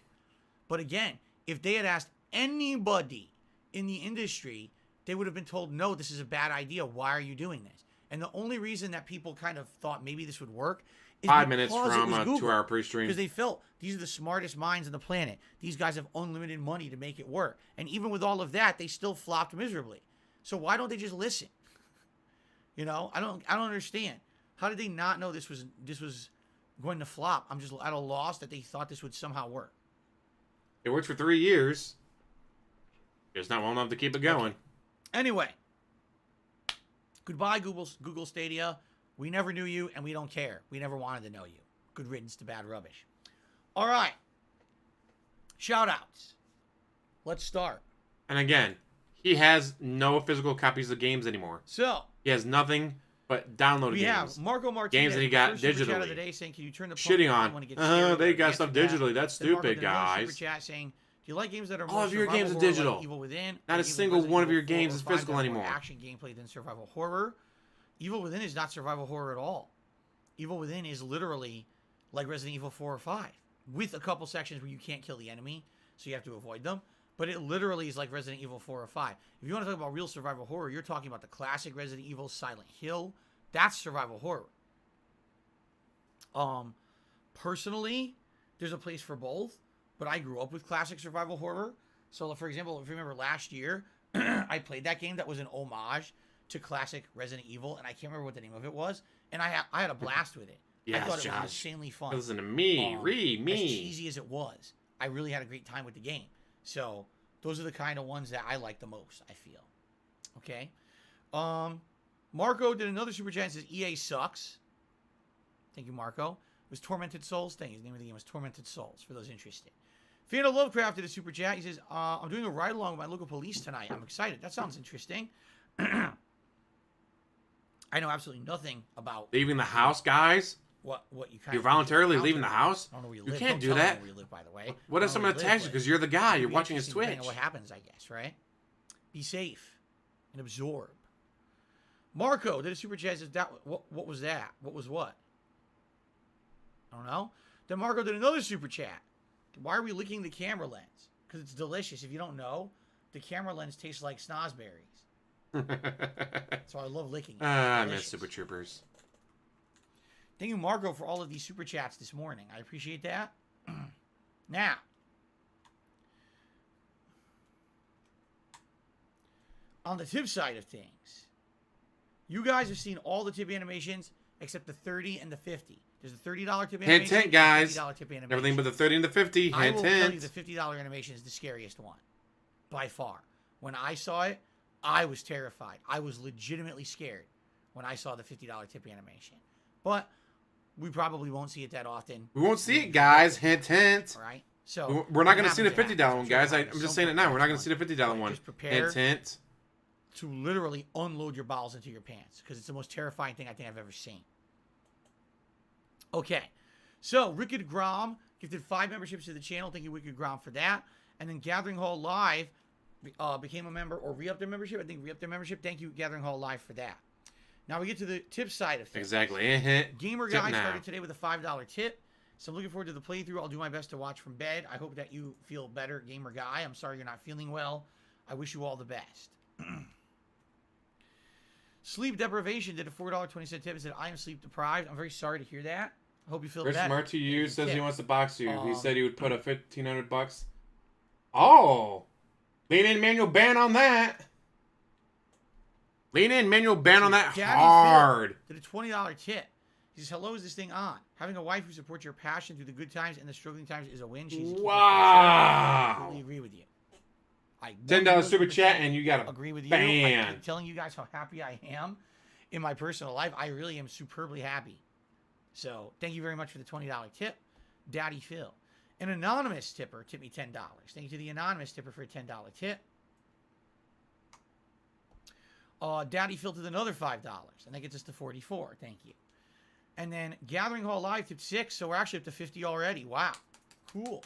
But again, if they had asked anybody in the industry, they would have been told, no, this is a bad idea. Why are you doing this? And the only reason that people kind of thought maybe this would work is 5 minutes because it from was a Google. 2-hour pre-stream. Because they felt these are the smartest minds on the planet. These guys have unlimited money to make it work. And even with all of that, they still flopped miserably. So why don't they just listen? I don't understand. How did they not know this was going to flop? I'm just at a loss that they thought this would somehow work. It worked for 3 years. It's not well enough to keep it going. Anyway, goodbye, Google Stadia. We never knew you, and we don't care. We never wanted to know you. Good riddance to bad rubbish. All right. Shout-outs. Let's start. And again, he has no physical copies of games anymore. So, He has nothing but downloaded we games. have Marco Martinez. Games that he got first super chat of digitally. the day saying, can you turn the Shitting pump on. when it gets scared? They Or got answer stuff that. digitally. That's Then Marco stupid, did another guys. Super chat saying, do you like games that are All more of your games survival are horror, like digital. Evil Within? Not or a even single Resident one of Evil your 4 games or is 5 physical that have more anymore. action gameplay than survival horror? Evil Within is not survival horror at all. Evil Within is literally like Resident Evil 4 or 5, with a couple sections where you can't kill the enemy, so you have to avoid them. But it literally is like Resident Evil 4 or 5. If you want to talk about real survival horror, you're talking about the classic Resident Evil, Silent Hill. That's survival horror. Personally, there's a place for both, but I grew up with classic survival horror. So, for example, if you remember last year, I played that game that was an homage to classic Resident Evil, and I can't remember what the name of it was, and I had a blast with it. Yes, I thought it Josh. was insanely fun. Listen to me, As me. cheesy as it was, I really had a great time with the game. So those are the kind of ones that I like the most, I feel. Okay. Marco did another super chat and says EA sucks. Thank you, Marco. It was Tormented Souls. Thank you. The name of the game was Tormented Souls, for those interested. Fan of Lovecraft did a super chat. He says, I'm doing a ride along with my local police tonight. I'm excited. That sounds interesting. I know absolutely nothing about Leaving the house, guys? what you kind You're of voluntarily leaving the house? I don't know where you You live. can't Don't do tell me that. where you live, by the way. What I if don't know someone where you attacks you live, because but you're the guy? it'd You're be watching his interesting depending Twitch. on what happens, I guess, right? Be safe and absorb. Marco did a super chat. Says that what was that? What was what? I don't know. Then Marco did another super chat. Why are we licking the camera lens? Because it's delicious. If you don't know, the camera lens tastes like snozberries. So I love licking it. I It's miss delicious. Super Troopers. Thank you, Margot, for all of these super chats this morning. I appreciate that. Now, on the tip side of things, you guys have seen all the tip animations except the 30 and the 50. There's a $30 tip animation. Hint, guys. $50 tip animation. Everything but the 30 and the 50. I will tell you Hint. the $50 animation is the scariest one. By far. When I saw it, I was terrified. I was legitimately scared when I saw the $50 tip animation. But we probably won't see it that often. We won't see it, guys. Hint, hint. All right? So We're not going to it see the happens, it $50 one, happens. guys. Sure, I'm just some saying it people now. We're not going it's to see the $50 fun. one. Just prepare Hint, hint. to literally unload your bowels into your pants because it's the most terrifying thing I think I've ever seen. Okay. So, Wicked Grom gifted 5 memberships to the channel. Thank you, Wicked Grom, for that. And then Gathering Hall Live became a member or re-upped their membership. I think re-upped their membership. Thank you, Gathering Hall Live, for that. Now we get to the tip side of things. Exactly. Hint. Gamer Tip Guy now. started today with a $5 tip. So I'm looking forward to the playthrough. I'll do my best to watch from bed. I hope that you feel better, Gamer Guy. I'm sorry you're not feeling well. I wish you all the best. Sleep Deprivation did a $4.20 tip and said, I am sleep deprived. I'm very sorry to hear that. I hope you feel Chris better. Smart to you says he tip. wants to box you. He Um, said he would put a $1,500. Oh. Lean in, manual ban on that. Lean in, manual ban on that Daddy hard. Phil did a $20 tip. He says, hello, is this thing on? Having a wife who supports your passion through the good times and the struggling times is a win. She's a keeper. I Wow. completely agree with you. I $10 super 100% chat and you got a agree with you. ban. I'm telling you guys how happy I am in my personal life. I really am superbly happy. So thank you very much for the $20 tip, Daddy Phil. An anonymous tipper tipped me $10. Thank you to the anonymous tipper for a $10 tip. Daddy Phil did another $5, and that gets us to $44. Thank you. And then Gathering Hall Live tipped $6, so we're actually up to $50 already. Wow, cool.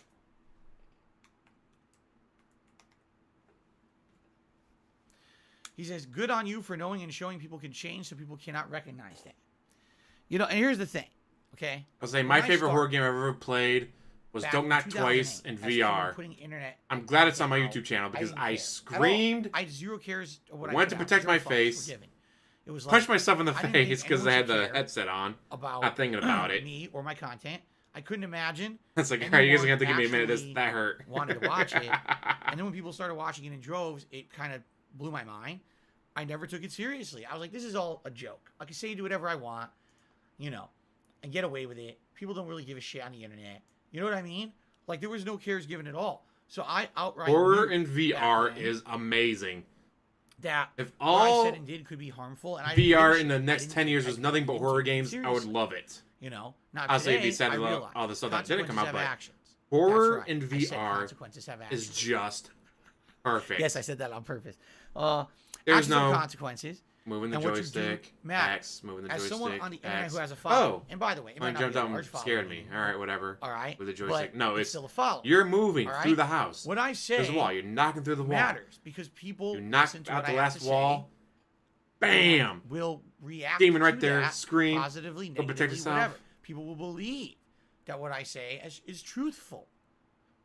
He says, good on you for knowing and showing people can change so people cannot recognize that. You know, and here's the thing, okay? I'll say my favorite horror game I've ever played was Back Don't in Knock Twice 2008, in as people were VR. putting internet I'm glad it's on my out, YouTube channel because didn't I care. screamed, I had zero cares of what I went put to out. protect Zero my fucks face, were given. It was like, punched myself in the I didn't think face because I anyone had should the care headset on, about not thinking about it. me or my content. I couldn't imagine. It's like, all right, you guys are going to have to give me a minute. Anyone That hurt. wanted to watch it. And then when people started watching it in droves, it kind of blew my mind. I never took it seriously. I was like, this is all a joke. I can say and do whatever I want, you know, and get away with it. People don't really give a shit on the internet. You know what I mean? Like, there was no cares given at all. So I outright Horror knew in VR back then is amazing. that If what I all said and did could be harmful. And I didn't give a VR shit. in the I next didn't 10 years take- was I nothing but didn't horror take it games, I would seriously. love it. You know, now I'll say today, besides I all realize the stuff that didn't come consequences out, have but actions. horror That's right. in I said VR consequences have is actions. just perfect. Yes, I said that on purpose. There's Actions have no consequences. moving the and what you do joystick, matters. X, moving the As joystick, someone on the internet X. who has a following, Oh, and by the way, it when might I not jumped be a out large and following scared me. anymore. All right, whatever. All right, With the but joystick. No, it's it's still a following. you're moving All right? through the house. What I say There's a wall. You're knocking through the wall. matters because people You knock listen to out what the I have last to wall. say, Bam! will react Demon right to there, that scream, positively, go protect negatively, yourself. whatever. People will believe that what I say is truthful.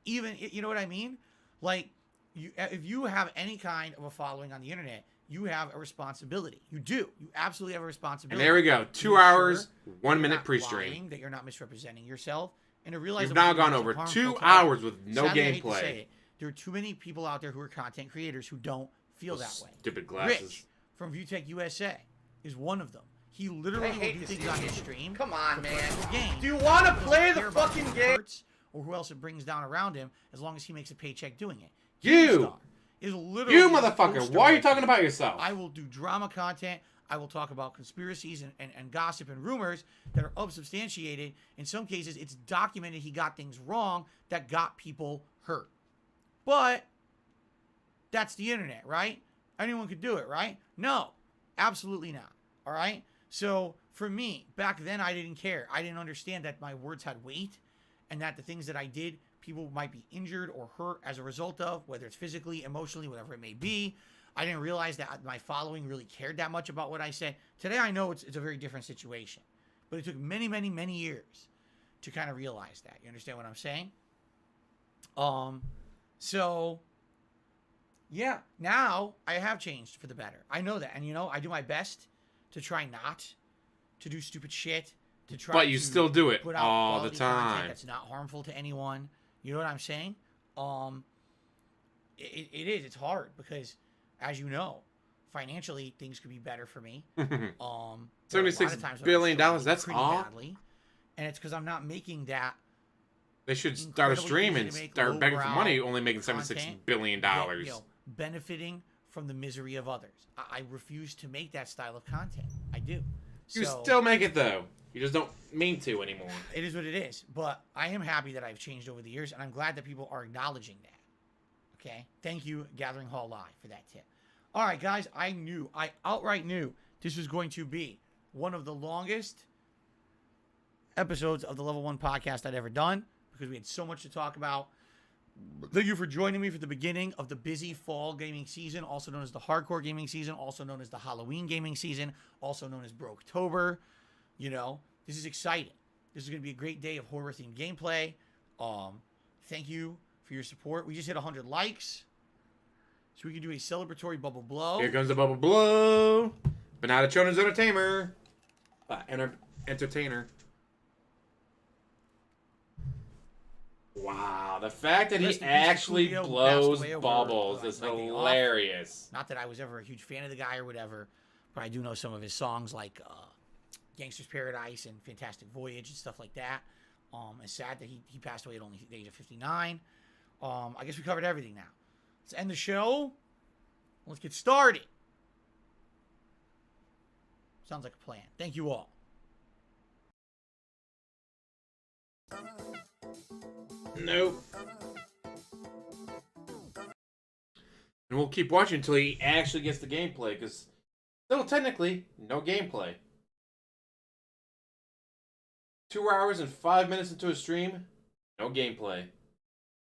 Even, you know what I mean? Like, if you have any kind of a following on the internet, you have a responsibility. You do. You absolutely have a And responsibility. there we go. to 2 make hours, sure 1 you're minute not pre-stream. lying, that you're not misrepresenting yourself, and to realize You've that what now you're doing gone is over harmful 2 to hours others. with no Sadly, I hate to say gameplay. it, there are too many people out there who are content creators who don't feel that way. Stupid glasses. Rich from ViewTech USA is one of them. He literally will do things on his stream. Come on, to man. play the game. Do you want to He doesn't play the care about fucking who it game? hurts or who else it brings down around him, as long as he makes a paycheck doing it. You! GameStar is literally You the motherfucker! poster Why are you right talking here. about yourself? I will do drama content. I will talk about conspiracies and gossip and rumors that are unsubstantiated. In some cases, it's documented he got things wrong that got people hurt. But that's the internet, right? Anyone could do it, right? No, absolutely not. All right? So for me, back then, I didn't care. I didn't understand that my words had weight and that the things that I did, people might be injured or hurt as a result of, whether it's physically, emotionally, whatever it may be. I didn't realize that my following really cared that much about what I said. Today, I know it's a very different situation. But it took many, many, many years to kind of realize that. You understand what I'm saying? So Yeah, now I have changed for the better. I know that. And, you know, I do my best to try not to do stupid shit. To try But you to still do it put out all the quality content time. that's not harmful to anyone. You know what I'm saying? It is. It's hard because, as you know, financially things could be better for me. $76 billion. That's all. Badly, and it's because I'm not making that. They should start a stream and start begging for money, only making $76 billion. You know, benefiting from the misery of others. I refuse to make that style of content. I do. You still make it, though. You just don't mean to anymore. It is what it is. But I am happy that I've changed over the years, and I'm glad that people are acknowledging that. Okay? Thank you, Gathering Hall Live, for that tip. All right, guys. I outright knew this was going to be one of the longest episodes of the Level 1 podcast I'd ever done, because we had so much to talk about. Thank you for joining me for the beginning of the busy fall gaming season, also known as the hardcore gaming season, also known as the Halloween gaming season, also known as Broketober. You know, this is exciting. This is going to be a great day of horror-themed gameplay. Thank you for your support. We just hit 100 likes, so we can do a celebratory bubble blow. Here comes the bubble blow. But not a children's entertainer. Entertainer. Wow, the fact that he actually blows bubbles is hilarious. Not that I was ever a huge fan of the guy or whatever, but I do know some of his songs like Gangster's Paradise and Fantastic Voyage and stuff like that. It's sad that he passed away at only the age of 59. I guess we covered everything now. Let's end the show. Let's get started. Sounds like a plan. Thank you all. Nope. And we'll keep watching until he actually gets the gameplay, because still technically no gameplay. 2 hours and 5 minutes into a stream, no gameplay.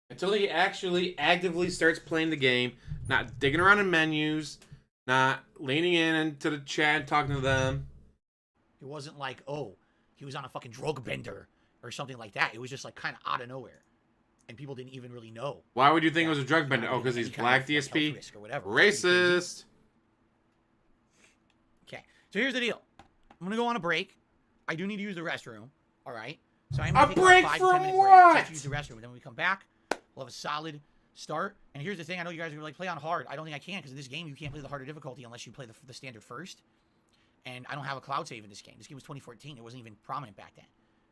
Until he actually actively starts playing the game, not digging around in menus, not leaning into the chat and talking to them. It wasn't like, oh, he was on a fucking drug bender or something like that. It was just like kind of out of nowhere. And people didn't even really know. Why would you think it was a drug bender? Oh, because he's black, DSP? Or whatever. Racist. Okay, so here's the deal. I'm going to go on a break. I do need to use the restroom. All right? So I'm a going to take break a 5 from 10 minute what? break to use the restroom. Then when we come back, we'll have a solid start. And here's the thing. I know you guys are like, play on hard. I don't think I can, because in this game, you can't play the harder difficulty unless you play the standard first. And I don't have a cloud save in this game. This game was 2014. It wasn't even prominent back then.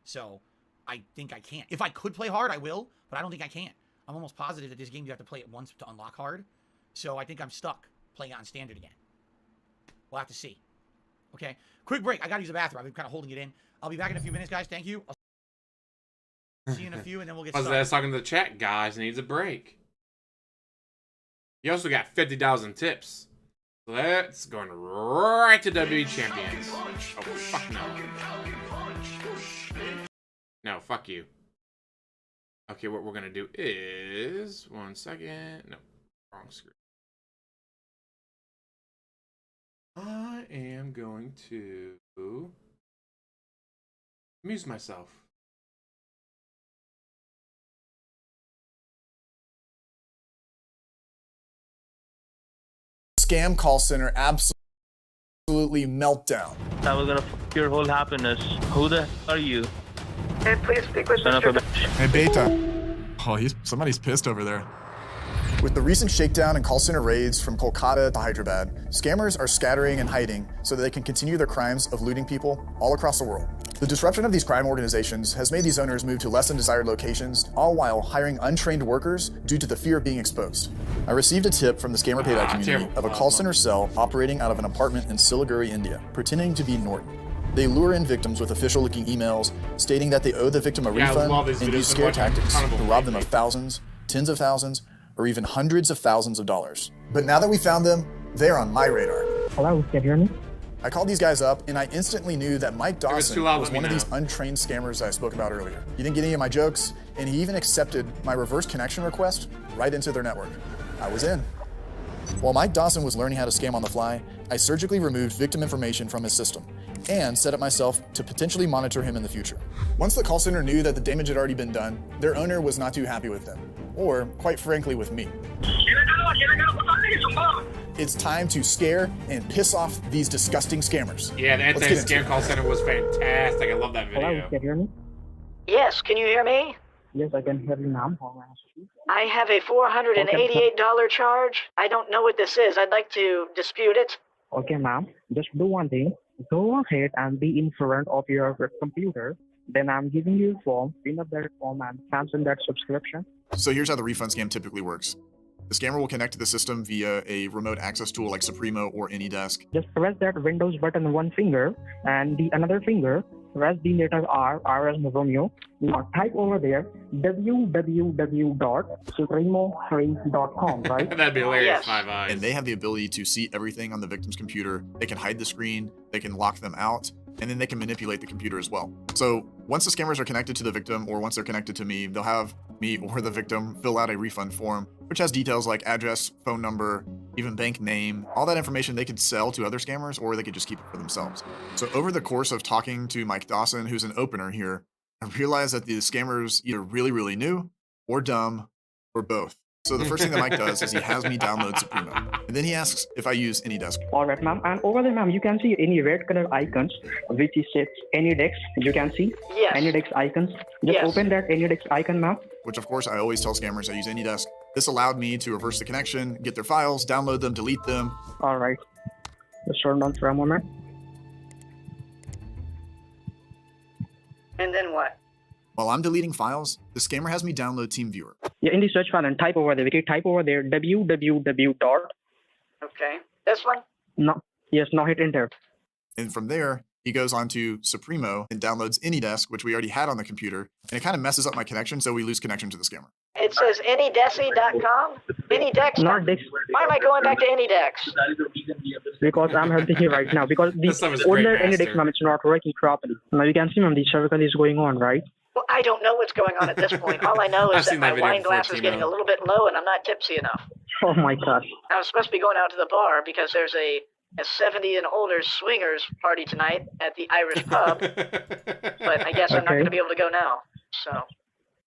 So I think I can't. If I could play hard, I will, but I don't think I can. I'm almost positive that this game you have to play it once to unlock hard. So I think I'm stuck playing it on standard again. We'll have to see. Okay, quick break. I got to use the bathroom. I've been kind of holding it in. I'll be back in a few minutes, guys. Thank you. I'll see you in a few, and then we'll get started. I was talking to the chat, guys. Needs a break. He also got 50,000 tips. Let's go right to WWE Champions. Oh, fuck no. No, fuck you. Okay, what we're going to do is... 1 second. No, wrong screen. I am going to amuse myself. Scam call center absolutely meltdown. I was gonna fuck your whole happiness. Who the hell are you? Hey, please speak with Son of a Mr. bitch. Hey, Beta. Oh, somebody's pissed over there. With the recent shakedown and call center raids from Kolkata to Hyderabad, scammers are scattering and hiding so that they can continue their crimes of looting people all across the world. The disruption of these crime organizations has made these owners move to less than desired locations, all while hiring untrained workers due to the fear of being exposed. I received a tip from the scammer payback community of a call center cell operating out of an apartment in Siliguri, India, pretending to be Norton. They lure in victims with official-looking emails stating that they owe the victim a refund and use scare tactics to rob them of thousands, tens of thousands, or even hundreds of thousands of dollars. But now that we found them, they're on my radar. Hello, can you hear me? I called these guys up, and I instantly knew that Mike Dawson was one of these know. untrained scammers I spoke about earlier. He didn't get any of my jokes, and he even accepted my reverse connection request right into their network. I was in. While Mike Dawson was learning how to scam on the fly, I surgically removed victim information from his system and set up myself to potentially monitor him in the future. Once the call center knew that the damage had already been done, their owner was not too happy with them, or quite frankly with me. It's time to scare and piss off these disgusting scammers. Yeah, the Let's get into anti-scam it. call center was fantastic. I love that Hello, video. can you hear me? Yes, can you hear me? Yes, I can hear you, ma'am. How may I assist you? I have a $488 charge. I don't know what this is. I'd like to dispute it. Okay, ma'am. Just do one thing. Go ahead and be in front of your computer. Then I'm giving you a form. Fill up that form and cancel that subscription. So here's how the refund scam typically works. The scammer will connect to the system via a remote access tool like Supremo or AnyDesk. Just press that Windows button one finger and the another finger. Press the letter R as Romeo. Now type over there www.supremo3.com, right? That'd be hilarious. Yes. 5 eyes. And they have the ability to see everything on the victim's computer. They can hide the screen, they can lock them out, and then they can manipulate the computer as well. So once the scammers are connected to the victim, or once they're connected to me, they'll have me or the victim fill out a refund form, which has details like address, phone number, even bank name. All that information they could sell to other scammers, or they could just keep it for themselves. So over the course of talking to Mike Dawson, who's an opener here, I realized that the scammers either really, really new, or dumb, or both. So the first thing that Mike does is he has me download Supremo. And then he asks if I use AnyDesk. All right, ma'am. And over there, ma'am, you can see any red color icons, which is AnyDesk. You can see Yes. AnyDesk icons. Just Yes. open that AnyDesk icon, ma'am. Which of course I always tell scammers I use AnyDesk. This allowed me to reverse the connection, get their files, download them, delete them. All right. Just hold on for a moment. And then what? While I'm deleting files, the scammer has me download TeamViewer. Yeah, in the search file and type over there. Okay, type over there www. Okay. This one? No, yes, now hit enter. And from there, he goes on to Supremo and downloads AnyDesk, which we already had on the computer. And it kind of messes up my connection, so we lose connection to the scammer. It says anydesi.com? Anydex? Not Dex, Why am I going back to Anydex? because I'm helping you right now. Because This stuff is the a great older master. AnyDex, ma'am, it's not working properly. Now you can see, ma'am, the cervical is going on, right? Well, I don't know what's going on at this point. All I know I've is that seen my that video wine before, glass is getting Timo. a little bit low and I'm not tipsy enough. Oh my gosh. I was supposed to be going out to the bar because there's a 70 and older swingers party tonight at the Irish pub, but I guess I'm not Okay. going to be able to go now. So,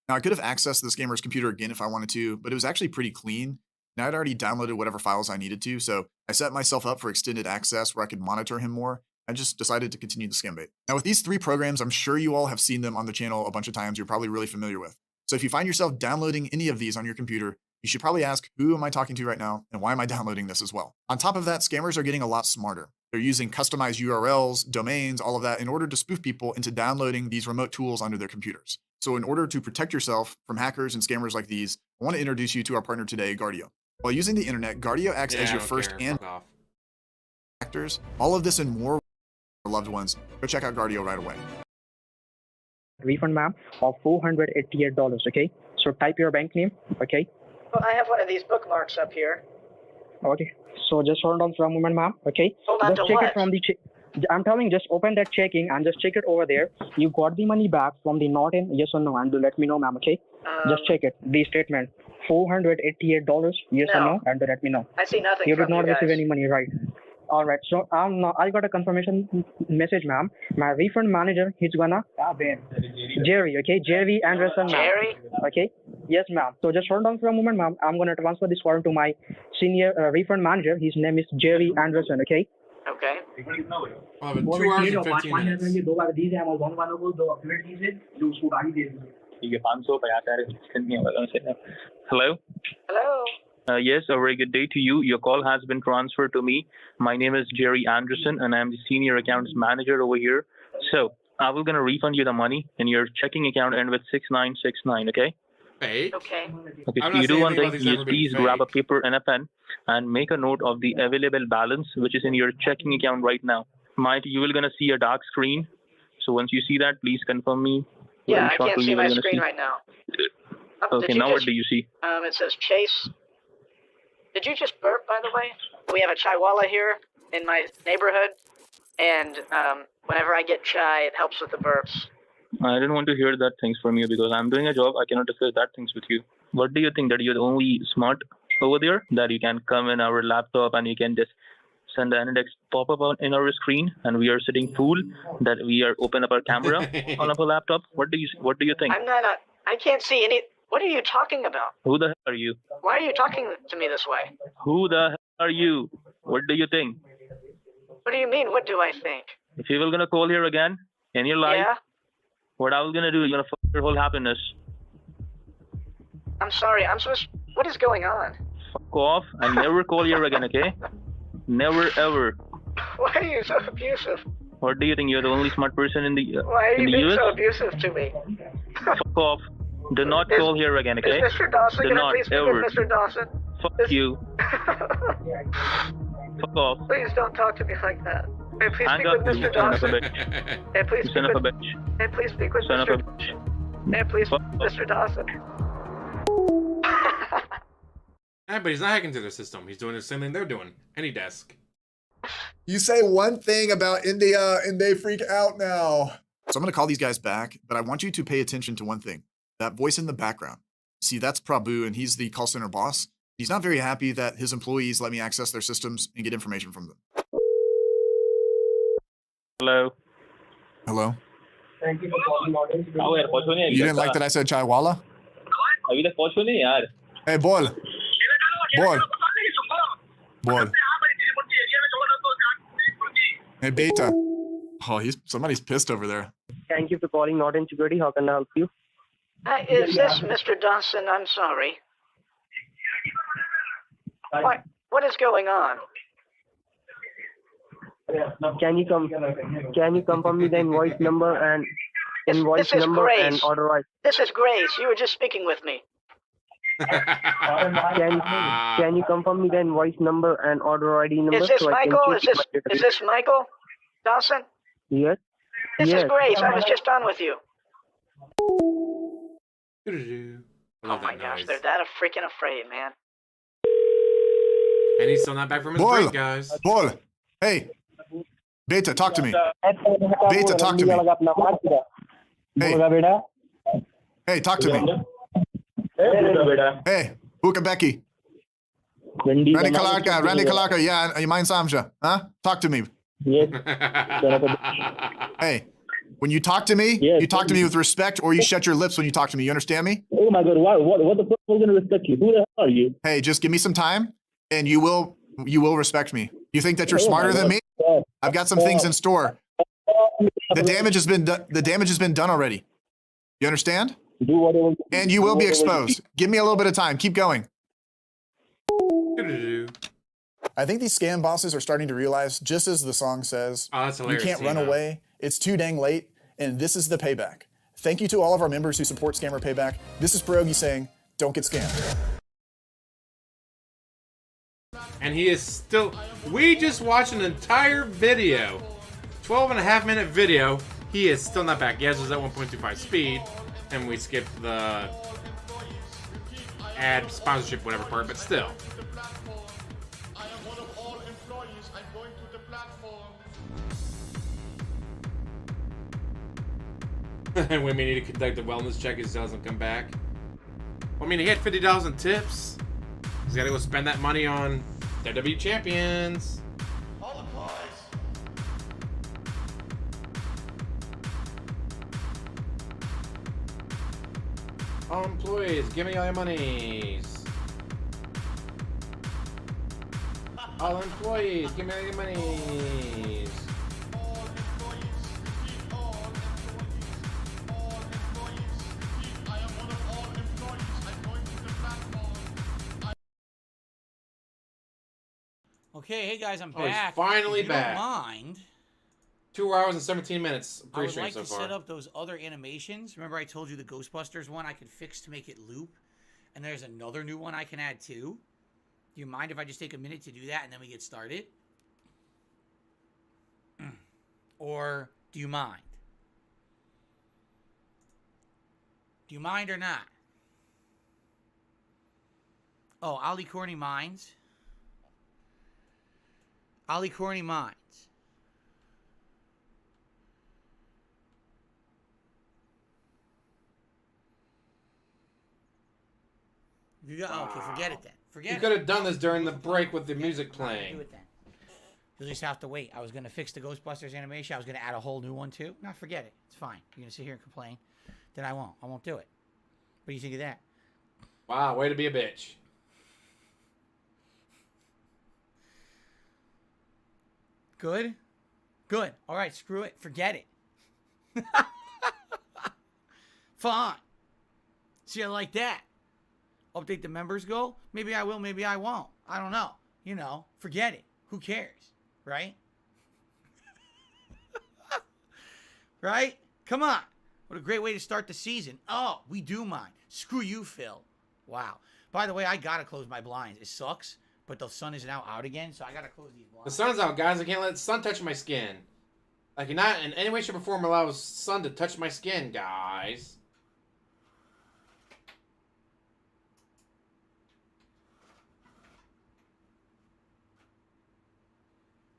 Now, I could have accessed the scammer's computer again if I wanted to, but it was actually pretty clean. And I'd already downloaded whatever files I needed to, so I set myself up for extended access where I could monitor him more. I just decided to continue the scam bait. Now, with these 3 programs, I'm sure you all have seen them on the channel a bunch of times. You're probably really familiar with. So if you find yourself downloading any of these on your computer, you should probably ask, who am I talking to right now, and why am I downloading this as well? On top of that, scammers are getting a lot smarter. They're using customized URLs, domains, all of that in order to spoof people into downloading these remote tools onto their computers. So in order to protect yourself from hackers and scammers like these, I want to introduce you to our partner today, Guardio. While using the internet, Guardio acts Yeah, as I your don't first care. and Fuck off. actors. All of this and more for loved ones. Go check out Guardio right away. Refund, ma'am, of $488, okay? So type your bank name, okay? well, I have one of these bookmarks up here. Okay. So just hold on for a moment, ma'am, okay? Hold on Just to check what? it from the... I'm telling you, just open that checking and just check it over there. You got the money back from the not in, yes or no, and do let me know, ma'am, okay? Just check it. The statement, $488, yes or No. no, and do let me know. I see nothing You from did not you guys. receive any money, right? All right. So now I got a confirmation message, ma'am. My refund manager, he's gonna Jerry, okay? Jerry Anderson, ma'am. Jerry? Okay. Yes, ma'am. So just hold on for a moment, ma'am. I'm gonna transfer this form to my senior refund manager. His name is Jerry Anderson, okay? Okay. I'll have 2 hours and 15 minutes. Hello? Hello? Yes, a very good day to you. Your call has been transferred to me. My name is Jerry Anderson, and I'm the senior accounts manager over here. So I will gonna refund you the money, and your checking account end with 6969. Okay? Fake? Okay. Okay. I'm So not you do saying one anything thing. about these You ever being please grab a fake. paper and a pen, and make a note of the available balance which is in your checking account right now. You will gonna see a dark screen. So once you see that, please confirm me. Yeah, Very I shortly can't see you will my gonna screen see. right now. Okay. Now what do you see? It says Chase. Did you just burp, by the way? We have a Chihuahua here in my neighborhood, and whenever I get chai, it helps with the burps. I didn't want to hear that things from you because I'm doing a job. I cannot discuss that things with you. What do you think that you're the only smart over there that you can come in our laptop and you can just send the index pop up in our screen and we are sitting full that we are open up our camera on our laptop? What do you think? I'm not. I can't see any. What are you talking about? Who the hell are you? Why are you talking to me this way? Who the hell are you? What do you think? What do you mean, what do I think? If you were gonna call here again in your life, Yeah? what I was gonna do is gonna fuck your whole happiness. I'm sorry, what is going on? Fuck off and never call here again, okay? Never ever. Why are you so abusive? What do you think? You're the only smart person in the Why are in you the being US? so abusive to me? Fuck off. Do not call here again, okay? Is Mr. Dawson Do gonna not please speak ever. with Mr. Dawson? Fuck you. Fuck off. Please don't talk to me like that. Hey, please Hang speak up, with you Mr. son of a Dawson. bitch. Hey, please You speak son of a with. bitch. Hey, please speak with Son of a Mr. bitch. Hey, please, Fuck off. Mr. Dawson. Yeah, but he's not hacking to their system. He's doing the same thing they're doing. AnyDesk. You say one thing about India and they freak out now. So I'm going to call these guys back, but I want you to pay attention to one thing. That voice in the background. See, that's Prabhu, and he's the call center boss. He's not very happy that his employees let me access their systems and get information from them. Hello. Hello? Thank you for calling Modern Security. You didn't like that I said chaiwala? अभी तक पहुंचो नहीं यार. Hey, Bol. Bol. Bol. Hey, Beta. Oh, somebody's pissed over there. Thank you for calling Norton Security. How can I help you? Is this Mr. Dawson? I'm sorry. What is going on? Can you confirm me the invoice number and This is Grace. and order right? This is Grace. You were just speaking with me. Can you confirm me the invoice number and order ID number? Is this so I can Michael? check my Is database? this Michael Dawson? Yes. This Yes. is Grace. I was just on with you. I Oh love my that gosh, noise. they're that freaking afraid, man. And he's still not back from his Bol. break, guys. Bol. Hey. Beta, talk to me. Beta, talk to me. Hey. Hey, talk to me. Hey, Buka Becky. Randy Kalaka, yeah, you mind Samja? Huh? Talk to me. Hey, when you talk to me, you talk to me with respect or you shut your lips when you talk to me. You understand me? Oh my God! What the fuck was gonna respect you? Who the hell are you? Hey, just give me some time and you will respect me. You think that you're smarter than me? I've got some things in store. The damage has been done already. You understand? Do whatever. And you will be exposed. Give me a little bit of time. Keep going. I think these scam bosses are starting to realize, just as the song says, Oh, that's you hilarious. can't run away. It's too dang late. And this is the payback. Thank you to all of our members who support Scammer Payback. This is Pierogi saying, don't get scammed. And he is still... We just watched an entire video. 12.5-minute video. He is still not back. Yes, it was at 1.25 speed. And we skipped the ad sponsorship, whatever part, but still. Women need to conduct a wellness check. He still hasn't come back. I mean, he had $50 in tips. He's got to go spend that money on WWE champions. All employees, give me all your monies. All employees, give me all your monies. Okay, hey guys, I'm Oh, he's back. finally if you back. Don't mind. 2 hours and 17 minutes I would pre-stream like so to far. set up those other animations. Remember I told you the Ghostbusters one I could fix to make it loop? And there's another new one I can add too. Do you mind if I just take a minute to do that and then we get started? Or do you mind? Do you mind or not? Oh, Ali Corny minds. Ali Corny minds. You got, okay, forget it then. Forget You it. could have done this during the break with the music Do playing. it then. You'll just have to wait. I was going to fix the Ghostbusters animation. I was going to add a whole new one too. No, forget it. It's fine. You're going to sit here and complain. Then I won't. I won't do it. What do you think of that? Wow, way to be a bitch. Good? Good. All right, screw it. Forget it. Fine. See, I like that. Update the members goal? Maybe I will, maybe I won't. I don't know. You know, forget it. Who cares? Right? Right? Come on. What a great way to start the season. Oh, we do mind. Screw you, Phil. Wow. By the way, I gotta close my blinds. It sucks, but the sun is now out again, so I gotta close these blinds. The sun's out, guys. I can't let the sun touch my skin. I cannot in any way, shape, or form allow the sun to touch my skin, guys.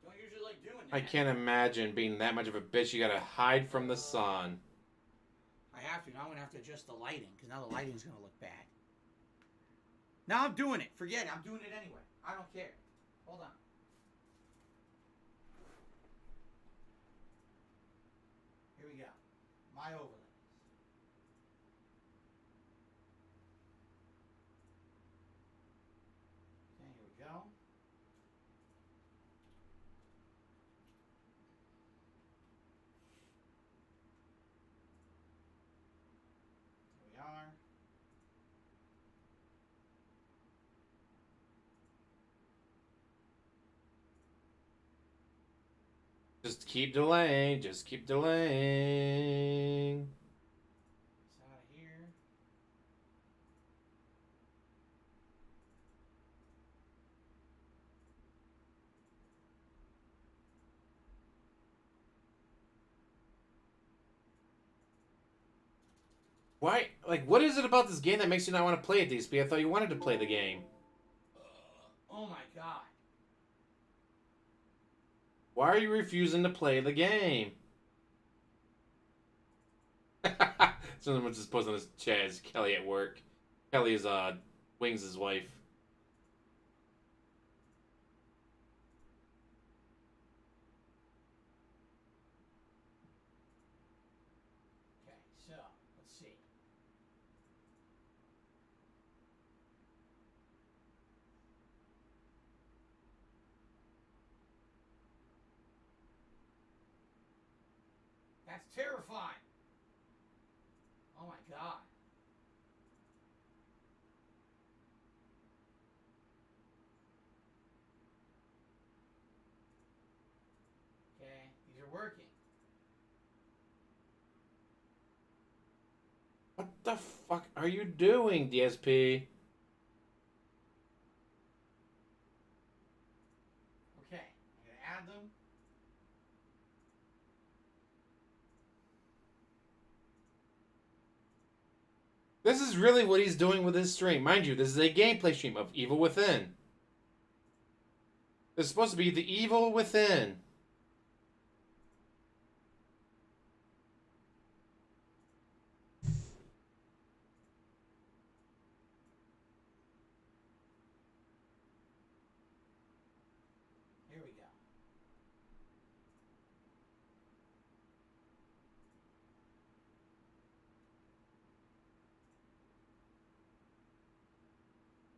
Don't usually like doing that. I can't imagine being that much of a bitch. You gotta hide from the sun. I have to. Now I'm gonna have to adjust the lighting, because now the lighting's gonna look bad. Now I'm doing it. Forget it. I'm doing it anyway. I don't care. Hold on. Here we go. My overlays. Okay, here we go. Here we are. Just keep delaying. Just keep delaying. It's out of here. Why? Like, what is it about this game that makes you not want to play it, DSP? I thought you wanted to play the game. Oh my god. Why are you refusing to play the game? Someone just posted on his chat is Kelly at work. Kelly is Wings' wife. Okay, so let's see. That's terrifying. Oh my god. Okay, these are working. What the fuck are you doing, DSP? Okay, I'm gonna add them. This is really what he's doing with his stream. Mind you, this is a gameplay stream of Evil Within. This is supposed to be the Evil Within. Here we go.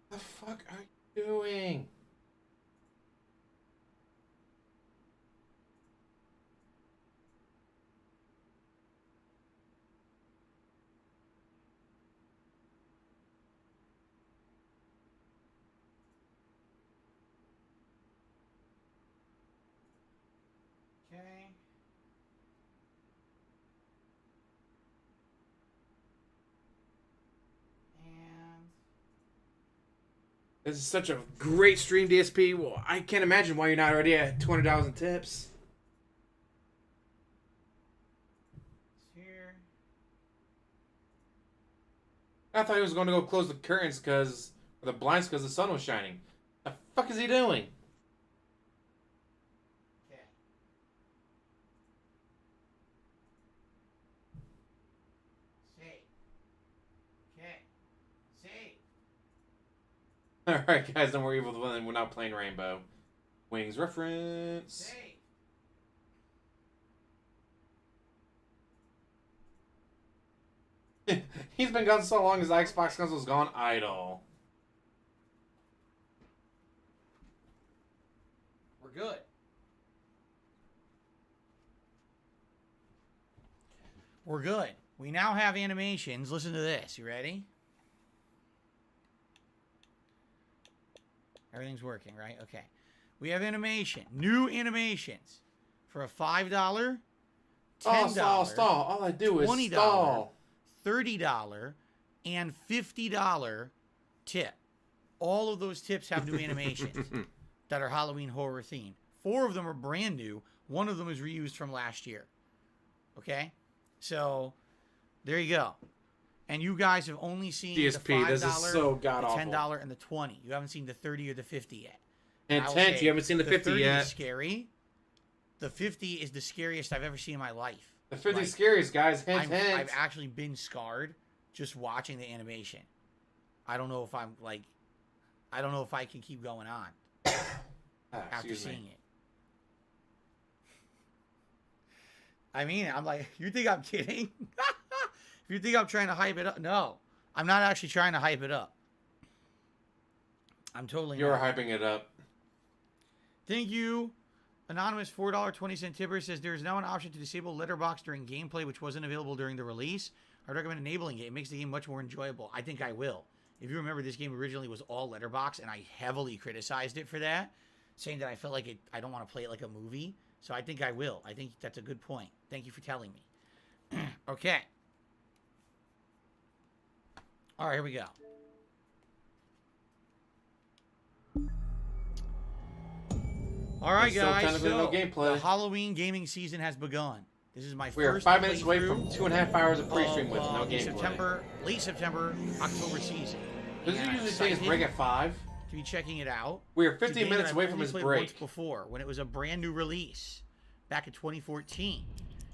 What the fuck are you doing? Okay. And This is such a great stream, DSP. Well, I can't imagine why you're not already at $200 in tips. it's here. I thought he was going to go close the curtains or the blinds because the sun was shining. The fuck is he doing? Okay. Save. Okay. Save. Alright, guys, don't worry, Evil Villain. We're not playing Rainbow. Wings reference. Save. He's been gone so long his Xbox console's gone idle. We're good. We're good. We now have animations. Listen to this. You ready? Everything's working, right? Okay. We have animation. New animations for a $5, $10, Oh, stall. All I do is $20, stall. $30, and $50 tip. All of those tips have new animations that are Halloween horror themed. 4 of them are brand new. 1 of them is reused from last year. Okay? So, there you go. And you guys have only seen DSP, the $5, this is so the god-awful. $10, and the $20. You haven't seen the $30 or the $50 yet. And I will 10, say, you haven't seen the 50 30 yet. is scary. The 50 is the scariest I've ever seen in my life. The 50 Like, is scariest, guys. Hint, I've hint. actually been scarred just watching the animation. I don't know if I'm like, I don't know if I can keep going on after Excuse seeing me. it. I mean, I'm like, you think I'm kidding? If you think I'm trying to hype it up, no, I'm not actually trying to hype it up. I'm totally You're not. hyping it up. Thank you. Anonymous $4.20 tipper says there is now an option to disable letterbox during gameplay, which wasn't available during the release. I recommend enabling it. It makes the game much more enjoyable. I think I will. If you remember, this game originally was all letterbox, and I heavily criticized it for that, saying that I felt like it. I don't want to play it like a movie. So I think I will. I think that's a good point. Thank you for telling me. Okay. All right, here we go. All right, Still guys. technically no So gameplay. the Halloween gaming season has begun. This is my We are first 5 minutes away playthrough from 2.5 hours of pre-stream of, with no the gameplay. late September, October season. Does it And I'm usually take its break excited at 5? to be checking it out. We are It's a 15 game minutes that away I've from only its played break. once before, when it was a brand new release back in 2014.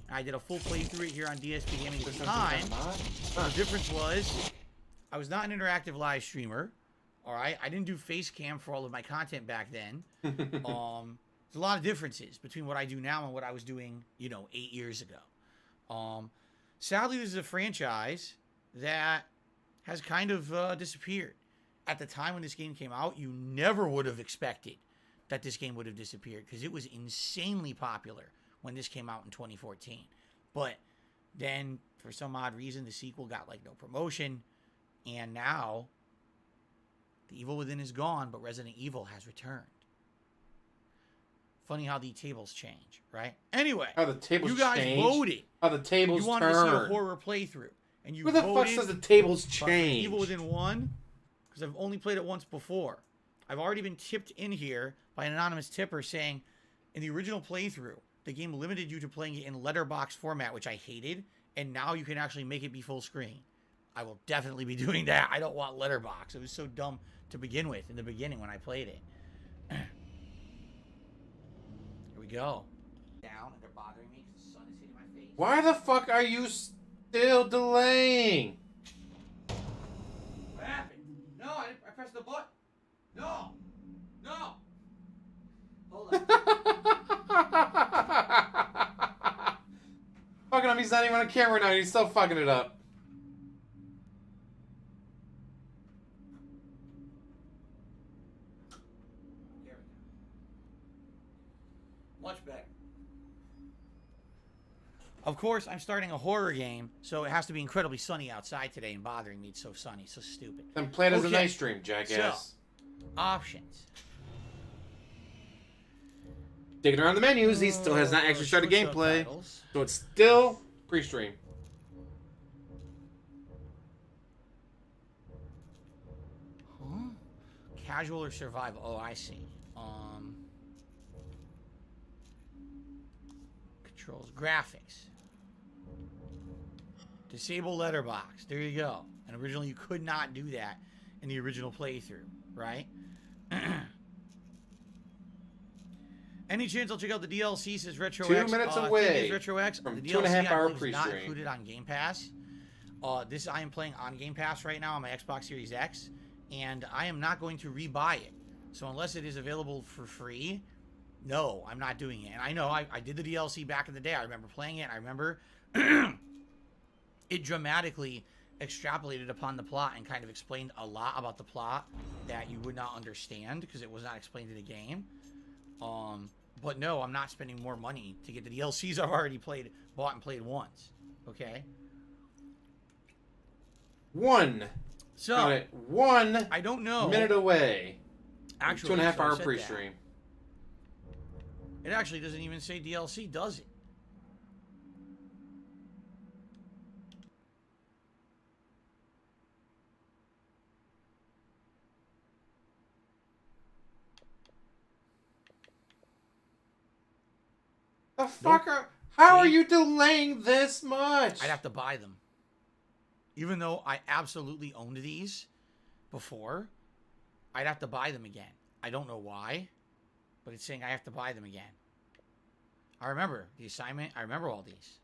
I did a full playthrough here on DSP Gaming at the time. The difference was I was not an interactive live streamer. All right, I didn't do face cam for all of my content back then. There's a lot of differences between what I do now and what I was doing, 8 years ago. Sadly, this is a franchise that has kind of disappeared. At the time when this game came out, you never would have expected that this game would have disappeared because it was insanely popular when this came out in 2014. But then, for some odd reason, the sequel got no promotion, and now the Evil Within is gone, but Resident Evil has returned. Funny how the tables change, right? Anyway, How the tables you guys change? voted. How the tables You wanted turn? to see a horror playthrough, and you Who the voted fuck says the tables for change? Evil Within 1, because I've only played it once before. I've already been tipped in here by an anonymous tipper saying, in the original playthrough, the game limited you to playing it in letterbox format, which I hated, and now you can actually make it be full screen. I will definitely be doing that. I don't want letterbox. It was so dumb to begin with in the beginning when I played it. Here we go. Down, and they're bothering me because the sun is hitting my face. Why the fuck are you still delaying? What happened? No, I pressed the button. No. No. Hold on. Fucking up, he's not even on camera now, he's still fucking it up. There we go. Much better. Of course, I'm starting a horror game, so it has to be incredibly sunny outside today and bothering me. It's so sunny, so stupid. Then play it as a Okay. night stream, jackass. Options. Digging around the menus, he still has not actually started Show gameplay. subtitles. So it's still pre-stream. Huh? Casual or survival? Oh, I see. Controls, graphics. Disable letterbox. There you go. And originally you could not do that in the original playthrough, right? Any chance I'll check out the DLC? Says Retro 2 X. minutes Thing away is, Retro X. from The 2.5 DLC, hour I believe, is not pre-stream. included on Game Pass. This I am playing on Game Pass right now on my Xbox Series X, and I am not going to rebuy it. So unless it is available for free, no, I'm not doing it. And I know I did the DLC back in the day. I remember playing it. I remember it dramatically extrapolated upon the plot and kind of explained a lot about the plot that you would not understand because it was not explained in the game. But no, I'm not spending more money to get the DLCs I've already bought and played once. Okay. So I don't know. Minute away. Actually, 2.5 hour pre-stream. It actually doesn't even say DLC, does it? The fucker? How are you delaying this much? I'd have to buy them. Even though I absolutely owned these before, I'd have to buy them again. I don't know why, but it's saying I have to buy them again. I remember the assignment. I remember all these.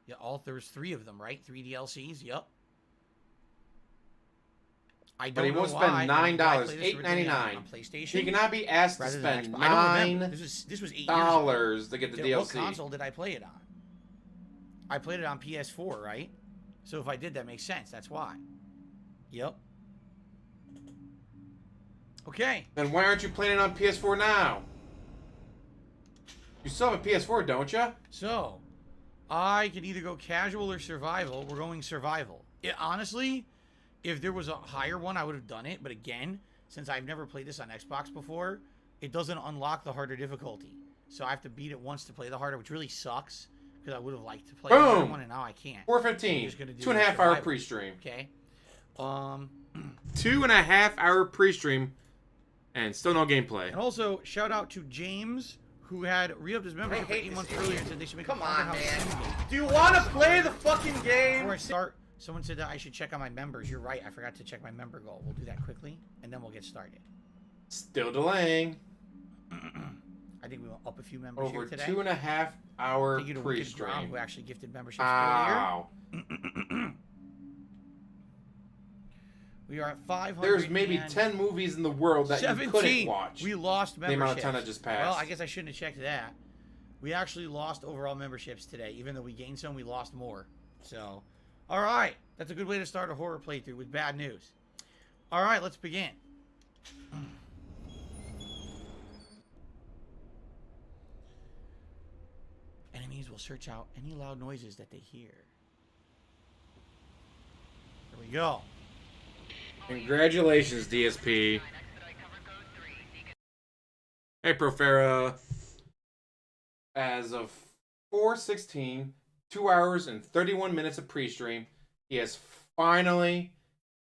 Yeah, there's 3 of them, right? 3 DLCs. Yep. I don't but he know won't why. spend $9, $8.99. On PlayStation. He cannot be asked to spend This was $8 $8 to get the DLC. What console did I play it on? I played it on PS4, right? So if I did, that makes sense. That's why. Yep. Okay. Then why aren't you playing it on PS4 now? You still have a PS4, don't you? So, I can either go casual or survival. We're going survival. Honestly, if there was a higher one, I would have done it. But again, since I've never played this on Xbox before, it doesn't unlock the harder difficulty. So I have to beat it once to play the harder, which really sucks. Because I would have liked to play the harder one, and now I can't. 4:15. 2.5 hour pre-stream. Okay. 2.5 hour pre-stream, and still no gameplay. And also, shout out to James, who had re-upped his membership 8 months earlier and said they should make Come a on, man. Do you want to play the fucking game? Before I start, someone said that I should check on my members. You're right. I forgot to check my member goal. We'll do that quickly, and then we'll get started. Still delaying. I think we will up a few members Over here today. 2.5 hour Thank you to pre-stream. Wicked Grom, who actually gifted memberships Wow. earlier. We are at 500. There's maybe 10 movies in the world that 17. You couldn't watch. We lost memberships. The amount of time that just passed. Well, I guess I shouldn't have checked that. We actually lost overall memberships today. Even though we gained some, we lost more. So, all right. That's a good way to start a horror playthrough with bad news. All right, let's begin. Enemies will search out any loud noises that they hear. Here we go. Congratulations, DSP. Hey, Profera. As of 4:16, 2 hours and 31 minutes of pre-stream, he has finally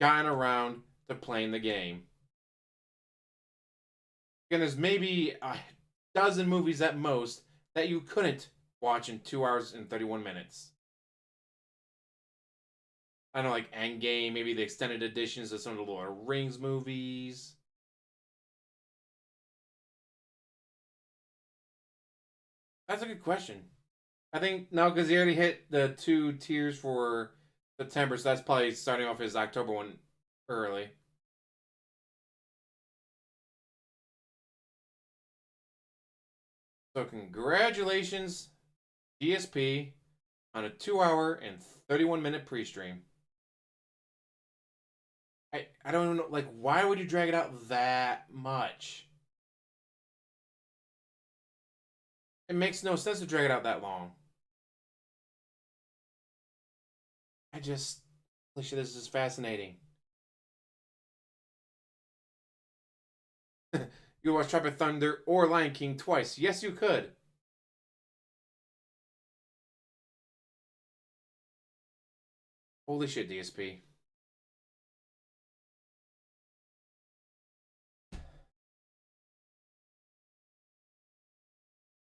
gotten around to playing the game. And there's maybe a dozen movies at most that you couldn't watch in 2 hours and 31 minutes. I don't know, like Endgame, maybe the extended editions of some of the Lord of the Rings movies. That's a good question. I think, no, because he already hit the 2 tiers for September, so that's probably starting off his October one early. So congratulations, DSP, on a 2 hour and 31 minute pre-stream. I don't know, like, why would you drag it out that much? It makes no sense to drag it out that long. Holy shit, this is fascinating. You watch Tropic Thunder or Lion King twice. Yes, you could. Holy shit, DSP.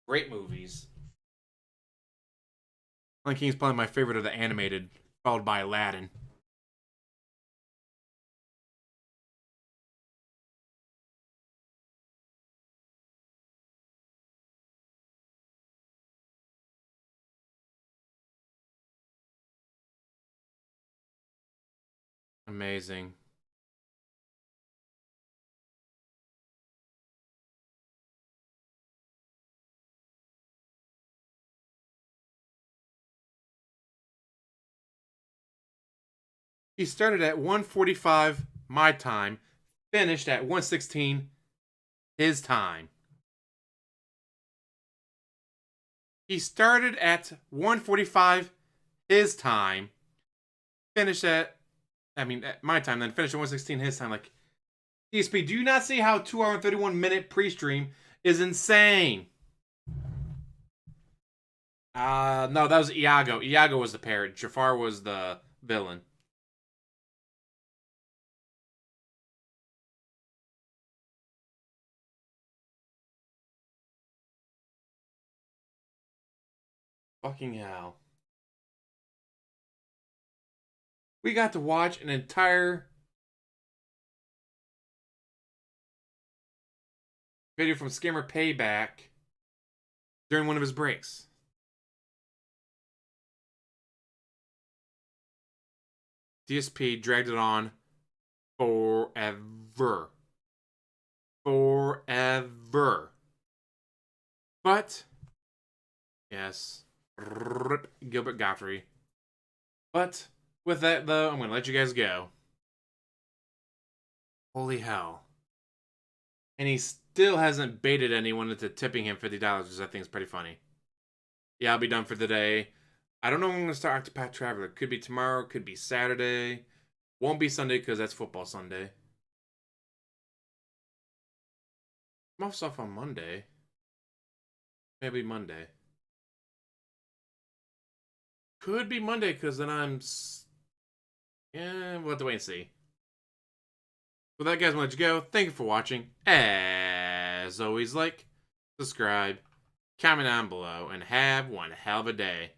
Great movies. Lion King is probably my favorite of the animated, followed by Aladdin. Amazing. He started at 1:45 my time, finished at 1:16 his time. He started at 1:45 his time, finished at my time, then finished at 1:16 his time. Like, DSP, do you not see how 2 hour and 31 minute pre-stream is insane? No, that was Iago. Iago was the parrot. Jafar was the villain. Fucking hell. We got to watch an entire video from Scammer Payback during one of his breaks. DSP dragged it on forever. Forever. But, yes, Gilbert Gottfried. But, with that, though, I'm going to let you guys go. Holy hell. And he still hasn't baited anyone into tipping him $50, which I think is pretty funny. Yeah, I'll be done for the day. I don't know when I'm going to start Octopath Traveler. Could be tomorrow, could be Saturday. Won't be Sunday because that's football Sunday. I'm off on Monday. Maybe Monday. Could be Monday because then I'm... Yeah, we'll have to wait and see. With that, guys, I'm going to let you go. Thank you for watching. As always, like, subscribe, comment down below, and have one hell of a day.